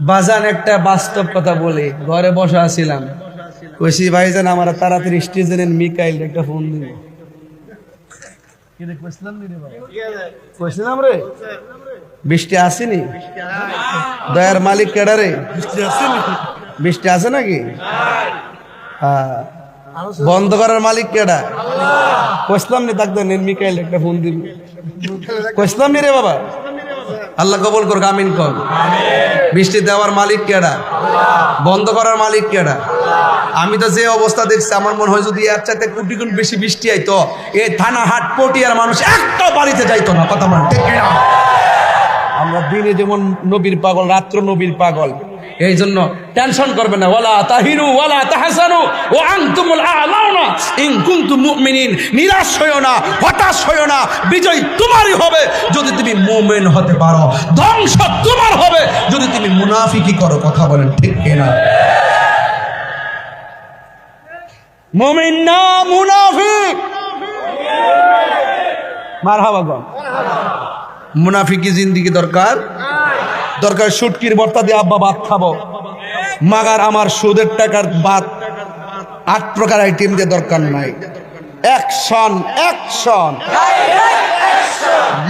বাজান একটা বাস্তব কথা বলি। ঘরে বসে আছিলাম, কইছি ভাইজান আমার তাড়াতাড়ি স্টেজের মিকাইল একটা ফোন দিব। কইছিলাম রে বৃষ্টি আসেনি, দয়ার মালিক কেডা রে? বৃষ্টি আছে নাকি? হ্যাঁ, বন্ধ করার মালিক কেডা? কইছিলাম নি তাক মিকাইল একটা ফোন দিব, কইছিলাম নি রে বাবা। আল্লাহ কবুল করুক, আমিন কর। বৃষ্টি দেওয়ার মালিক কেডা? বন্ধ করার মালিক কেডা? আমি তো যে অবস্থা দেখছি আমার মনে হয় যদি এর চাইতে কোটি গুণ বেশি বৃষ্টি আইতো এই থানা হাট পটিয়ার মানুষ একটা বাড়িতে যাইতো না। কথা বলেন ঠিক কিনা? আমরা দিনে যেমন নবীর পাগল, রাত্র নবীর পাগল, এই জন্য টেনশন করবে না। ওয়ালা তাহিনু ওয়ালা তাহসানু ওয়া আনতুমুল আ'লাউনা ইন কুনতুম মুমিনিন। নিরাশ হইও না, হতাশ হইও না, বিজয় তোমারই হবে যদি তুমি মুমিন হতে পারো, ধ্বংস তোমার হবে যদি তুমি মুনাফিকি করো। কথা বলেন ঠিক কিনা? মুমিন না মুনাফিক। মারহাবা গো। মুনাফিকি জিন্দেগি দরকার, দরকার শুটকির ভর্তা দিয়ে আব্বা ভাত খাবো, মাগার আমার সুদের টাকার ভাত 8 প্রকার আইটেম দিয়ে দরকার নাই। অ্যাকশন অ্যাকশন,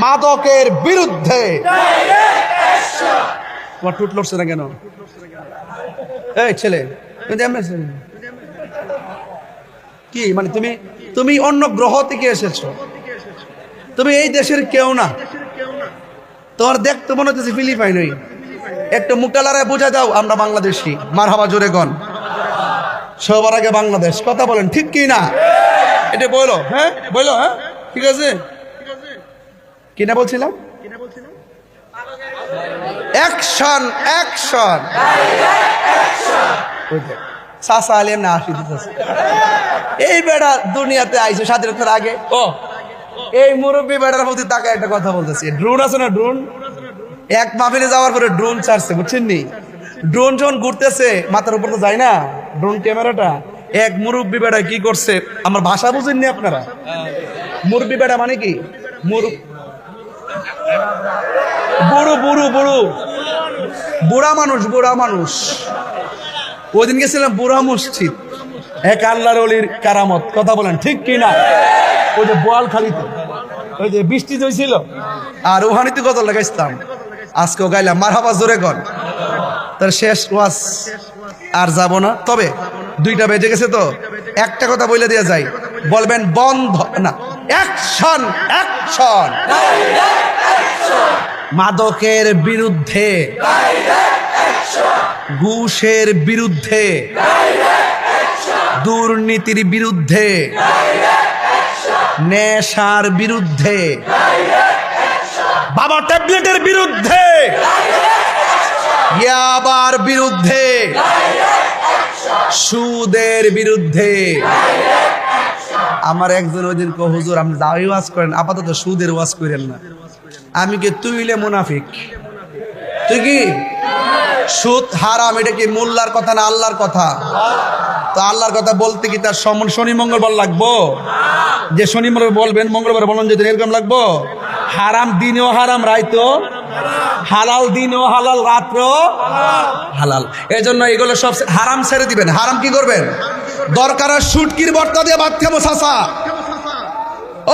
মাদকের বিরুদ্ধে। তোমার টুট লড়ছে না কেন? এই ছেলে কি মানে তুমি অন্য গ্রহ থেকে এসেছো, তুমি এই দেশের কেউ না। তোমার দেখতে মনে হচ্ছে ফিলিপাইন। একটু মুক্তালারায় বুঝা দাও আমরা বাংলাদেশি। মারহাবা জোরে গন। সবার আগে বাংলাদেশ। কথা বলেন ঠিক কি না? এটা বলো। হ্যাঁ বলো। হ্যাঁ ঠিক আছে। কিনা বলছিলাম অ্যাকশন অ্যাকশন। চাচা আলিম না আসি দিতেছে এই বেড়া দুনিয়াতে আইছে স্বাধীনতার আগে। ও এই মুরব্বী বেড়ার প্রতি তাকে একটা কথা বলতেছি, ড্রোন আছে না, ড্রোন এক মাহফিলে যাওয়ার পরে ড্রোন ছাড়ছে, বুঝছেন নি? ড্রোন যখন ঘুরতেছে মাথার উপর তো যায় না ড্রোন ক্যামেরাটা, এক মুরব্বী বেড়া কি করছে, আমার ভাষা বুঝেননি আপনারা? মুরব্বী বেড়া মানে কি? বুড়ো বুড়ো বুড়ো বুড়া মানুষ, বুড়া মানুষ। ওই দিন গেছিলাম বুড়া মসজিদ, এক আল্লাহর ওলির কারামত, কথা বলেন ঠিক কিনা? ওই যে বোয়ালখালীতে ওই যে বৃষ্টি হয়েছিল, আর ওহানিতে কত লাগাইছিলাম, আজকেও গাইলাম মারহাবা জোরে কর। তার শেষ ওয়াজ আর যাব না, তবে 2টা বেজে গেছে তো একটা কথা বলে দিয়ে যাই, বলবেন বন্ধ না, অ্যাকশন অ্যাকশন। মাদকের বিরুদ্ধে, ঘুষের বিরুদ্ধে, দুর্নীতির বিরুদ্ধে, নেশার বিরুদ্ধে, বাবা ট্যাবলেটের বিরুদ্ধে, ইয়াবার বিরুদ্ধে, সুদের বিরুদ্ধে। আমার একজন ওই দিন হুজুর আপনি দাওয়াই ওয়াজ করেন, আপাতত সুদের ওয়াজ করেন না। আমি কি তুইলে মুনাফিক? তুই কি সুদ হারাম, এটা কি মোল্লার কথা না আল্লাহর কথা? তো আল্লাহর কথা বলতে কি তার শনি মঙ্গলবার লাগবো? যে শনি মঙ্গলবার বলবেন, মঙ্গলবার বলেন যদি এরকম লাগবো? হারাম দিনেও হারাম, রাইতো হালাল, দিনেও হালাল, রাত্র হালাল। এই জন্য এগুলো সব হারাম ছেড়ে দিবেন। হারাম কি করবেন? দরকার শুটকির ভর্তা দিয়ে ভাত খাবো চাচা,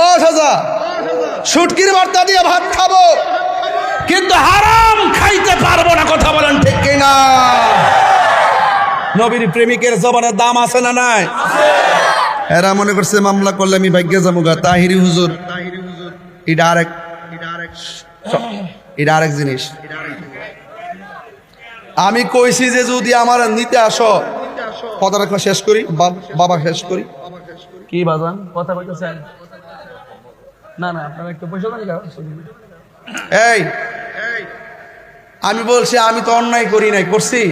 ও চাচা শুটকির ভর্তা দিয়ে ভাত খাবো, কিন্তু হারাম খাইতে পারবো না, কথা বলেন ঠিক কিনা? নবীর প্রেমিকের জবানের দাম আছে না নাই? এরা মনে করছে মামলা করলে আমি ভাগ্যে যাবো। তাহিরি হুজুর এটা আরেক জিনিস। আমি কইছি যে যদি আমার নিতে আসো, কথাটা শেষ করি, বাবা শেষ করি। কি বাজান কথা বলতেছেন? না না আপনারা একটু পয়সা দেন। এই আমি বলছি আমি তো অন্যায় করি নাই, করছি?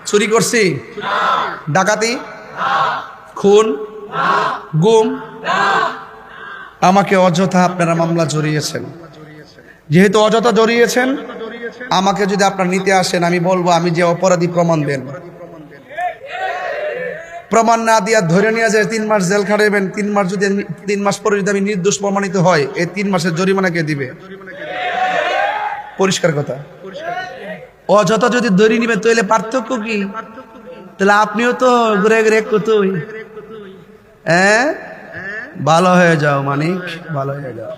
চুরি করছি, ডাকাতি, খুন, গুম, আমাকে অযথা আপনারা মামলা জড়িয়েছেন। যেহেতু অযথা জড়িয়েছেন, আমাকে যদি আপনারা নিতে আসেন, আমি বলবো আমি যে অপরাধী প্রমাণ দেন। প্রমাণ না দিয়া ধরে নিয়ে যায় 3 মাস জেল খাটাবেন। 3 মাস পরে যদি আমি নির্দোষ প্রমাণিত হয়, এই 3 মাসের জরিমানা কে দিবে? পরিষ্কার কথা। অযথা যদি ধরে নিবেন তাহলে পার্থক্য কি? তাহলে আপনিও তো ঘুরে ঘুরে কতই ভালো হয়ে যাও, মানিক ভালো হয়ে যাও।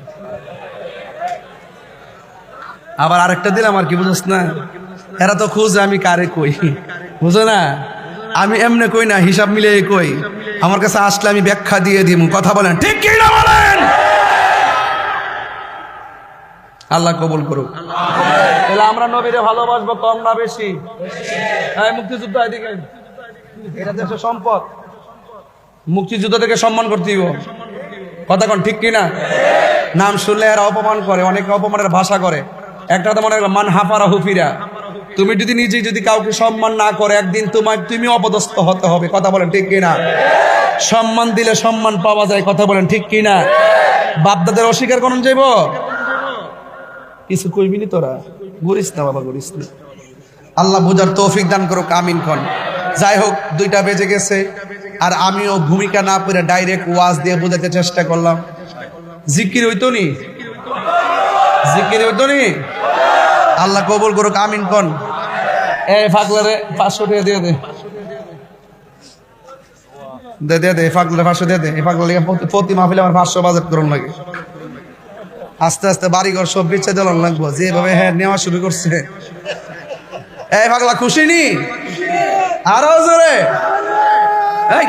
আবার আরেকটা দিলাম আর কি, বুঝছ না? এরা তো খুঁজে আমি কারে কই, বুঝো না? আমি এমনি কই না, হিসাব মিলিয়ে কই। আমার কাছে আসলে আমি ব্যাখ্যা দিয়ে দিব, কথা বলেন ঠিক কি না বলেন? আল্লাহ কবুল করুক। তাহলে আমরা নবীরে ভালোবাসবো কম না বেশি? মুক্তিযুদ্ধ এদিকে, এটা দেশের সম্পদ, মুক্তিযুদ্ধ থেকে সম্মান করতে দিব, কথা কোন ঠিক কিনা? নাম শুনলে এরা অপমান করে, অনেকে অপমানের ভাষা করে। একটা তো মনে মান হাফারা হুফিরা, তুমি যদি নিজে যদি কাউকে সম্মান না করে, একদিন তুমি অপদস্থ হতে হবে, কথা বলেন ঠিক কিনা? সম্মান দিলে সম্মান পাওয়া যায়, কথা বলেন ঠিক কিনা? বাপদাদের অস্বীকার করুন যাইব, কিছু কইবি নি তোরা, ঘুরিস না বাবা, ঘুরিস না। আল্লাহ বুঝার তৌফিক দান করুক, আমিন কোন। যাই হোক 2টা বেজে গেছে, আর আমিও ভূমিকা না করে ডাইরেক্ট ওয়াজ দিয়ে বোঝাতে চেষ্টা করলাম। জিকির হইতো নি, জিকির হইতো নি। আল্লাহ কবুল করুক, আমিন কোন। এই ফাগলারে 500 টাকা দিয়ে দে, দে ফাগলারে 500 দিয়ে দে। এই ফাগলা প্রতি মাহফিলে আমার 500 বাজেট করুন লাগে। আস্তে আস্তে বাড়িঘর সব বেচে দেওয়ার লাগবো, যেভাবে নেওয়া শুরু করছে। এই পাগলা খুশি নি? আরো জোরে। এই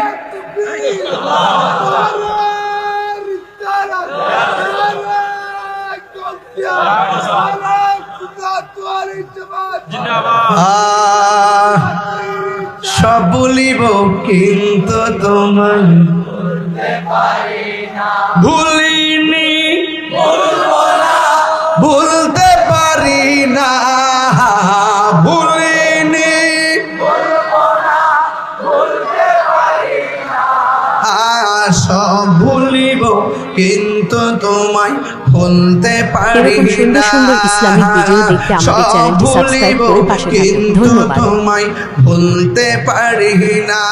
সব বলিব কিন্তু তোমার ভুলিনি, ভুলতে পারি সব ভুলিব কিন্তু তোমায় ভুলতে পারি এরকম সুন্দর না। সুন্দর ইসলামিক ভিডিও দেখতে আমাদের সব চ্যানেলটি সাবস্ক্রাইব ভুলিব করে পাশে থাকুন। কিন্তু ধন্যবাদ। তোমায় ভুলতে পারি না।